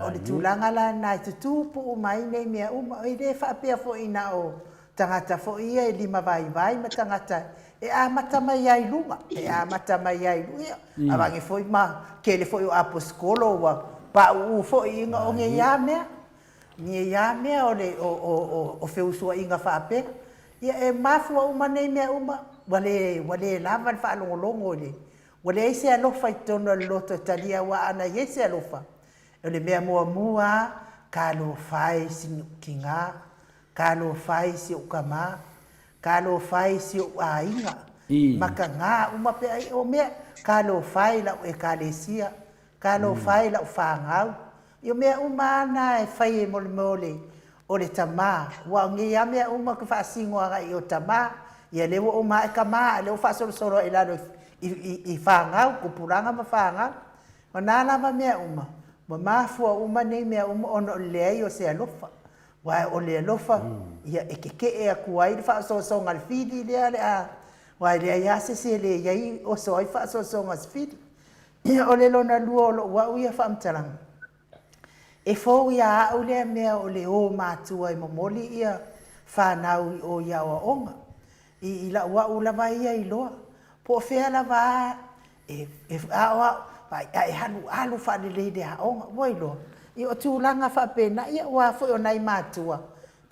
O le tūlanga la nai tutupu o mai nei mea uma. I le whaapea fo ina o tangata fo ia e lima vai ma tangata. E a mata mai ai lunga, e a mata mai ai lunga. Awange foi ma, kele foi o aposkolo wa pa u foi inga o nge ia mea. Nge ia mea o le o feusua inga whaape. Ia e mafua uma nei mea uma, wale lava whaalongolongo le. Wale eise alofa i tono loto talia wa ana eise alofa. O le mea mua, ka lo fai si kinga, ka lo fai si ukama. Ka lo fai si o ainga. Maka ngā uma pe ai o mea. Ka lo fai la o e kalesia. Ka lo fai la o whangau. I o mea uma ana e fai e mole. O le tamā. Wa o ngia mea uma ka whaasingo aga i o tamā. Ia lewa o ma e ka mā. Leo whaasoro e lano i whangau. Kupuranga ma whangau. O nāna ma mea uma. Ma mafua uma nei mea uma ono lei o se alofa. Wai o le alofa, ia e keke e a kuai le whaasosonga le whiri lea le a. Wai le ia se le iai o so ai fa so ngas fit. O le lona lua o lo wa uia fa mtalang. E fo ia au le mea o le o matua i momoli ia whanau i o ia o onga. I la wa u lava ia i loa. Po fea lava e awa e halu whanele de ha onga. Wai loa. I o tūlanga whapena ia wa fo o nai matua.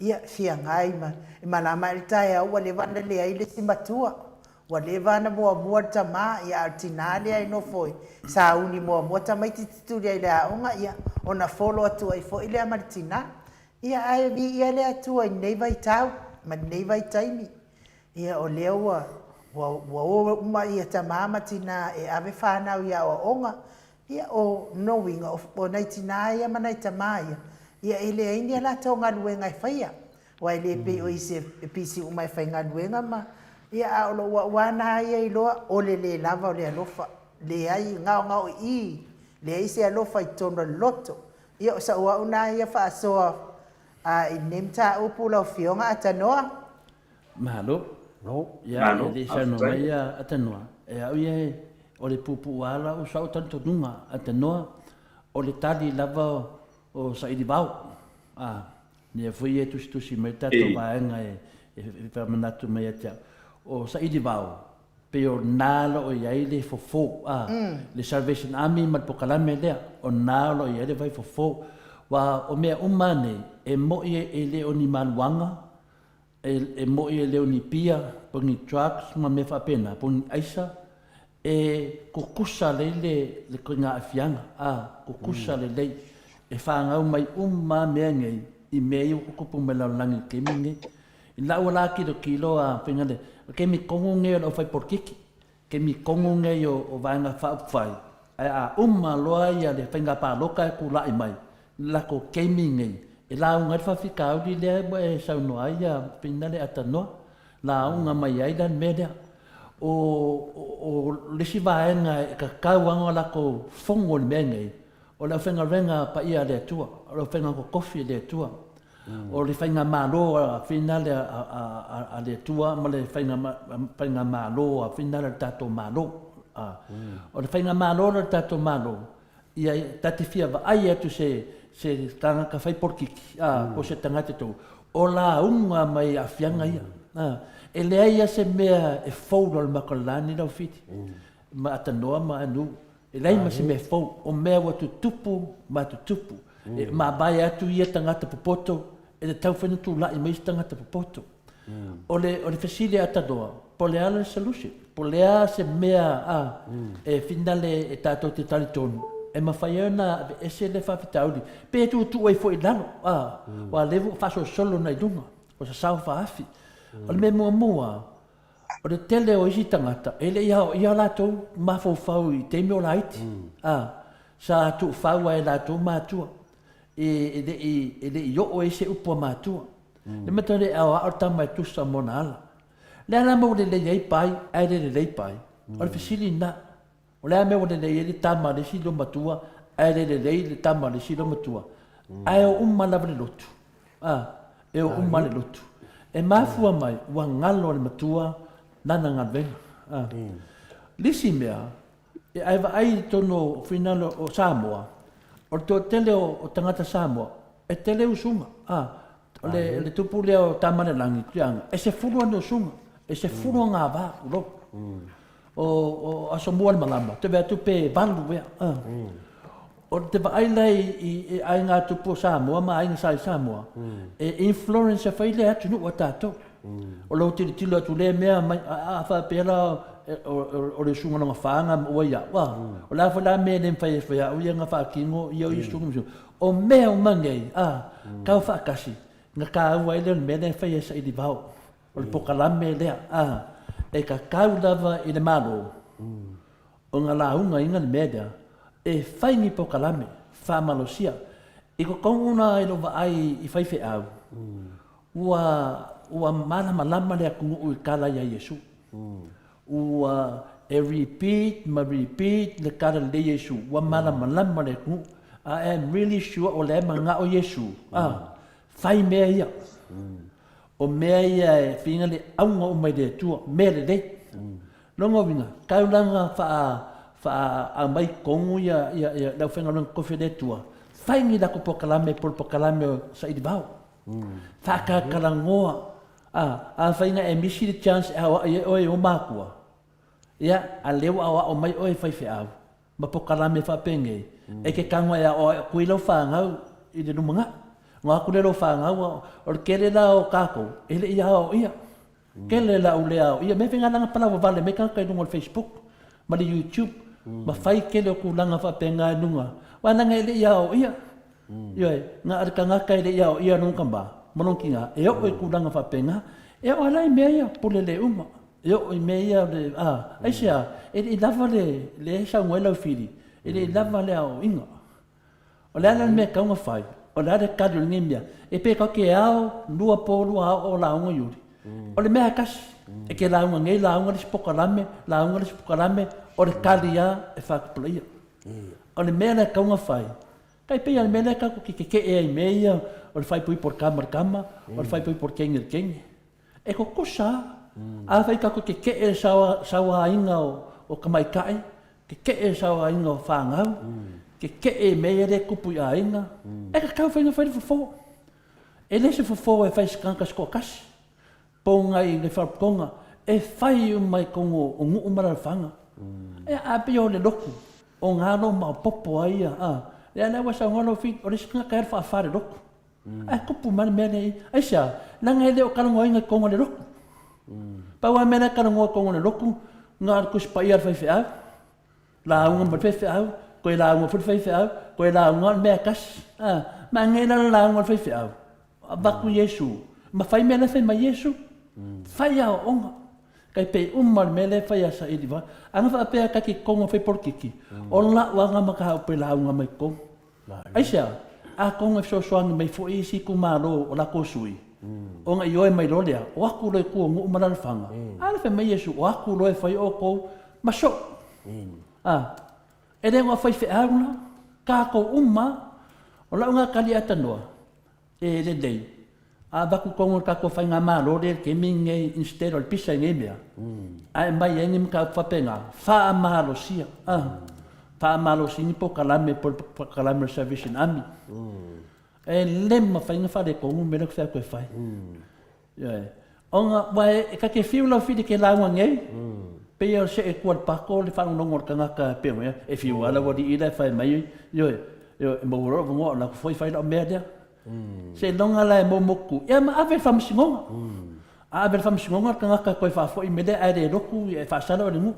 Ia fia ngai ma. I malama il tae au wa le vana le aile si matua. Wa le vana mua tama ia altinale ai no foi. Sa uni mua tama i tituri ai le aonga ia. Ona folo atua i fo i le amaritina. Ia ai vi ia le atua i nei vai tau. Ma nei vai taimi. Ia o leo wa uma ia tama matina e ave whanau ia o onga. Ia o knowing o nei tina ia ma nei tama ia. Ia ele aini ala tonga luenga i whaia. Wa ele pe o ise pisi umai whainga luenga ma. Ia a olo wana ia i loa o le lava o le alofa. Le ai ngao i. Le ai se alofa i tono loto. Ia o sa ua una ia wha soa i nemta upu lau fionga atanoa. Mahalo. No. Ia le sa no mai atanoa. E au ia o le pupu wala o sa o tanto nunga atanoa. O le tali lava o sa ili bau. Nia fui e tusi mai tato vaenga e whamanatu mai atia. O sa ili bau. Pe o nalo o iai le fofo. Le Salvation Army mat pokalame lea. O nalo o iai le vai fofo. Wa o mea umane e moi e le o ni maluanga. E moi e le o ni pia. Po ni trucks ma me whapena. Po ni aisa. E kukusa le koinga afianga. Kukusa le. E whaangau mai mea ngei. I mea i ukupu me lau langi kemi ngei. I lau la kilo a whengale. Ke mi kongo nge o fai porkiki. Ke mi kongo nge o vaenga whaupwhai. A loa ia le whenga pāloka e ku lai mai. Lako keimi nge. E la unga whawhika au di lea e saunoa ia pinale atanoa. La unga mai aidan me lea. O lisi vaenga e ka kauanga lako whongo ni mea nge. O le whenga renga pa ia lea tua. O le whenga ko kofi lea tua. O le whainga malo a finale a le tua, ma le whainga malo a finale tato malo. O le whainga malo a tato malo, ia tati fia wa ai atu se tanga ka whai porkiki, po se tangate tau. O la unga mai a fianga ia. E lea ia se mea e faulo le makalani lau fiti. Ma atanoa ma anu. E lei ma se mea fau, o mea watu tupu, ma tu tupu. Ma bai atu ia tangata popoto, e le tau whenu tū lai mai tangata popoto. O le whesile atanoa, po le ala le solution, po le a se mea e finale e tātou te tali tonu. E mawhaiona e se le whawhitauri, pe tu ai fo i lano, wa levu whaso solo nei dunga, o sa sao whaafi. O le me mua, o le tele o isi tangata, e le ia lātou mawhau i teimi o laiti. Sa tu whaua e lātou mātua. E le i o e se upua mātua. Le matare au a tama e tusa mona ala. Le ala mo le lei pai, ai le lei pai. O le fisili na. O le ame o le lei tama le silo matua, ai le lei le tama le silo matua. Ai o lava le lotu. E o le lotu. E Maleifua-Mai, ua ngalo le matua, nana ngalvenga. Lisi mea, e ai wa ai tono finalo o Samoa, o to tele o tangata Samoa, e tele usunga. Le tupu leo tamane langi tianga. E se furu ane usunga. E se furu ngā wā ulo. O aso mua le malama. Te vea tupe valu wea. O te wa ailei i ai ngā tupu Samoa, ma ai ngā sai Samoa. E influence a whaile atu nu o tātou. O lau tiri tilo atu le mea mai a whapera o le sunga nga whaanga o ia. O la whala mea le mwhai e whaya o ia ngā whaakingo i au i sunga. O mea o mangei, kau whaakasi. Nga ka ua ele on mele whai e sa i li vau. O le pokalame lea, e ka kau lava i le malo. O nga launga inga le mele, e whai ni pokalame, wha malosia. I ko konguna i lo wa ai i whaife au. Ua malama lea kungu i kala ia Yesu. Ua e repeat le kala le Yesu. Ua malama lea kungu. I am really sure o le manga o Yesu. Whai mea ia. O mea ia e whingale aunga o mai le tua, mea le lei. Longo vinga, kaulanga fa a mai kongu ia lau whenga longa kowhenetua. Whaingi da ko pokalame por pokalame sa idibau. Whaka karangoa. A whainga e misi the chance e hawa e oe o mākua. Ia, a lewa awa o mai oe whaiwhi au. Ma pokalame whapenge. E ke kangwa ia o kui lau whangau i te numanga. Ngā kure lau whangau o kere la o kako. Ele ia o ia. Kele la o lea o ia. Me whenga langa palawa vale. Me kankai nunga o Facebook. Ma le YouTube. Ma whai kele o kulanga whapenga e nunga. Wananga ele ia o ia. Ioi, ngā arika ngaka ele ia o ia nunga mba. Mononki ngā. E o e kulanga whapenga. E o alai mea ia pule le uma. E o i mea ia le... Aisea, ele i lava le sa nguela o whiri. Ele i lava le au inga. O le ala mea kaunga whai. O le ala kadu ni mea. E pe kake au, lua po lua au o la unga yuri. O le mea kasi. E ke la unga ngei, la unga le spokalame, la unga le spokalame, o le kali ia e whakapula ia. O le mea le kaunga whai. Kai pia le mea le kako ki ke e ai mea ia, o le whai pui por kama, o le whai pui por kengi. E ko kosa, a whai kako ke e sawa inga o kamaikai, ke e sawa inga o whangau, ke e mea le kupu a inga, e ka kau whainga whainga fofo. E lese fofo e whai skanka sko kasi, ponga i ngai wharponga, e whai mai kongo o ngu umara whanga. E a pia o le loku, o ngano ma popo aia, le ana wasa ngolo fi, o le skanka e rwha whare loku. Ai kupu mani mea nei, aisha, nanga ele o karango inga kongo le loku. Paua mena karango kongo le loku, ngā kuspa ia whai au, la unga ma whai au, koe la unga whai au, koe la unga mea kasi, ma ngena la unga whai au. Baku Yesu, ma whai mena whai ma Yesu, whai au onga. Kai pei umar mele whai asa ediwa, anga wha apea kaki kongo whai porkiki, o la wanga makahau pe la unga mai kongo. Aisha, a kongo soangi mai fo isi ku malo o la kosui. O nga ioe mai lolea, o aku loe kua ngu umara whanga. Ala whai mai Yesu, o aku loe whai o kou, maso. E rengo whai whi auna, kako o la unga kali atanoa. E le dei. A baku kongo kako whai ngā malo le ke minge instead o le pisa i ngemea. A mai engi mka whapenga, wha malo sia. Pa malo sini po kalame Salvation Army. E lema whainga whare kongu mena ku whea koe whai. Onga wae e kake whiulau whiri ke launga ngei. Pea se e kuar pako le whanonongo ka ngaka peo ea. E whiu ala wadi ira whai mai. E mauro vango la ku whai la mea dea. Se longa la e momoku. Ea ma awe whamsingonga. Awe whamsingonga ka ngaka koe whafoi mele aere roku e whasara o le ngu.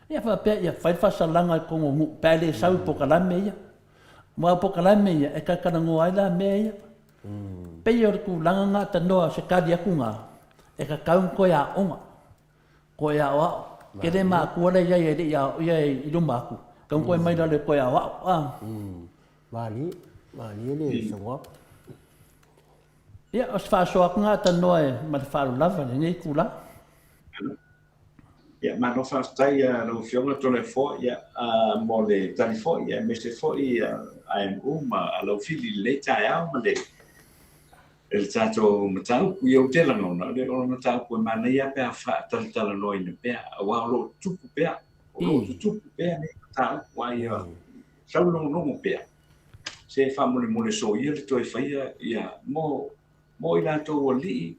Ia whapea ia whai whasalanga kongo ngu. Pēle sau pokalame ia. Mua pokalame ia e kakarango aila mea ia. Pea o ku langa ngā tanoa se kari aku ngā. E ka kaun koe a onga. Koe a wao. Kere maa kuara ia i ruma aku. Kaun koe mai rale koe a wao. Mali ele Samoa. Ia, os whaasoak ngā tanoa e ma te whaaru lava, nei kula. Ia, ma no whaastai lau whionga tole fo, ia, mo le tali fo, ia, me se fo i AMU, ma lau whili le tae au, ma le tato matau, ku iau te langona, le ono matau ku e mana ia pia wha talitala noi na pia, a wao lo tupu pia, o lo tupu pia, ne matau, wa ia, sau longonongo pia. Se fa mole so ia le toi faia ia mo i lato o li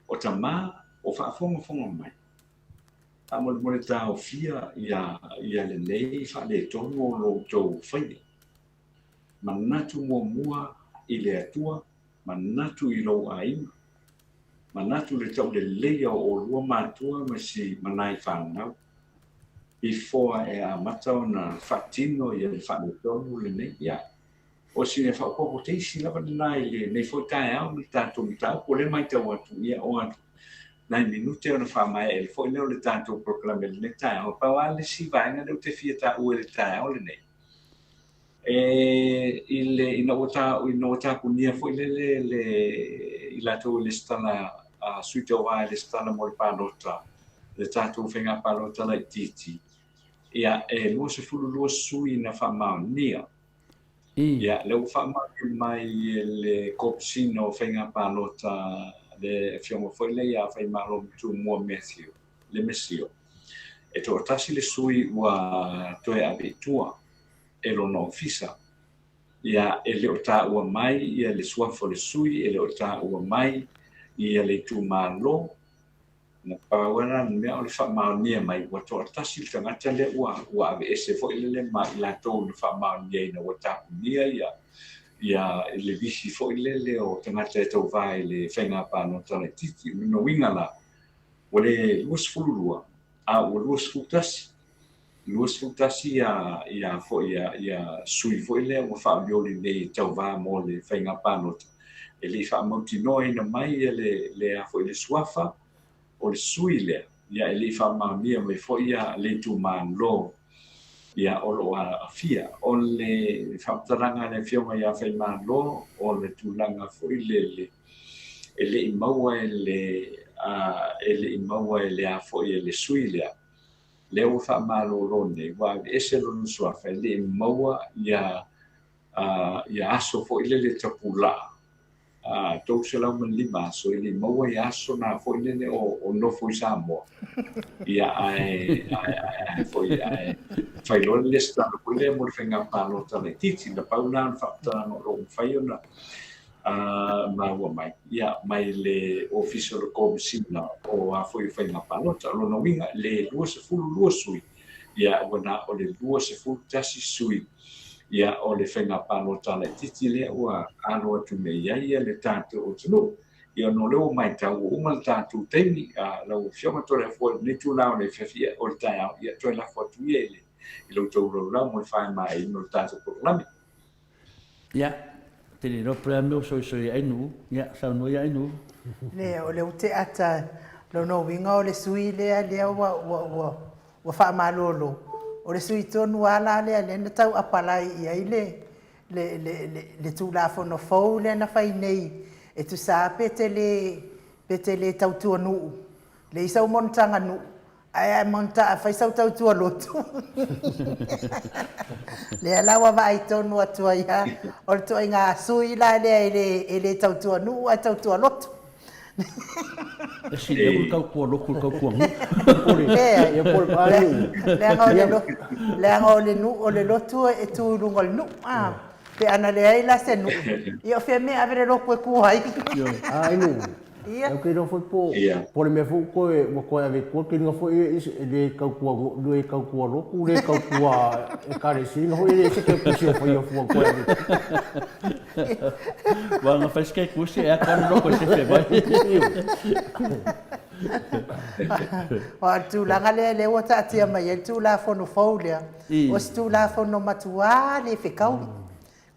o tama o fa fonga mai. A mole ta o fia ia le nei fa le tono lo to faia. Manatu mo mua i le atua, manatu i lo ai. Manatu le tau le leia o lua matua ma si manai whanau. Before e a matau na fatino ia le fa le tono le nei ia. O si ne fa ko te si lava nai le nei fo tae au mi tato mi tau ko le mai tau atu ia o atu nai minute ona fa mai e fo le tato proclame le tae o pa wale si vai na te fia ta o le tae o le nei e ina ota ku nia fo le i lato le stana a suite o vai le stana mo pa nota le tato fenga pa nota la titi ia e lo se fulu lo sui na fa ma nia. Ia, leu whamaki mai le kopsino whainga pālota le whionga whaile ia whai malo tu mua Matthew. le mesio. E to tasi le sui ua toe abitua e lona ofisa. Ia e le o tā ua mai, ia le suafo le sui, e le o tā ua mai, ia le tu malo. Na pawana mea o le whaamaonia mai, ua toa tasi le tangata le ua ave ese fo ile ma i la tau le whaamaonia ina ua tāpunia ia le visi fo ile o tangata e tau vai le whainga pāno tane titi, no winga la, o le luas fulurua, a ua luas fultasi. Luas fultasi ia sui fo ile ua whaamioli nei tau vai mo le whainga pāno e le whaamauti noa ina mai ia le a fo ile suafa, o le sui lea, ia e li whaamamia mai fo ia le tu mālo, ia o lo a fia, o le whaamtaranga le whionga ia whai mālo, o le tūlanga fo i le imaua e le imaua e le a fo ia le sui lea, le o whaamalo lone, wa ese lonu suafa, le imaua ia aso fo i le tapula, tau se lau man lima so ili maua ia aso na fo ile o nofo i Samoa ia ai fo ia fai lo le sta ko le mo fenga palo tale titi da pauna fa no ro fai ona ma mai ia mai le official commissioner o a fo i fai na palo lo no winga le luas fulu sui ia ona o le luas fulu tasi sui ia o le whenga pāno tala titi lea ua aloa tu me iaia le tātou o tunu. Ia no leo mai tau uma le tātou teimi, lau whionga tore a fua ni tu lao le whiawhia o le tai au, ia toi la fua tu ia i lau tau lau mo le whae mai no le tātou porolami. Ia, tene no prea meu soi ainu, ia, sau no ia ainu. Lea, o leo te ata, lo no winga o le sui lea wa wha malolo. O le sui tonu ala lea le tau apalai ia i le tūlafo no fau le na whai nei e tu sā pete le tau tua nuu. Le isau montanga nuu. Ai monta a whai sau tau tua lotu. Le alawa vai tonu atua ia. O le tua inga sui la lea e le tau tua nuu a tau tua lotu. E si le kau kua loku kau kua ngu. E por pari. Le anga o le nu o le lotu e tu lungo le nu. Pe ana le ai la se nu. Io fe me avere loku e kuai. Ai nu. Eu quero foi por me fu ko ave ko que no foi le kau kua le kau kua loku le kau kua e kare si no ele se que puxo foi o fu ko ave. Vanga faz que custe é a cara loku se fe vai. O tu langa le o ta tia mai tu la fono folia. O tu la fono matua le fe kau.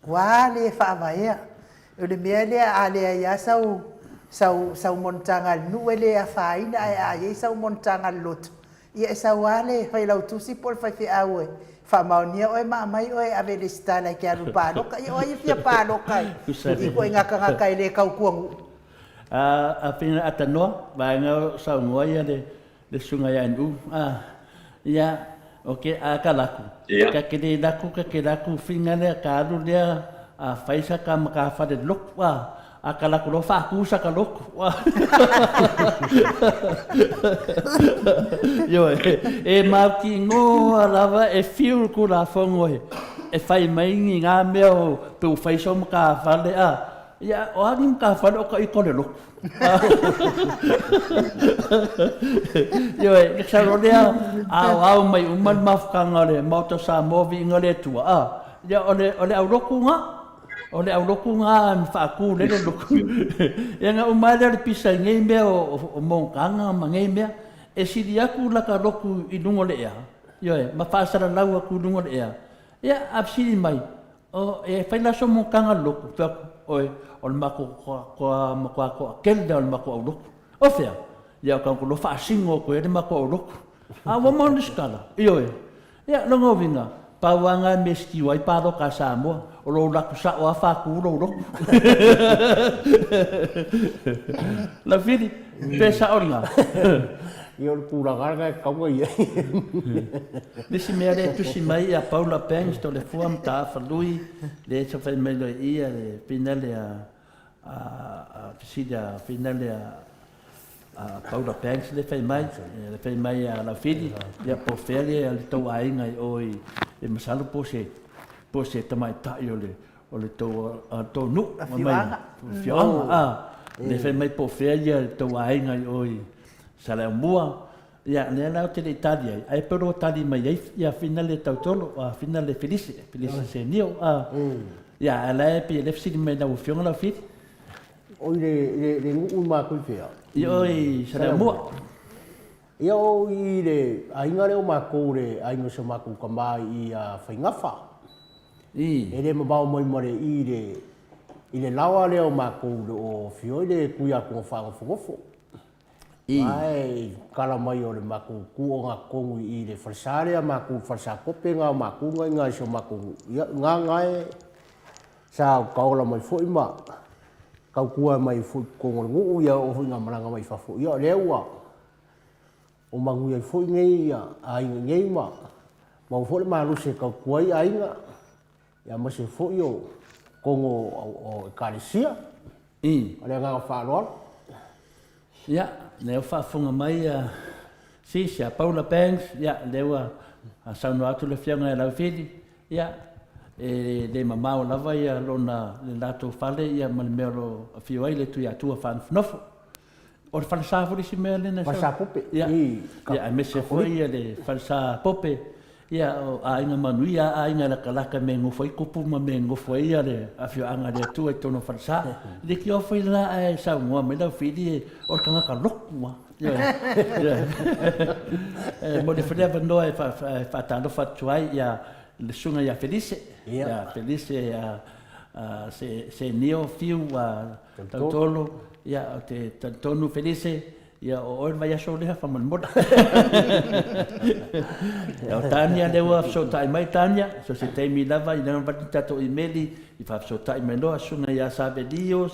Wale fa vai. O le mele ale ya sau montanga nuele a faina ai sau montanga lot. Ia sau ale fai lau tusi por fai fe aue. Fa maunia oi mai oi ave le stala ke aru palo kai oi fia palo kai. I ko ngaka kai le kau kuangu. A pina atanoa vai nga sau ngoa ia le sunga ia nu. Ia oke a kalaku. Ka ke laku finga le ka aru le a faisa ka maka fa de lok wa. Akala ko lo fa ku sa kalok. Yo e ma ki ngo lava e fiul ku la fongo e fai mai nga meo pe u fai som ka fa le a ya o ani ka fa o ka i ko le lo. Yo e sa ro le a mai u man mafka ngale mo to sa mo vi ngale tu ya ole au roku nga o le au loku ngā whaaku lero loku. E ngā umaila le pisa ngei mea o mōngkanga ma ngei mea. E siri aku laka loku i lungo le ea. Ioe, ma whaasara lau aku lungo le ea. Ia, ap siri mai. E whailaso mōngkanga loku. Oe, o le mako koa kelde o le mako au loku. O whea. Ia, o kanko lo whaasingo koe le mako au loku. A wama o skala. Ioe. Ia, longo vinga. Pauanga me stiwai paro ka Samoa. O lo laku sa o afa ku lo. La fili pesa orga. Io ku la garga ka ko ia. Disi me ale tu si mai a Paula Peng sto le fuam ta fa lui le so fa me lo ia le finale a finale Paula Banks le fai mai a la fili ia po fele al tau ainga oi e masalo po se tamai tai o le tau nu mai fioanga le fai mai po fele al tau ainga oi sala mua ia le na te Italia ai pero tali mai ia finale tau tolo a finale felice se nio ia ala pe le fisi mai na fionga la fili oi le ngu ma ko fea Ioi, sara mua. Ia i le ainga leo mākou le ainga sa mākou ka mai i a whaingafa. E le mabao mai mare i le lawa leo mākou le o fioi le kuia ko whangafongofo. Ai, kala mai o le mākou kuonga kongu i le wharsarea mākou wharsa kope ngā mākou ngai so mākou ngā ngai sa kaola mai fo ima. Kau kua mai fu kongo ngu ia o ngā maranga mai fafo ia lewa o mangu ia fo ngei ia ai ngei ma fo le malu se kau kua ia inga ia ma se fo io kongo o kalesia ale ngā whāroa ia leo whafunga mai si sia Paula Banks ia lewa a sauno atu le whianga e lau whiri ia le mamao lava ia lona le lato fale ia ma le mea lo fio ai le tui atua whanofo. O le whanasa furi si mea lena? Whanasa pope. Ia, a me se foi ia le whanasa pope. Ia a inga manu ia a inga la kalaka me ngofo i kupu ma me ngofo ia le a fio anga le atua i tono whanasa. Le ki ofo i la e sa mua me lau whiri o le kangaka lokua. Mo le whanea vanoa e whatalo whatuai ia le sunga ia Felice, ia Felice se nio fiu tautolo, ia te tonu Felice, ia o oe vai aso leha whamanmoda. Ia o Tania lewa fsotai mai Tania, so se teimi lava i nana pati tato i meli, i whafsotai mai loa sunga ia sabelio,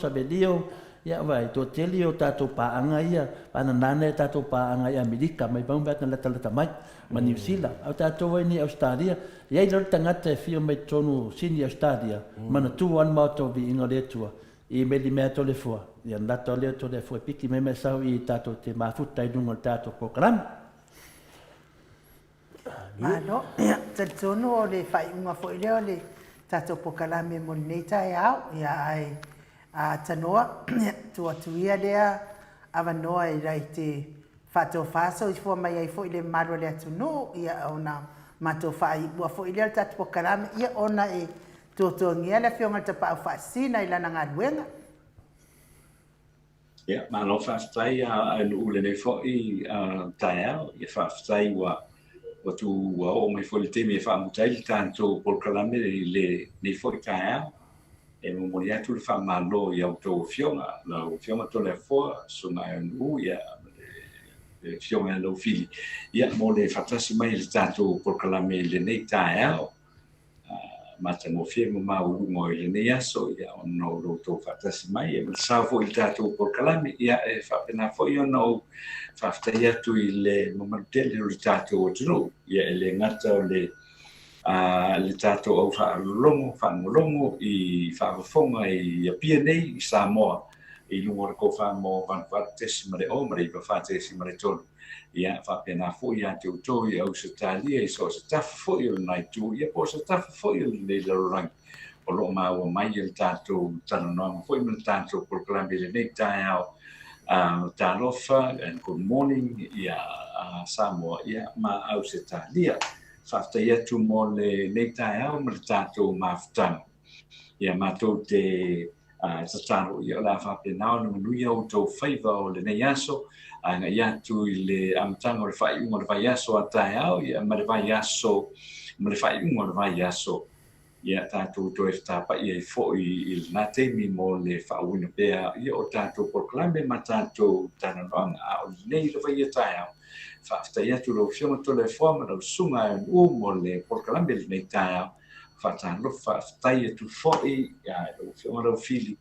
ia vai, tō teli o tātou pāanga ia, ana nane tātou pāanga ia Amerika, mai baumbat na lata mai, ma New Zealand, au tātou wai ni Australia, ia i lor tangata e whio mai tonu sini Australia, mana tū an mauto vi inga letua, i meli mea tole fua, ia lata leo tole fua, piki me sau i tātou te mafuta i nunga tātou program. Malo, te tonu o le whai unga fo i leo le tātou pokalame mo nei tai au, ia ai, a tanoa tua tuia lea awanoa i rai te whato whaso i fua mai ai fo i le marua lea tunu ia ona mato whai bua fo i lea tatu pokarame ia ona e tōtua ngia le whionga te pao whaasina i lana ngā ruenga. Ia, malo whaafitai a ule nei fo i tai au, ia whaafitai wa tu o mai fo le temi e whaamutai li tātou pokarame le nei fo i tai au. E mori atu le whamalo i au tō fionga, lau fionga tō le fōa, sunga e nu ia fionga e lau fili. Ia mo le whatasi mai le tātou porkalame le nei tae au, mata ngō fie mo mau ungo i le nei aso, ia ono lau tō whatasi mai, e mata sāwho i tātou porkalame, ia e whapena fo i ono whaftai atu i le mamarutele o le tātou o tunu, ia e le ngata o le le tātou au whaangolongo i whaawafonga i apia nei i Samoa i lungo rako whaamo vanwhatesi mare o mare i whawhatesi mare tonu ia whapena fo i ate uto i au se tālia i so se tafa fo i o nai tu ia po se tafa fo i o nei larorangi o loo maua mai i le tātou tananoanga fo i mele tātou proklame le nei tae au tālofa and good morning ia Samoa ia ma au se tālia whaftai atu mo le nei tae au ma le tātou mawhutanga. Ia mātou te tataro i o la whapenao na manui au tau whaiva o le nei aso, nga i atu i le amatanga o le whaiunga o le vai aso a tae au, ia ma le vai aso, ma le whaiunga o le vai aso. Ia tātou to e whtapa i e fo i le nātemi mo le whauina pēa, ia o tātou proklame ma tātou tananoanga a o nei le vai a tae au. Whaftai atu lau whionga tole whama lau sunga e mo le porkalame le nei tae au. Whatano whaftai atu whoi, ia lau whionga lau whili.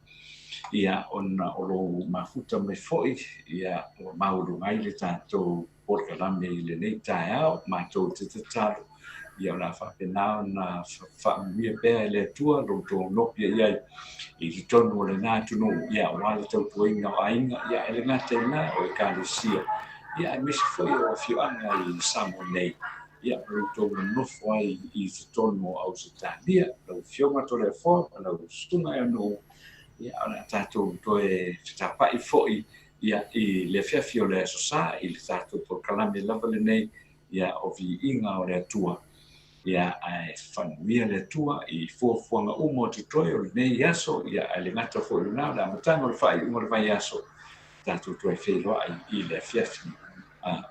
Ia ona o lau mafuta me whoi, ia o mauru ngai le tātou porkalame le nei tae au, mātou te talo. ia ona whapenao na whaamia pēr le tua lo tō nopia iai i te tonu o le nā tunu ia wale tau tuainga o ainga ia ele ngā tēnā o e kālesia ia e misi foi o whioanga i Samoa nei ia ruto na nofo ai i te tonu o Ausitalia lau whionga to le fo lau stunga e no ia ona tātou to e whetapai foi ia i le whiawhio le asosa i le tātou por kalame lava le nei ia o vi inga o le atua ia ai whanuia le atua i fuafuanga umo te toi o le nei aso ia ai le ngata fo i nao la matanga o le whai umo le whai aso tātou to e wheloa i le whiawhi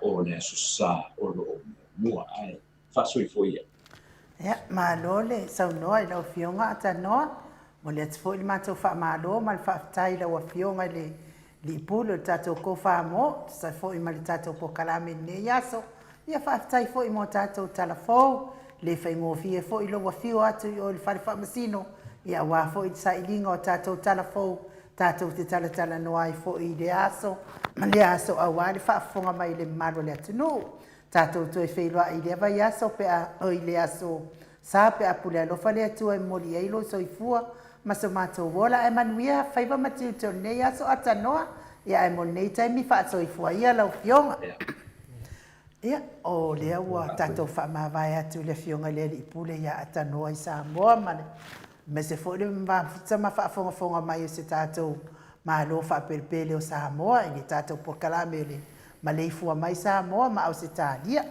o le asosa o lo mua ai whasoi fo ia. Ia, malo le saunoa i lau whionga ata noa mo le atu fo i mātou wha malo ma le whaafitai lau a whionga le li pulu tātou ko wha mo sa fo i ma le tātou po kalame nei aso ia whaafitai fo i mo tātou talafou le whaingofie fo i loa whio atu i o le whare whaamasino ia wā fo i sa ilinga o tātou talafou tātou te talatala noa i fo i le aso ma le aso a wā le whaafonga mai le maro le atu no tātou to e whailoa i le avai aso pe a o i le aso sa pe a pule alofa le atu e mori eilo so i fua ma so mātou wola e manuia whaiva matiu to nei aso ata noa ia e mo nei taimi whaaso i fua ia lau whionga ia o lea ua tātou whaamawai atu le whionga le li pule ia ata noa i Samoa mane me se fo le mawhita ma whaafonga mai o se tātou malo whaapelpele o Samoa i le tātou po kalame le Maleifua-Mai Samoa ma Ausitalia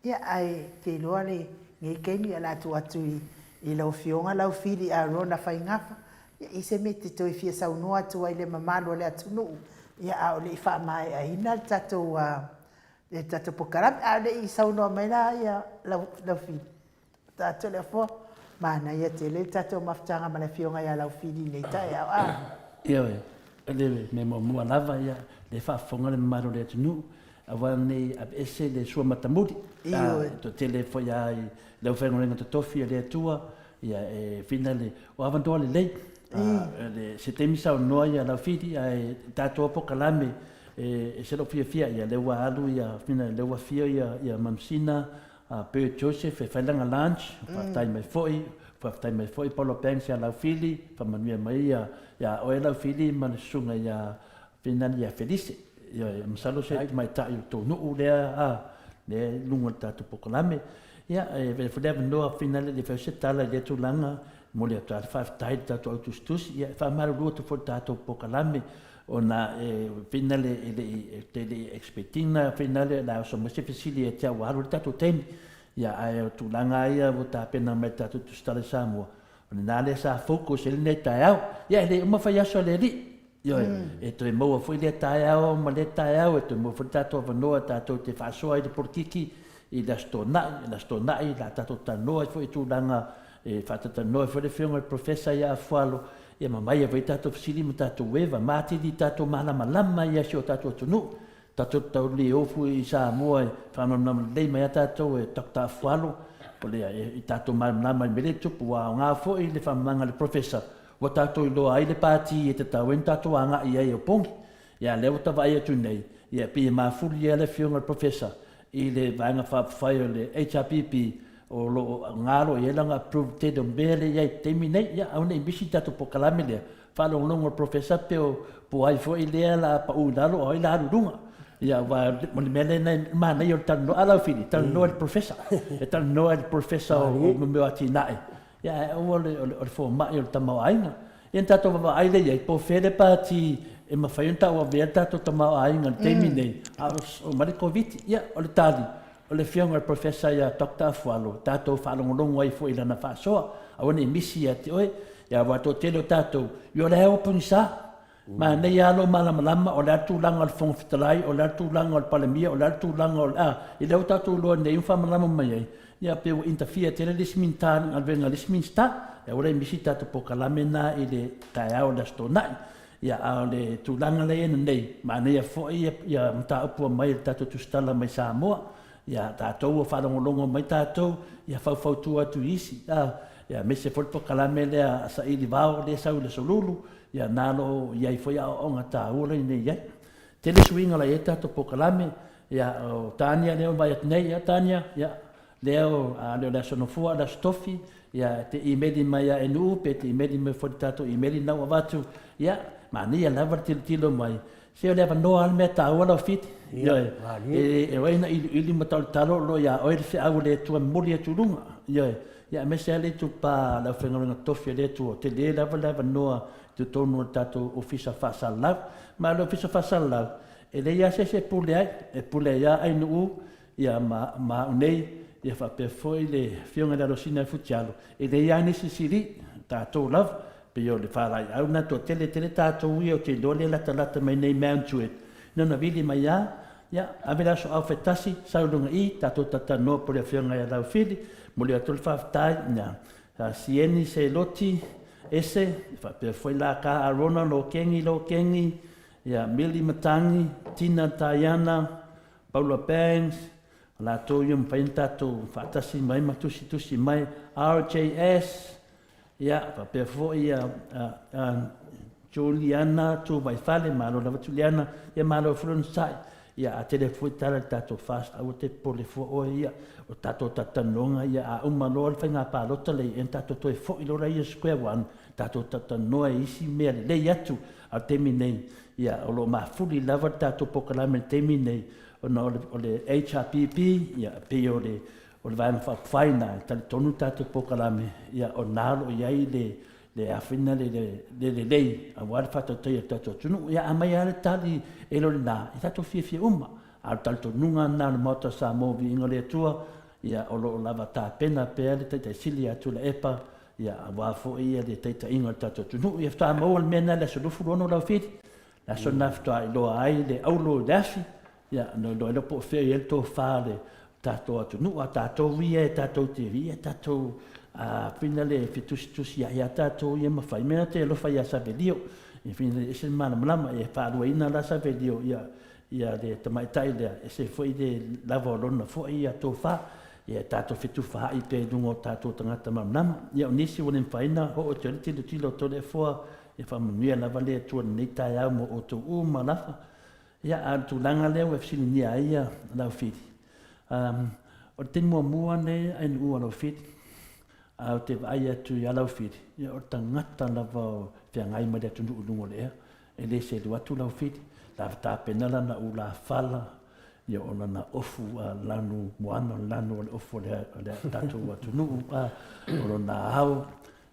ia ai ke loa le ngai keni ala atu i lau whionga lau whili a rona whaingafa ia i se me te toi fia saunoa atu ai le mamalo le atunu ia au le i whaamai a ina le tātou pokarami au le i saunoa mai la ia lau whili tātou le fo mana ia te le tātou mawhtanga ma le whionga ia lau whili nei tai au ia le me mua lava ia le whaafonga le mamalo le atunu awa nei a ese le sua matamuri to tele foi ai le whengorenga to tofi le atua ia e fina le o avandoa le lei le se temisa o noa ia lau whiri ai tātua po kalame e se lo fia ia le wa alu ia fina le wa fia ia mamsina pe Joseph e whailanga lunch whaftai mai foi polo pengs ia lau whiri whamanuia mai ia o e lau whiri mana sunga ia fina ia Felice ia masalo se mai tai to no lea le lunga tatu pokolame ia e fodeva no finale de fese tala de tulanga mo le tatu five tai tatu autustus ia fa maru luto for tatu pokolame ona finale ele expecting na finale la so mo se fisili e tia waru tatu tem ia ai tulanga ia vota pena mai tatu tustale Samoa ona le sa focus ele ne taiau ia le mo fa ya so le ri Yo, e to mo foi le taia ma le taia e to mo foi tato vanoa tato te fasoa i de portiki i la stona i la tato tanoa foi tu langa e fata tanoa foi le fiona professor ia falo ia mamai e vai tato fisili ma tato weva mati di tato malama ia sio tato tunu tato tau le ofu i Samoa fa mam le mai tato e takta falo pole i tato malama me le tupu wa nga foi le fa manga le professor wa tato i loa ai le pāti e te tau en tato anga i ai o pongi. Ia leo tawa ai atu nei. Ia pi ma fuli ia le whionga professor i le vanga whai o le HRPP o lo ngaro i elanga approved te don bele iai temi nei. Ia au nei bisi tato po kalame lea. Whalong longo professor pe o po ai fo i lea la pa u lalo o i la runga. Ia wa moni mele nei mana i o tano ala fili. Tano el professor. E tano el professor o mmeo ati nae. Ia o le fo mai o tamau ainga e tato va ai le ia po fere pati e ma fai un tau a tato tamau ainga temi nei o mari covid ia o le tali o le fianga professor ia doctor Fualo tato falongolongo ai fo ila na fasoa a one misi ati oi ia wa to telo tato yo le o punisa ma nei alo malama o le tulanga al fong fitalai o le tulanga al palemia o le tulanga o i le tato lo nei fa malama mai ia pe o interfere tele lismintan al venga lisminsta e ora misi tato po kalamena i le taia o la stonai ia a le tulanga le nei ma nei fo ia mta upu mai tato tustala mai Samoa ia tato o fa longo mai tato ia fa tu atu isi ia mese fo po kalamele a sa i vao le sa le solulu ia nalo ia fo ia o ngata o le nei ia tele swinga la eta to po kalame ia o Tania le vai nei ia Tania ia leo leo la sono fua la stofi ya te imeli mai a enu pe te imeli me fo tato imeli na watu ya mani ya lava tilo mai se leva no al meta wala fit ya e waina ili matal talo lo ya o se au le tu muli tu lunga ya me se le tu pa la fenga tofi le tu te le lava no tu tonu tato ofisa fa sala ma lo ofisa fa sala e le ya se pule ya ai nu ya ma nei ia fa pe foi le fionga da rosina futialo e de ia nisi siri tatou love pe yo le fala au na to tele tatou io te dole la talata mai nei mount to it nona vili mai ya avela so au fetasi saulunga I tatou tatano po le fionga ia da fili mo le atul fa tai na sieni se loti ese fa pe foi la ka arona lo kengi ya mili matangi tina tayana Paula Banks la to yum painta to fatasi mai matusi mai RJS ya pa fo ya Juliana to mai fale malo la Juliana ya malo fronsai ya atele fo tala tato fast au te pole fo o ya o tato tatanonga ya a malo fenga pa lo tele en tato to fo ilo ra square one tato tatanoa isi me le yatu a temine ya o lo ma fuli lava tato pokalame temine o le HRPP ya pe o le vaina whaina tali tonu tātou pokalame ya o nalo iai le awhina le a wale whatatai a tātou tunu ya amai ale tali e lo le nā i tātou fia uma a tali tonunga nā le mauta Samoa vi inga le atua ya o lo lava tā pena pe ale tai sili atu le epa ya a wafo ia le tai inga le tātou tunu ya whtā maua le mena le sorufu rono lau whiti la so naftoa I loa ai le aulo dafi ya no lo po fe el to fale tato atu nu tato vie tato te vie tato a finale fitus ya tato ye ma fai me te lo fai sa video in fine ese mala e fa duina la sa video ya de tamai taile ese foi de lavoro na foi ya to fa ya tato fitu fa I pe dungo tato tangata mam ya nisi wonen faina o te tilo to le fo e fa mia la vale tu ni ta ya mo o to malafa ya tu langa leo e fili ni ai la fiti o te mua ne ai u la fiti a te vai tu ya la fiti ya o tangata la va te ngai ma de tu nu le e le se do tu la fiti la ta pena la na u la fala ya ona na ofu lanu moana lanu le ofu le tatu tu nu o na au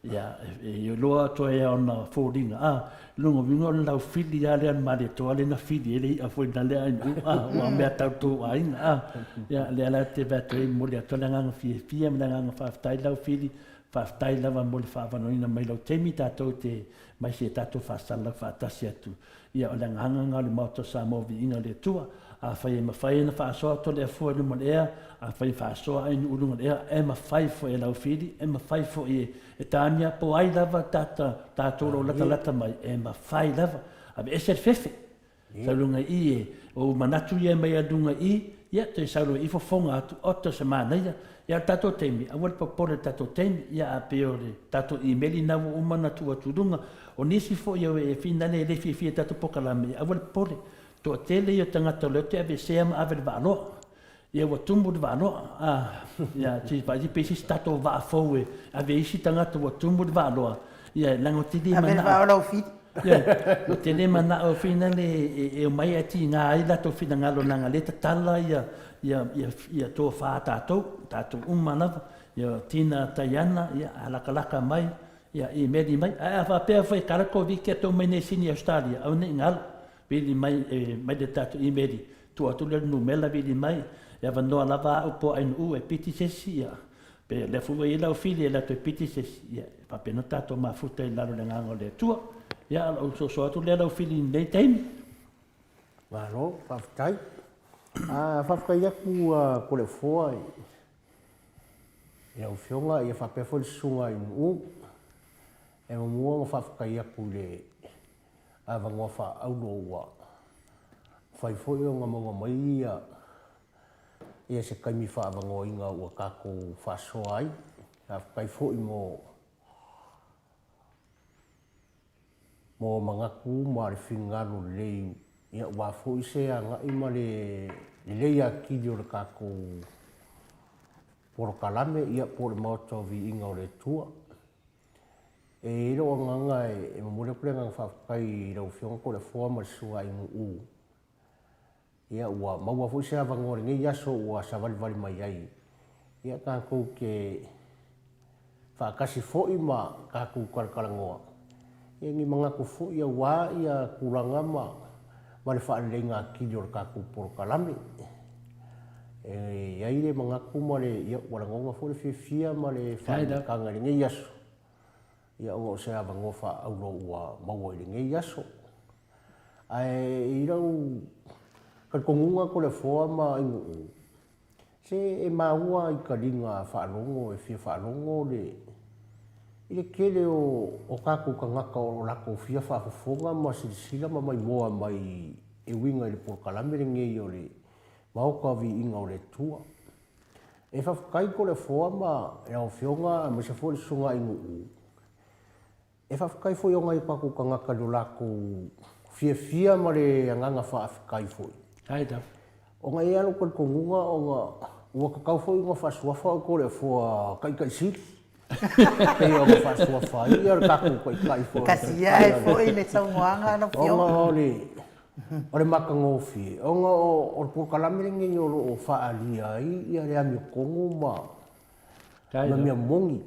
ya yo loa to e ona fodinga lungo vingo la fili ya le mali to ale na fili ele a foi na le wa me tatu ainga ya le ala te battery mo le to langa fi me langa fa tai la fili fa tai la va mo fa va no ina mai lo temi tato te mai se tato fa sala fa tasia tu ya o langa nga le moto Samoa vi inga le tua a fai ma fai na fa so to le fo le mo le a fai fa so ai nu lu le e ma fai fo e la fili e ma fai fo e tania po ai lava tato lo lata mai e ma fai lava a be ser fefe sa lunga I o manatu ye mai adunga I ya te sa lo I fo fonga atu 8 semana ya tato temi a wal popore tato temi ya a peore tato email na o manatu atu dunga o nisi fo ye e finale le fi tato pokalame a wal pore to tele yo tangata le te ave sem ave valo ia wa tumbu de valo ya ti pa di pesi stato va fowe ave isi tangata wa tumbu de valo ia lango ti di mana ave valo fit ia o tele mana o finale e mai ati nga ila to fina ngalo nanga leta tala ia to fa tato umana ia tina tayana ia alakalaka mai ia I medi mai a fa pe foi karako vi ke to mene sini Australia au ne ngal vili mai de tato I medi tu le numela vili mai ya vano lava upo ai nu e piti sesia pe le fu e la fili la to piti sesia pa pe no tato ma futa la lo ngalo le tu ya o so tu le la fili nei tem valo fa tai fa ya ku ko le foi ya o fionga ia fa pe fo sunga I u e mo fa ya ku le ava ngo fa au no wa fai fo yo ngamo mai ia se kaimi fa ngo inga o ka ko fa so ai a kai fo mo mangaku ma le finga no le ia wa fo se anga I ma le ya ki yo ka ko porokalame ia po le maoto vi inga o le tua. E ilo nganga e mamule kule ngang whakakai rau whionga ko le fua ma sua ingu u. Ia ua maua fui se avangore ngai yaso ua sa vali mai ai. Ia kākou ke whakasi fōi ma kākou kalakalangoa. Ia ngi mga ku fōi ia wā ia kuranga ma le whaalenga kili o le kākou porokalame. Ia ile mga kuma le ia warangonga fōi le whiawhia ma le whaakanga le ngai yaso. Ia o se avangofa aulo ua maua i le ngai yaso. Ai irau kalkongunga ko le foa ma ingu u. Se e maua i ka ringa whaalongo e whia whaalongo le i le kele o kākou ka ngaka o lako whia whaafofonga ma sirisila ma mai moa mai e winga i le porokalame le ngei o le maoka vi inga o le tua. E whawhakai ko le foa ma e au whionga ma se fōi sunga ingu u. E whawhakai fōi o ngai kākou ka ngaka lo lako whia ma le anganga whaafikai fōi. Haida. O ngai alo kalkongunga o nga ua kakau fōi ngā whasuafa ko le fōa kai siri. Pei o ngā whasuafa i ar kākou kai fōi. Kasi ia e fōi le taumoanga na whio. O ngā o le makangōwhi. O ngā o le pōkalame ngi o whaalia i a le ami o kongo ma mia mongi.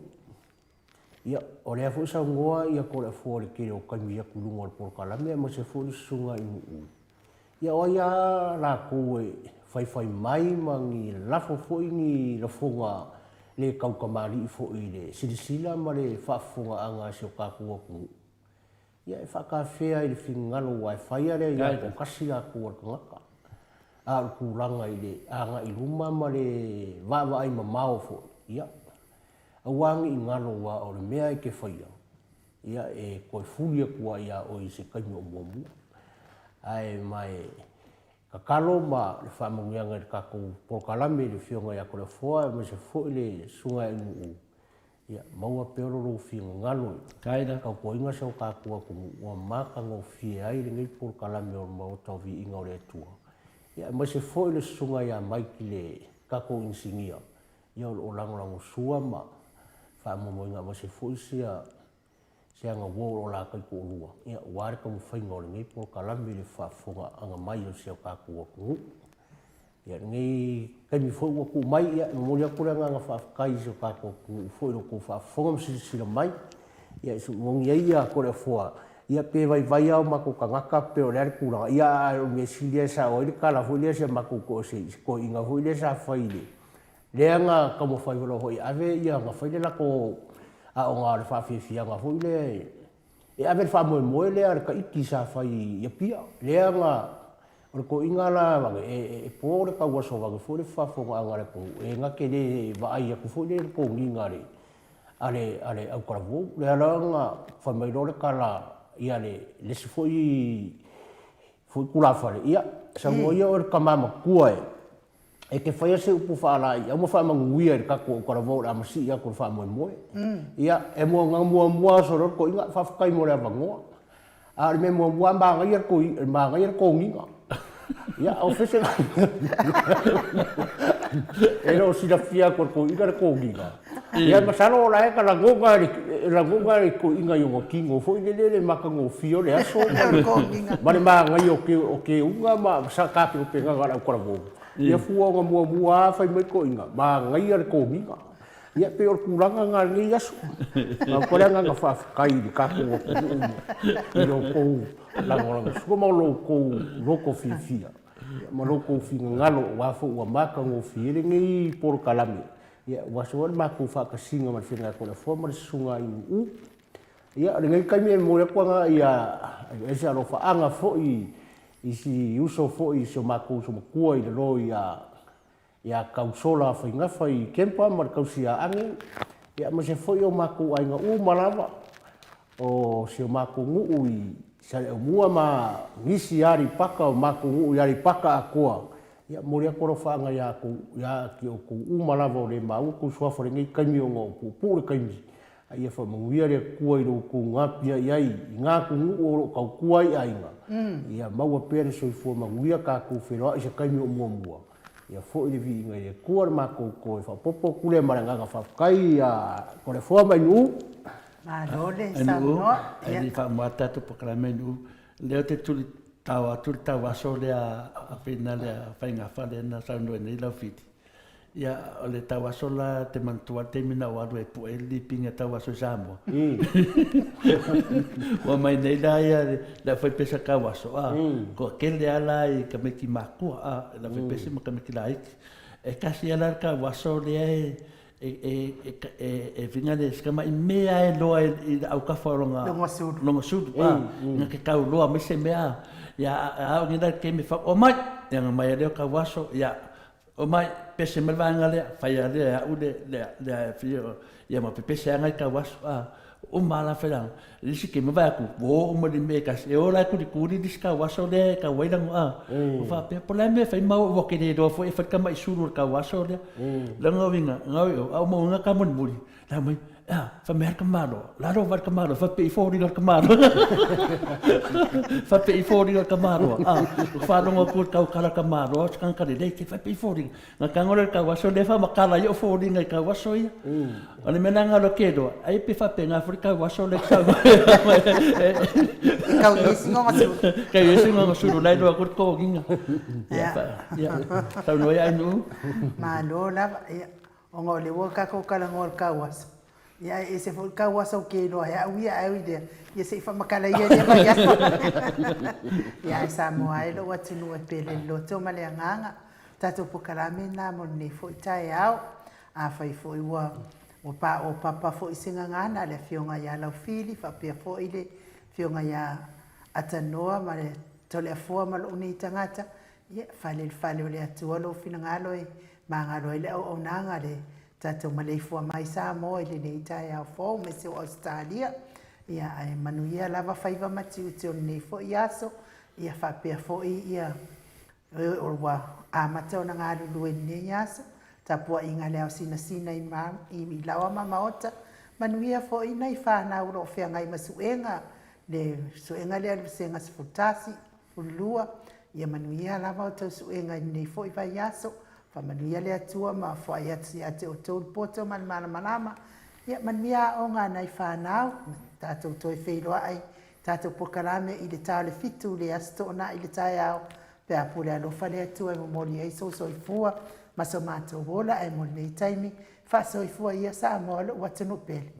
Ia o le fōi sa ngoa ia ko le fōa le kere o kaimia kulunga o le pōkalame ma se fōi sunga ingu u. Ia o ia la koe whai mai mangi lafo fōi ni la fonga le kaukamari i fōi le sirisila ma le whaafonga anga se o kākua kungu. Ia e whakawhea i le whingalo wai whaia le ia o kasi a kua kangaka. A o kūranga i le anga i ruma ma le wawa ai ma mao fōi. Ia awangi i ngalo wa o le mea i ke whaia. Ia e koe fulia kua ia o i se kaimi o muamua. Ai mai kakalo ma le whaamaungianga le kākou porokalame le whionga ia ko le whoa ma se fōi le sunga ingu u. Ia maua peororo whionga ngalo i. Kaida. Kau poinga sa o kākua kumu ua maka ngau whie ai le ngai porokalame o maotau vi inga o le atua. Ia ma se fōi le sunga ia mai ki le kākou insingia. Ia o langolango sua ma whaamaunga ma se fōi se anga wō o la kai ko lua. Ia wāre ka mwhainga o le ngai porokalame le whaafonga anga mai o se o kākua kungu. Ia ngai kai mi fōi ua ku mai ia mori a kore anga whaakai se o kākua kungu. Fōi lo ko whaafonga msisira mai. Ia isu mongi ia kore fōa. Ia pe vai au mako ka ngaka pe o leare kuranga. Ia o me silia sa o ili kala fōi lea se mako ko se ko inga fōi lea sa whaile. Lea nga kamo whai wala hoi ave ia nga whaile lako a o ngā le whawhiawhia ngā fōi le. E ave le whamoe lea le ka iki sa whai ia pia. Lea ngā, o le ko inga la wange, e pō le ka waso wange fōi le whawhonga anga le kongu. E ngā ke le waai aku fōi le kongi ngā le. Ale au karavou. Lea la ngā whamairo le kala ia le si fōi kula whare. Ia, sa mua ia o le kamama kua e. E ke whaia se upu whaalai, au mo whaamanguia i kako o karavou la masi ia ko whaamoe. Ia, e mua ngā mua so ror ko inga whawhakai mo le avangoa. A le me mua maangai ar ko nginga. Ia, au whese ngā. E ro sila whia ko inga ko nginga. Ia, masalo o la eka rangonga ri ko inga i o kingo. Fo ile makango fio le aso. Ma le maangai o ke unga ma sa kapi o penga ngara o karavou. Ia fua ngā mua whai mai ko inga, ma ngai ar ko minga. Ia pe or kuranga ngā ngai aso. Ngā koreanga ngā whawhakai di kako o kumu. I lo kou langolanga. Suko mau lo kou loko whiwhia. Ma loko whiwhia ngalo wafo ua maka ngō whiere ngai porokalame. Ia waso wale mako whakasinga ma whenga kona whama sunga i u. Ia ngai kaimi e mōrea kua ngā ia ese alo whaanga fo isi uso fo i se mako so makua i le lo ia kausola whainga whai kempa ma kausia ange. Ia ma se fo i o mako ainga malawa o se mako nguu i sa mua ma ngisi ari paka o mako nguu i ari paka a koa. Ia moria koro whaanga ia ki o ku malawa o le mau ku suafa re ngai kaimi o ngō pūre kaimi. Ia whamanguia rea kua i ro ku ngāpia iai, i ngā ku ngu o kau kua i ainga. Ia maua pere soi fua manguia kā ku wheroa i se kaimi o mua. ia fo i vi ngai kua ma ko fa popo kule maranga fa kai ko le fo mai nu ma dole sa no ai fa mata to pakramenu leo te tuli tawa so le a pena le fa nga fa le na sa no nei la fiti ia o le tawa so la te mantua te mina wa do e pu e li pinga tawa so Samoa wa mai nei la ia la fa pesa ka wa so ko ke le ala i ka me ki maku la fa pesa ma ka me ki lai e kasi ala ka wa so le e vinga de skama i mea e loa i au ka wharonga longa sudu nga ke kau loa me se mea ia au ngira ke me whak o mai ia nga mai leo ka waso ia o mai pese me vanga lea whaia lea ude lea fio ia ma pese angai ka waso o mala wherang risi ke me vai aku wo umari me kas e ora aku di kuri dis ka waso lea ka wairang o wha pe pola me whai mau o ke ne doa fo e whatka mai suru ka waso lea langa winga ngau au mo nga ka mon muri la mai fa mer kamaro la ro var kamaro fa pe fori ro kamaro fa pe fori ro kamaro fa no ko ka kala kamaro kan ka de ke fa pe fori na ka ngore ka waso le fa makala yo fori ngai ka waso ia ale menanga lo kedo ai pe fa pe nga afrika waso le ka ka yesi ngo ngasu lai do ko ginga ya ta no ya nu ma lo la o ngole wo ka ko kala ngor ka waso ya ese fo ka waso ke no ya wi ai de ya se fa makala ya ya ya Samoa lo watu no pele lo to male nganga tato pokalame na mo ne fo tai au a fai fo wa o papa fo isinga ngana le fionga ya la fili fa pe fo ile fionga ya atanoa male tole fo mal uni tangata ya fale le atu lo fina ngalo e mangalo ile o nanga le tato Maleifua-Mai Samoa ile nei tai au fo me se Australia ia ai manuia lava faiva mati uti o nei fo iaso ia fa pe fo ia o wa a mata ona ngā lulu e nei iaso tapua inga leo sina i lawa mamaota manuia fo i nei whana uro o whea ngai masuenga le suenga lea senga sifutasi ulua ia manuia lava o tau suenga i nei fo i vai iaso fa manuia lea tua ma fo ai ate o tau poto malama ia manuia o ngā nei whanau tātou toi wheiroa ai tātou pokalame i le tāle fitu le asto na i le tai au pe apure alofa le atua e momoli ai soifua ma so mātou wola e moli nei taimi fa soifua ia Samoa lo watu no pele